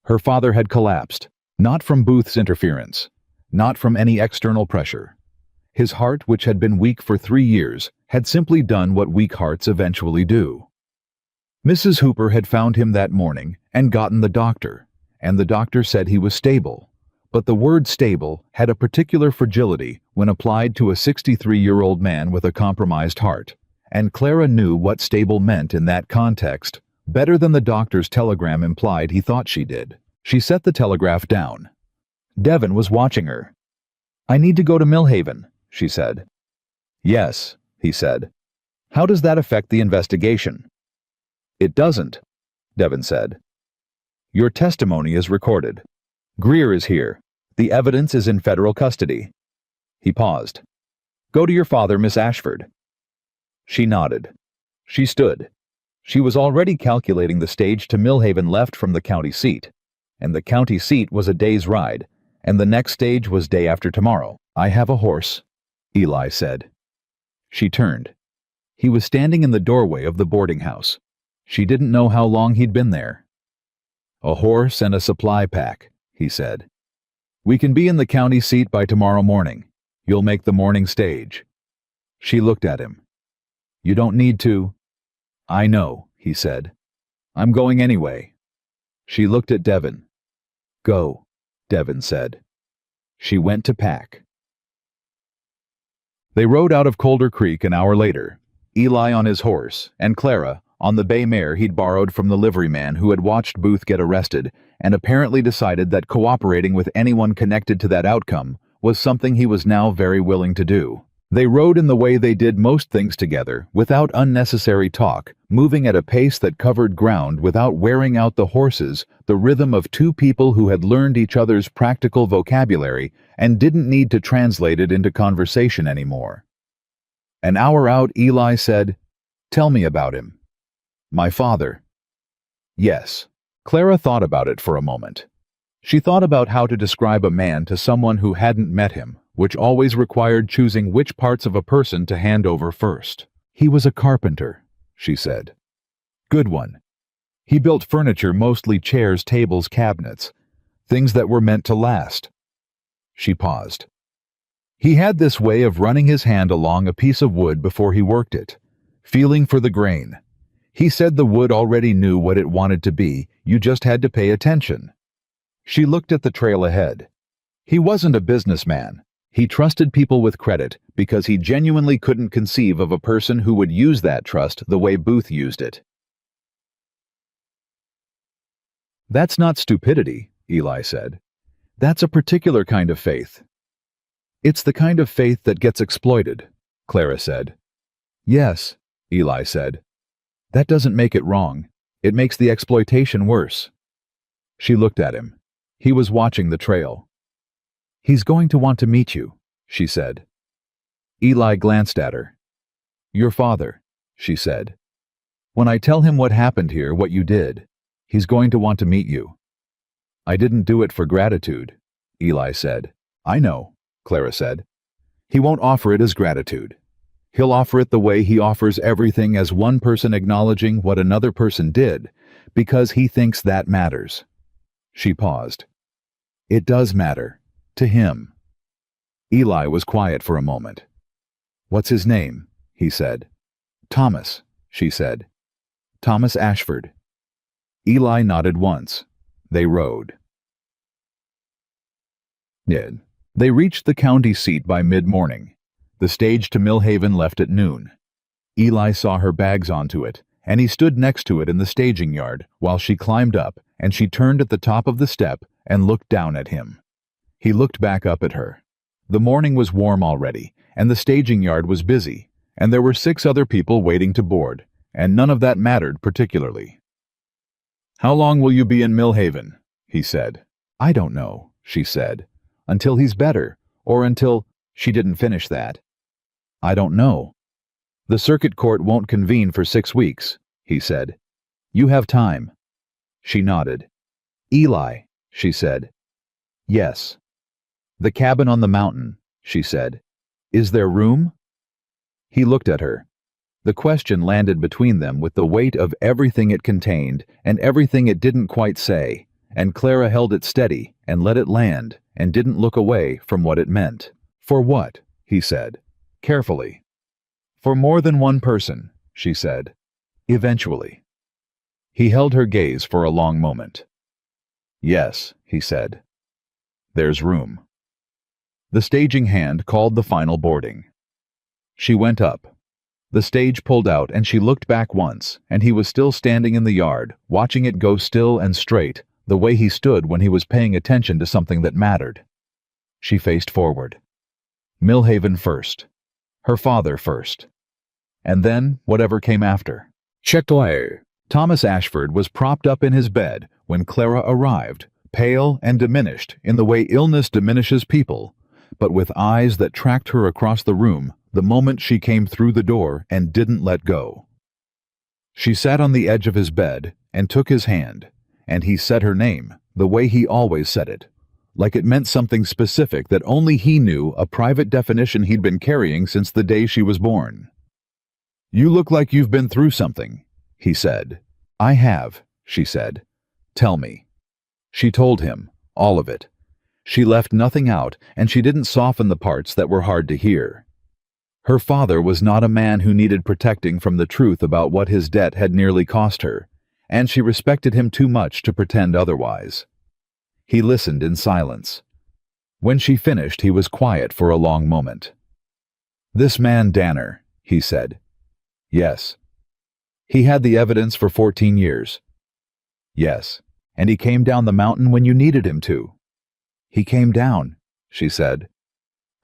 Her father had collapsed, not from Booth's interference, not from any external pressure. His heart, which had been weak for 3 years, had simply done what weak hearts eventually do. Mrs. Hooper had found him that morning and gotten the doctor, and the doctor said he was stable. But the word stable had a particular fragility when applied to a 63-year-old man with a compromised heart, and Clara knew what stable meant in that context better than the doctor's telegram implied he thought she did. She set the telegraph down. Devon was watching her. I need to go to Millhaven, she said. Yes, he said. How does that affect the investigation? It doesn't, Devon said. Your testimony is recorded. Greer is here. The evidence is in federal custody. He paused. Go to your father, Miss Ashford. She nodded. She stood. She was already calculating the stage to Millhaven left from the county seat, and the county seat was a day's ride, and the next stage was day after tomorrow. "I have a horse," Eli said. She turned. He was standing in the doorway of the boarding house. She didn't know how long he'd been there. "A horse and a supply pack," he said. "We can be in the county seat by tomorrow morning. You'll make the morning stage." She looked at him. "You don't need to." "I know," he said. "I'm going anyway." She looked at Devin. "Go," Devin said. She went to pack. They rode out of Colder Creek an hour later, Eli on his horse, and Clara on the bay mare he'd borrowed from the liveryman who had watched Booth get arrested and apparently decided that cooperating with anyone connected to that outcome was something he was now very willing to do. They rode in the way they did most things together, without unnecessary talk, moving at a pace that covered ground without wearing out the horses, the rhythm of two people who had learned each other's practical vocabulary and didn't need to translate it into conversation anymore. An hour out, Eli said, "Tell me about him." "My father." "Yes." Clara thought about it for a moment. She thought about how to describe a man to someone who hadn't met him, which always required choosing which parts of a person to hand over first. "He was a carpenter," she said. "Good one. He built furniture, mostly chairs, tables, cabinets, things that were meant to last." She paused. "He had this way of running his hand along a piece of wood before he worked it, feeling for the grain. He said the wood already knew what it wanted to be, you just had to pay attention." She looked at the trail ahead. He wasn't a businessman. He trusted people with credit because he genuinely couldn't conceive of a person who would use that trust the way Booth used it. "That's not stupidity," Eli said. "That's a particular kind of faith." "It's the kind of faith that gets exploited," Clara said. "Yes," Eli said. "That doesn't make it wrong. It makes the exploitation worse." She looked at him. He was watching the trail. "He's going to want to meet you," she said. Eli glanced at her. "Your father," she said. "When I tell him what happened here, what you did, he's going to want to meet you." "I didn't do it for gratitude," Eli said. "I know," Clara said. "He won't offer it as gratitude. He'll offer it the way he offers everything, as one person acknowledging what another person did, because he thinks that matters." She paused. "It does matter. To him." Eli was quiet for a moment. "What's his name?" he said. "Thomas," she said. "Thomas Ashford." Eli nodded once. They rode. They reached the county seat by mid-morning. The stage to Millhaven left at noon. Eli saw her bags onto it, and he stood next to it in the staging yard while she climbed up, and she turned at the top of the step and looked down at him. He looked back up at her. The morning was warm already, and the staging yard was busy, and there were 6 other people waiting to board, and none of that mattered particularly. "How long will you be in Millhaven?" he said. "I don't know," she said. "Until he's better, or until—" She didn't finish that. "I don't know." "The circuit court won't convene for 6 weeks," he said. "You have time." She nodded. "Eli," she said. "Yes." "The cabin on the mountain," she said. "Is there room?" He looked at her. The question landed between them with the weight of everything it contained and everything it didn't quite say, and Clara held it steady and let it land and didn't look away from what it meant. "For what?" he said, carefully. "For more than one person," she said. "Eventually." He held her gaze for a long moment. "Yes," he said. "There's room." The staging hand called the final boarding. She went up. The stage pulled out and she looked back once, and he was still standing in the yard, watching it go still and straight, the way he stood when he was paying attention to something that mattered. She faced forward. Millhaven first. Her father first. And then whatever came after. Check-away. Thomas Ashford was propped up in his bed when Clara arrived, pale and diminished in the way illness diminishes people, but with eyes that tracked her across the room the moment she came through the door and didn't let go. She sat on the edge of his bed and took his hand, and he said her name the way he always said it, like it meant something specific that only he knew, a private definition he'd been carrying since the day she was born. "You look like you've been through something," he said. "I have," she said. "Tell me." She told him, all of it. She left nothing out, and she didn't soften the parts that were hard to hear. Her father was not a man who needed protecting from the truth about what his debt had nearly cost her, and she respected him too much to pretend otherwise. He listened in silence. When she finished, he was quiet for a long moment. "This man Danner," he said. "Yes." "He had the evidence for 14 years. "Yes. And he came down the mountain when you needed him to." "He came down," she said.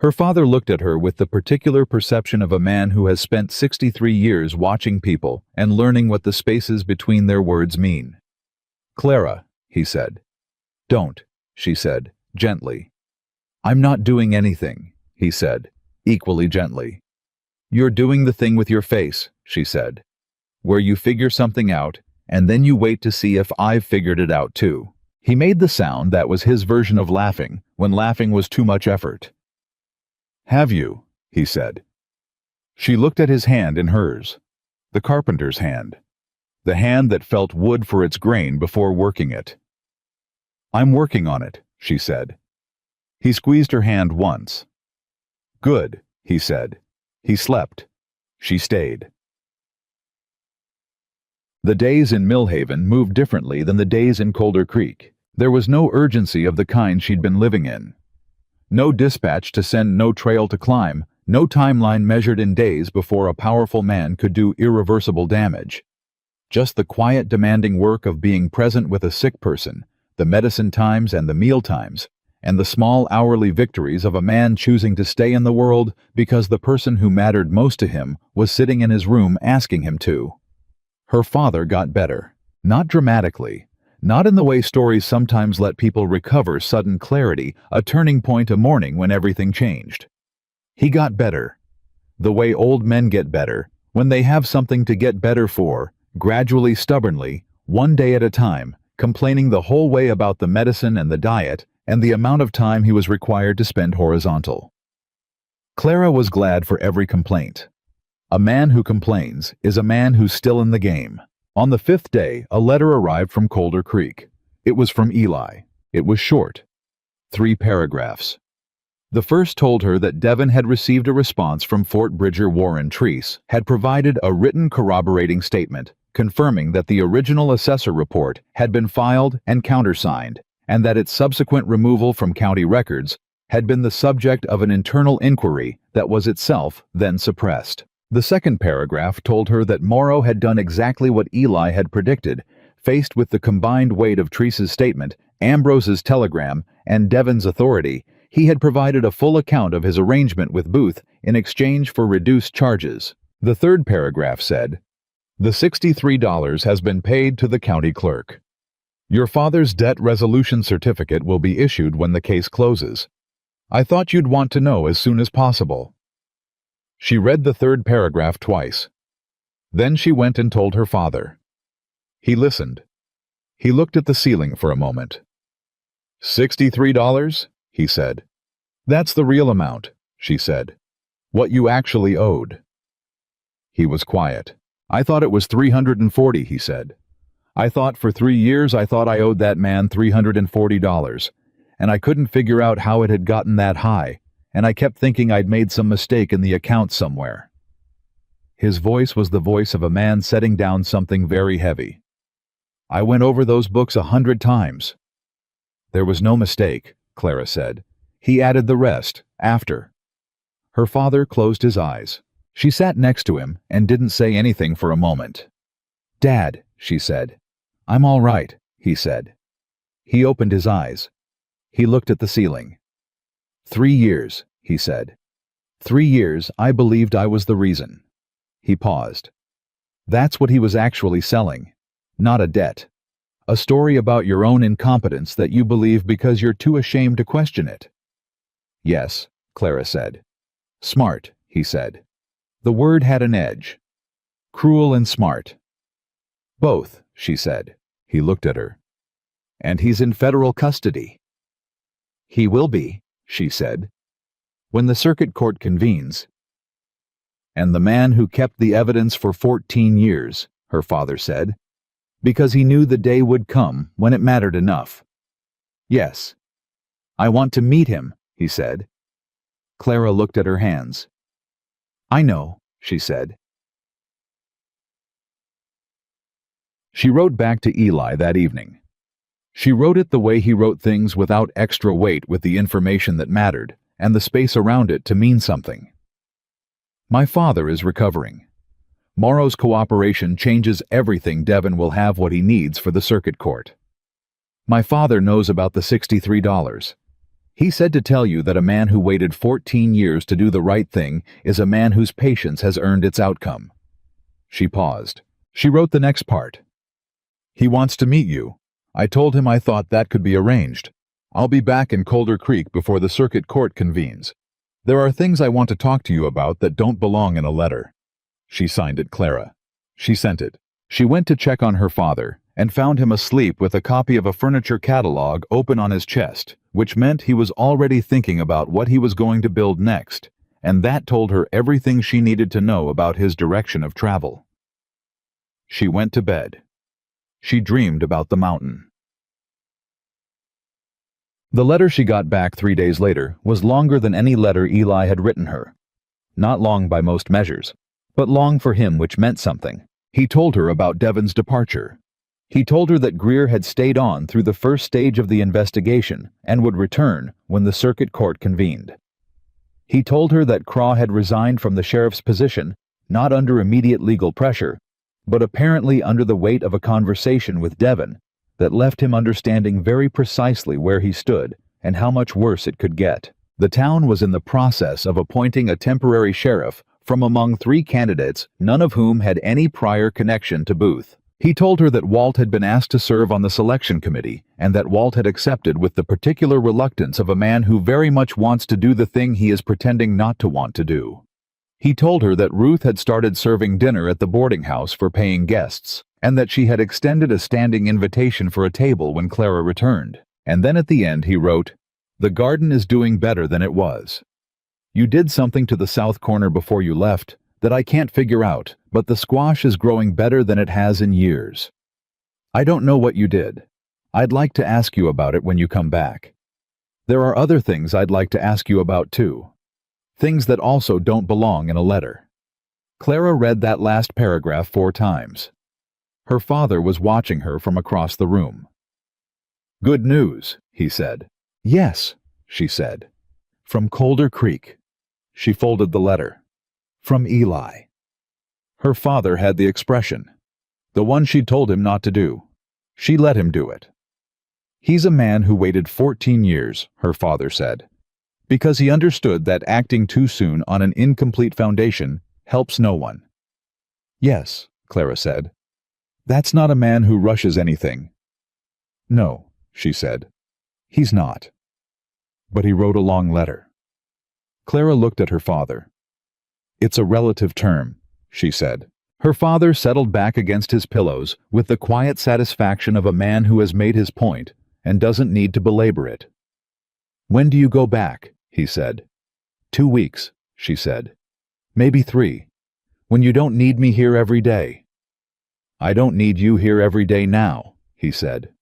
Her father looked at her with the particular perception of a man who has spent 63 years watching people and learning what the spaces between their words mean. "Clara," he said. "Don't," she said, gently. "I'm not doing anything," he said, equally gently. "You're doing the thing with your face," she said, "where you figure something out, and then you wait to see if I've figured it out too." He made the sound that was his version of laughing, when laughing was too much effort. "Have you?" he said. She looked at his hand in hers, the carpenter's hand, the hand that felt wood for its grain before working it. "I'm working on it," she said. He squeezed her hand once. "Good," he said. He slept. She stayed. The days in Millhaven moved differently than the days in Colder Creek. There was no urgency of the kind she'd been living in. No dispatch to send, no trail to climb, no timeline measured in days before a powerful man could do irreversible damage. Just the quiet, demanding work of being present with a sick person, the medicine times and the meal times, and the small hourly victories of a man choosing to stay in the world because the person who mattered most to him was sitting in his room asking him to. Her father got better, not dramatically, not in the way stories sometimes let people recover sudden clarity, a turning point a morning when everything changed. He got better, the way old men get better, when they have something to get better for, gradually, stubbornly, one day at a time, complaining the whole way about the medicine and the diet and the amount of time he was required to spend horizontal. Clara was glad for every complaint. A man who complains is a man who's still in the game. On the 5th day, a letter arrived from Colder Creek. It was from Eli. It was short. 3 paragraphs. The first told her that Devon had received a response from Fort Bridger Warren Treese, had provided a written corroborating statement, confirming that the original assessor report had been filed and countersigned, and that its subsequent removal from county records had been the subject of an internal inquiry that was itself then suppressed. The second paragraph told her that Morrow had done exactly what Eli had predicted. Faced with the combined weight of Treese's statement, Ambrose's telegram, and Devon's authority, he had provided a full account of his arrangement with Booth in exchange for reduced charges. The third paragraph said, "The $63 has been paid to the county clerk. Your father's debt resolution certificate will be issued when the case closes. I thought you'd want to know as soon as possible." She read the third paragraph twice. Then she went and told her father. He listened. He looked at the ceiling for a moment. $63, he said. "That's the real amount," she said. "What you actually owed." He was quiet. "I thought it was $340, he said. "I thought for 3 years I thought I owed that man $340, and I couldn't figure out how it had gotten that high, and I kept thinking I'd made some mistake in the account somewhere." His voice was the voice of a man setting down something very heavy. "I went over those books 100 times." "There was no mistake," Clara said. "He added the rest, after." Her father closed his eyes. She sat next to him and didn't say anything for a moment. "Dad," she said. "I'm all right," he said. He opened his eyes. He looked at the ceiling. 3 years, he said. 3 years I believed I was the reason." He paused. That's what he was actually selling. Not a debt. A story about your own incompetence that you believe because you're too ashamed to question it. "Yes," Clara said. "Smart," he said. The word had an edge. "Cruel and smart." Both, she said. He looked at her. And he's in federal custody. He will be, she said, when the circuit court convenes. And the man who kept the evidence for 14 years, her father said, because he knew the day would come when it mattered enough. Yes. I want to meet him, he said. Clara looked at her hands. I know, she said. She wrote back to Eli that evening. She wrote it the way he wrote things, without extra weight, with the information that mattered, and the space around it to mean something. My father is recovering. Morrow's cooperation changes everything. Devin will have what he needs for the circuit court. My father knows about the $63. He said to tell you that a man who waited 14 years to do the right thing is a man whose patience has earned its outcome. She paused. She wrote the next part. He wants to meet you. I told him I thought that could be arranged. I'll be back in Colder Creek before the circuit court convenes. There are things I want to talk to you about that don't belong in a letter. She signed it Clara. She sent it. She went to check on her father and found him asleep with a copy of a furniture catalog open on his chest, which meant he was already thinking about what he was going to build next, and that told her everything she needed to know about his direction of travel. She went to bed. She dreamed about the mountain. The letter she got back 3 days later was longer than any letter Eli had written her. Not long by most measures, but long for him, which meant something. He told her about Devin's departure. He told her that Greer had stayed on through the first stage of the investigation and would return when the circuit court convened. He told her that Craw had resigned from the sheriff's position, not under immediate legal pressure, but apparently under the weight of a conversation with Devin that left him understanding very precisely where he stood and how much worse it could get. The town was in the process of appointing a temporary sheriff from among 3 candidates, none of whom had any prior connection to Booth. He told her that Walt had been asked to serve on the selection committee, and that Walt had accepted with the particular reluctance of a man who very much wants to do the thing he is pretending not to want to do. He told her that Ruth had started serving dinner at the boarding house for paying guests, and that she had extended a standing invitation for a table when Clara returned. And then at the end he wrote, "The garden is doing better than it was. You did something to the south corner before you left that I can't figure out, but the squash is growing better than it has in years. I don't know what you did. I'd like to ask you about it when you come back. There are other things I'd like to ask you about too. Things that also don't belong in a letter." Clara read that last paragraph 4 times. Her father was watching her from across the room. "Good news," he said. "Yes," she said. "From Colder Creek." She folded the letter. "From Eli." Her father had the expression. The one she'd told him not to do. She let him do it. "He's a man who waited 14 years, her father said, because he understood that acting too soon on an incomplete foundation helps no one." "Yes," Clara said. "That's not a man who rushes anything." "No," she said. "He's not." But he wrote a long letter. Clara looked at her father. "It's a relative term," she said. Her father settled back against his pillows with the quiet satisfaction of a man who has made his point and doesn't need to belabor it. "When do you go back?" he said. 2 weeks, she said. "Maybe 3. When you don't need me here every day." "I don't need you here every day now," he said.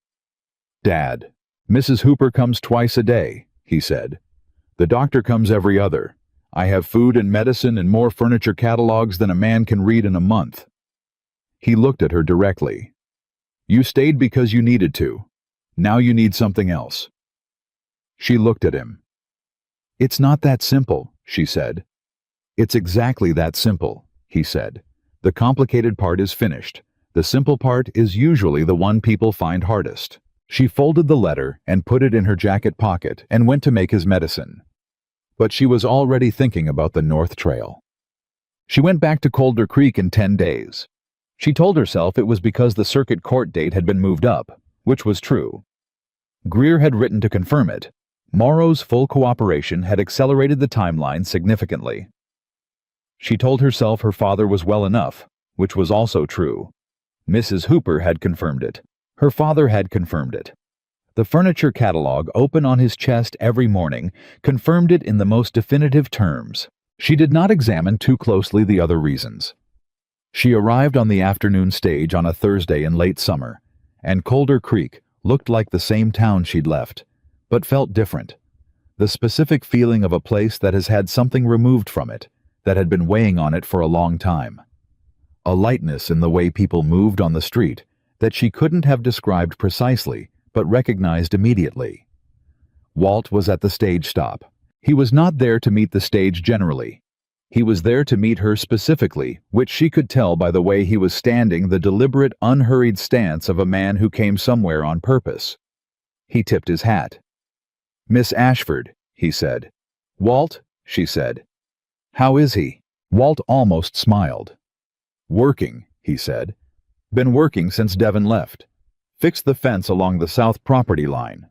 "Dad, Mrs. Hooper comes twice a day," he said. "The doctor comes every other. I have food and medicine and more furniture catalogs than a man can read in a month." He looked at her directly. "You stayed because you needed to. Now you need something else." She looked at him. "It's not that simple," she said. "It's exactly that simple," he said. "The complicated part is finished. The simple part is usually the one people find hardest." She folded the letter and put it in her jacket pocket and went to make his medicine. But she was already thinking about the North Trail. She went back to Colder Creek in 10 days. She told herself it was because the circuit court date had been moved up, which was true. Greer had written to confirm it. Morrow's full cooperation had accelerated the timeline significantly. She told herself her father was well enough, which was also true. Mrs. Hooper had confirmed it. Her father had confirmed it. The furniture catalog open on his chest every morning confirmed it in the most definitive terms. She did not examine too closely the other reasons. She arrived on the afternoon stage on a Thursday in late summer, and Colder Creek looked like the same town she'd left, but felt different. The specific feeling of a place that has had something removed from it, that had been weighing on it for a long time. A lightness in the way people moved on the street that she couldn't have described precisely, but recognized immediately. Walt was at the stage stop. He was not there to meet the stage generally. He was there to meet her specifically, which she could tell by the way he was standing, the deliberate, unhurried stance of a man who came somewhere on purpose. He tipped his hat. "Miss Ashford," he said. "Walt," she said. "How is he?" Walt almost smiled. "Working," he said. "Been working since Devon left. Fixed the fence along the south property line.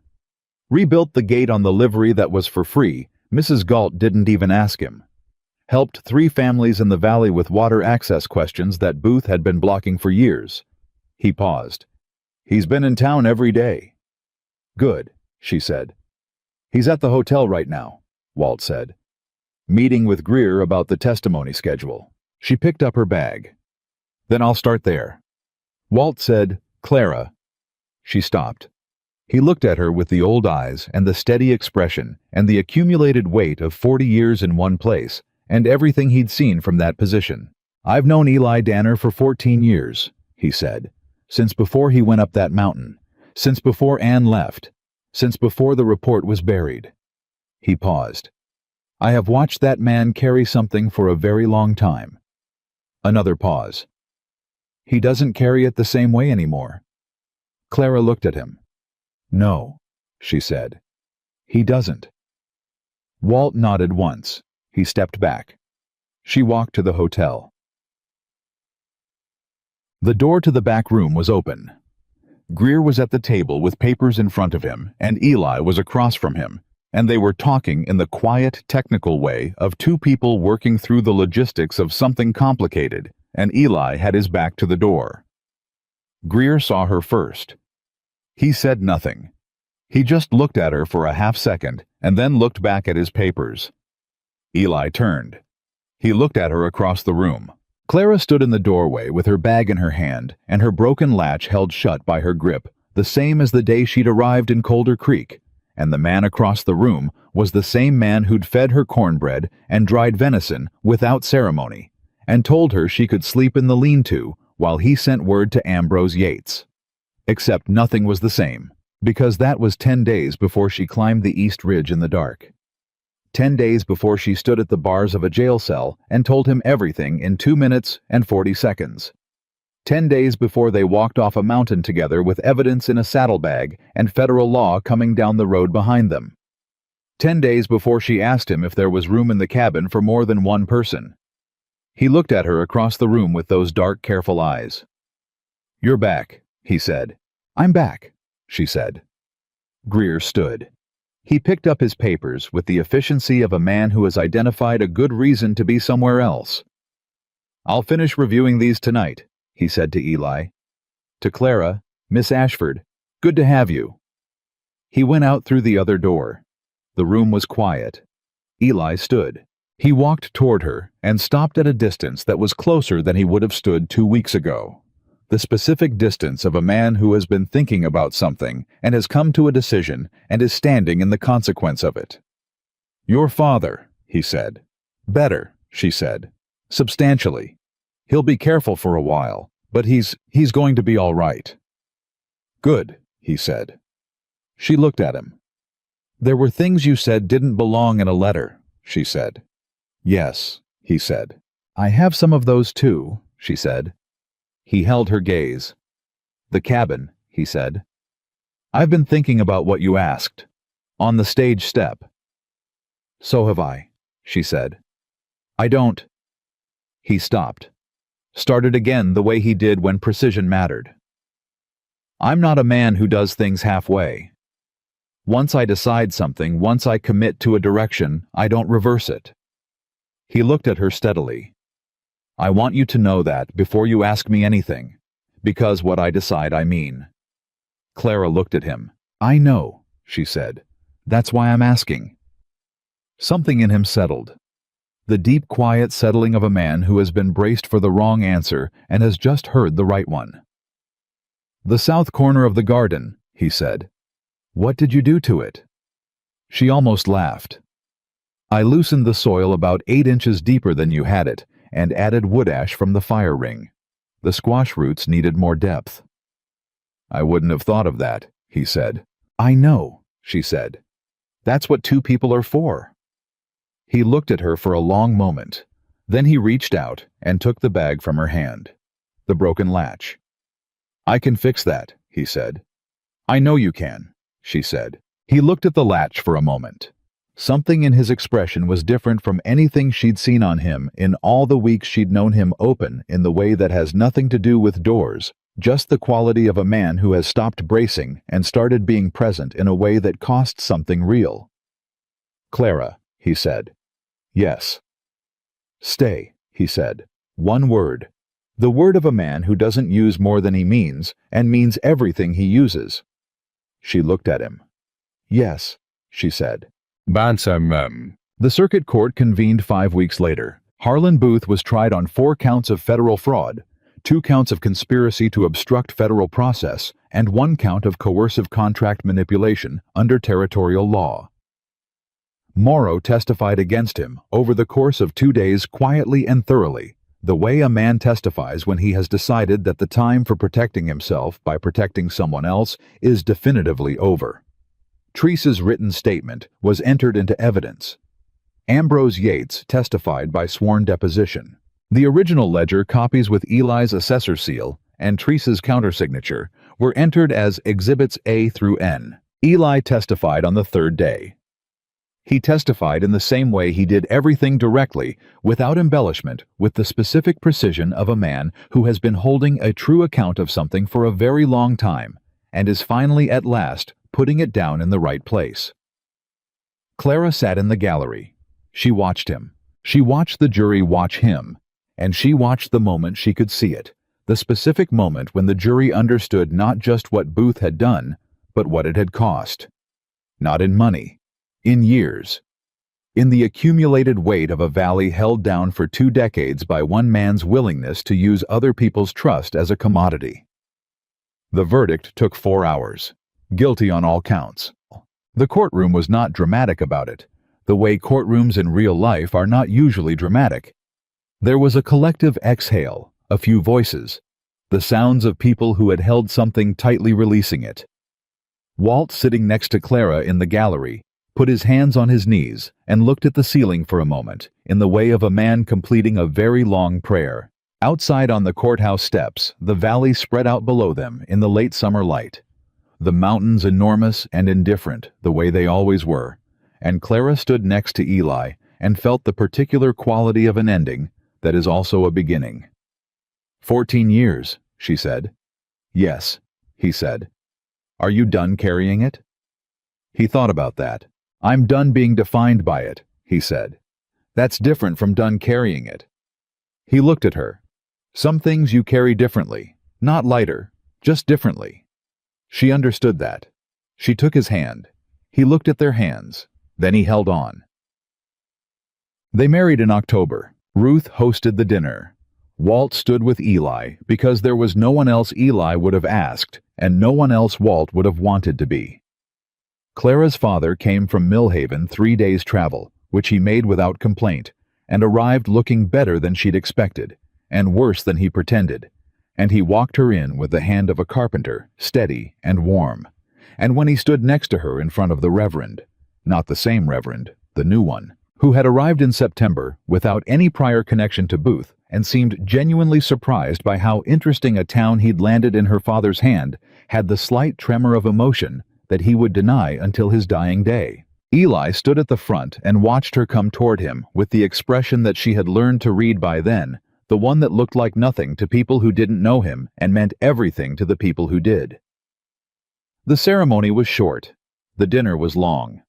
Rebuilt the gate on the livery that was for free. Mrs. Galt didn't even ask him. Helped 3 families in the valley with water access questions that Booth had been blocking for years." He paused. "He's been in town every day." "Good," she said. "He's at the hotel right now," Walt said. "Meeting with Greer about the testimony schedule." She picked up her bag. "Then I'll start there." Walt said, "Clara." She stopped. He looked at her with the old eyes and the steady expression and the accumulated weight of 40 years in one place and everything he'd seen from that position. "I've known Eli Danner for 14 years, he said. "Since before he went up that mountain. Since before Anne left. Since before the report was buried." He paused. "I have watched that man carry something for a very long time." Another pause. "He doesn't carry it the same way anymore." Clara looked at him. "No," she said. "He doesn't." Walt nodded once. He stepped back. She walked to the hotel. The door to the back room was open. Greer was at the table with papers in front of him, and Eli was across from him, and they were talking in the quiet, technical way of 2 people working through the logistics of something complicated, and Eli had his back to the door. Greer saw her first. He said nothing. He just looked at her for a half second and then looked back at his papers. Eli turned. He looked at her across the room. Clara stood in the doorway with her bag in her hand and her broken latch held shut by her grip, the same as the day she'd arrived in Colder Creek, and the man across the room was the same man who'd fed her cornbread and dried venison without ceremony, and told her she could sleep in the lean-to while he sent word to Ambrose Yates. Except nothing was the same, because that was 10 days before she climbed the East Ridge in the dark. 10 days before she stood at the bars of a jail cell and told him everything in 2 minutes and 40 seconds. 10 days before they walked off a mountain together with evidence in a saddlebag and federal law coming down the road behind them. 10 days before she asked him if there was room in the cabin for more than one person. He looked at her across the room with those dark, careful eyes. "You're back," he said. "I'm back," she said. Greer stood. He picked up his papers with the efficiency of a man who has identified a good reason to be somewhere else. "I'll finish reviewing these tonight," he said to Eli. To Clara, "Miss Ashford, good to have you." He went out through the other door. The room was quiet. Eli stood. He walked toward her and stopped at a distance that was closer than he would have stood 2 weeks ago. The specific distance of a man who has been thinking about something and has come to a decision and is standing in the consequence of it. "Your father," he said. "Better," she said. "Substantially. He'll be careful for a while, but he's going to be all right." "Good," he said. She looked at him. "There were things you said didn't belong in a letter," she said. "Yes," he said. "I have some of those too," she said. He held her gaze. "The cabin," he said. "I've been thinking about what you asked. On the stage step." "So have I," she said. "I don't—" He stopped. Started again the way he did when precision mattered. "I'm not a man who does things halfway. Once I decide something, once I commit to a direction, I don't reverse it." He looked at her steadily. "I want you to know that before you ask me anything. Because what I decide I mean. Clara looked at him. I know, she said. That's why I'm asking. Something in him settled. The deep quiet settling of a man who has been braced for the wrong answer and has just heard the right one. The south corner of the garden, he said. What did you do to it? She almost laughed. I loosened the soil about 8 inches deeper than you had it and added wood ash from the fire ring. The squash roots needed more depth. I wouldn't have thought of that, he said. I know, she said. That's what 2 people are for. He looked at her for a long moment. Then he reached out and took the bag from her hand. The broken latch. I can fix that, he said. I know you can, she said. He looked at the latch for a moment. Something in his expression was different from anything she'd seen on him in all the weeks she'd known him open in the way that has nothing to do with doors, just the quality of a man who has stopped bracing and started being present in a way that costs something real. Clara, he said. Yes. Stay, he said. One word. The word of a man who doesn't use more than he means and means everything he uses. She looked at him. Yes, she said. The circuit court convened 5 weeks later. Harlan Booth was tried on 4 counts of federal fraud, 2 counts of conspiracy to obstruct federal process, and 1 count of coercive contract manipulation under territorial law. Morrow testified against him over the course of 2 days quietly and thoroughly, the way a man testifies when he has decided that the time for protecting himself by protecting someone else is definitively over. Treese's written statement was entered into evidence. Ambrose Yates testified by sworn deposition. The original ledger copies with Eli's assessor seal and Treese's countersignature were entered as Exhibits A through N. Eli testified on the 3rd day. He testified in the same way he did everything directly, without embellishment, with the specific precision of a man who has been holding a true account of something for a very long time, and is finally at last putting it down in the right place. Clara sat in the gallery. She watched him. She watched the jury watch him, and she watched the moment she could see it, the specific moment when the jury understood not just what Booth had done, but what it had cost. Not in money. In years. In the accumulated weight of a valley held down for 2 decades by one man's willingness to use other people's trust as a commodity. The verdict took 4 hours. Guilty on all counts. The courtroom was not dramatic about it, the way courtrooms in real life are not usually dramatic. There was a collective exhale, a few voices, the sounds of people who had held something tightly releasing it. Walt, sitting next to Clara in the gallery, put his hands on his knees and looked at the ceiling for a moment, in the way of a man completing a very long prayer. Outside on the courthouse steps, the valley spread out below them in the late summer light. The mountains enormous and indifferent, the way they always were, and Clara stood next to Eli and felt the particular quality of an ending that is also a beginning. 14 years, she said. Yes, he said. Are you done carrying it? He thought about that. I'm done being defined by it, he said. That's different from done carrying it. He looked at her. Some things you carry differently, not lighter, just differently. She understood that. She took his hand. He looked at their hands. Then he held on. They married in October. Ruth hosted the dinner. Walt stood with Eli because there was no one else Eli would have asked, and no one else Walt would have wanted to be. Clara's father came from Millhaven 3 days' travel, which he made without complaint, and arrived looking better than she'd expected, and worse than he pretended, and he walked her in with the hand of a carpenter, steady and warm. And when he stood next to her in front of the Reverend, not the same Reverend, the new one, who had arrived in September without any prior connection to Booth, and seemed genuinely surprised by how interesting a town he'd landed in her father's hand, had the slight tremor of emotion that he would deny until his dying day. Eli stood at the front and watched her come toward him with the expression that she had learned to read by then, the one that looked like nothing to people who didn't know him and meant everything to the people who did. The ceremony was short. The dinner was long.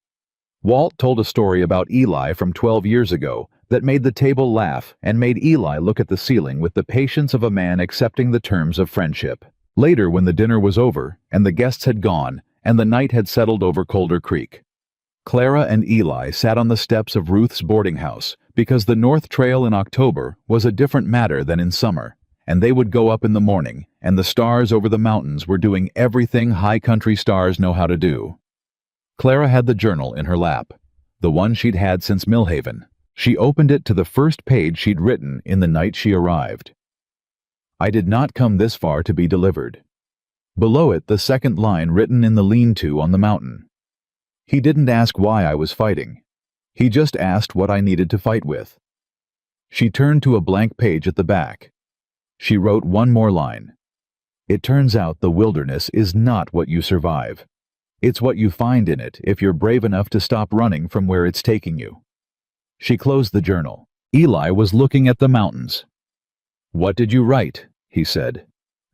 Walt told a story about Eli from 12 years ago that made the table laugh and made Eli look at the ceiling with the patience of a man accepting the terms of friendship. Later, when the dinner was over and the guests had gone and the night had settled over Colder Creek, Clara and Eli sat on the steps of Ruth's boarding house because the North Trail in October was a different matter than in summer, and they would go up in the morning, and the stars over the mountains were doing everything high country stars know how to do. Clara had the journal in her lap, the one she'd had since Millhaven. She opened it to the first page she'd written in the night she arrived. I did not come this far to be delivered. Below it, the second line written in the lean-to on the mountain. He didn't ask why I was fighting. He just asked what I needed to fight with. She turned to a blank page at the back. She wrote one more line. It turns out the wilderness is not what you survive. It's what you find in it if you're brave enough to stop running from where it's taking you. She closed the journal. Eli was looking at the mountains. What did you write? He said.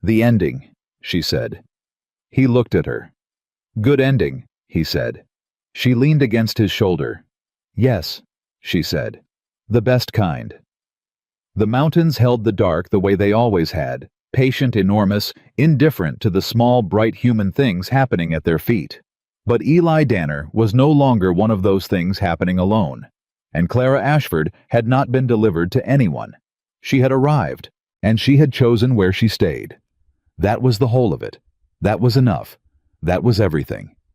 The ending, she said. He looked at her. Good ending, he said. She leaned against his shoulder. Yes, she said. The best kind. The mountains held the dark the way they always had, patient, enormous, indifferent to the small, bright human things happening at their feet. But Eli Danner was no longer one of those things happening alone, and Clara Ashford had not been delivered to anyone. She had arrived, and she had chosen where she stayed. That was the whole of it. That was enough. That was everything.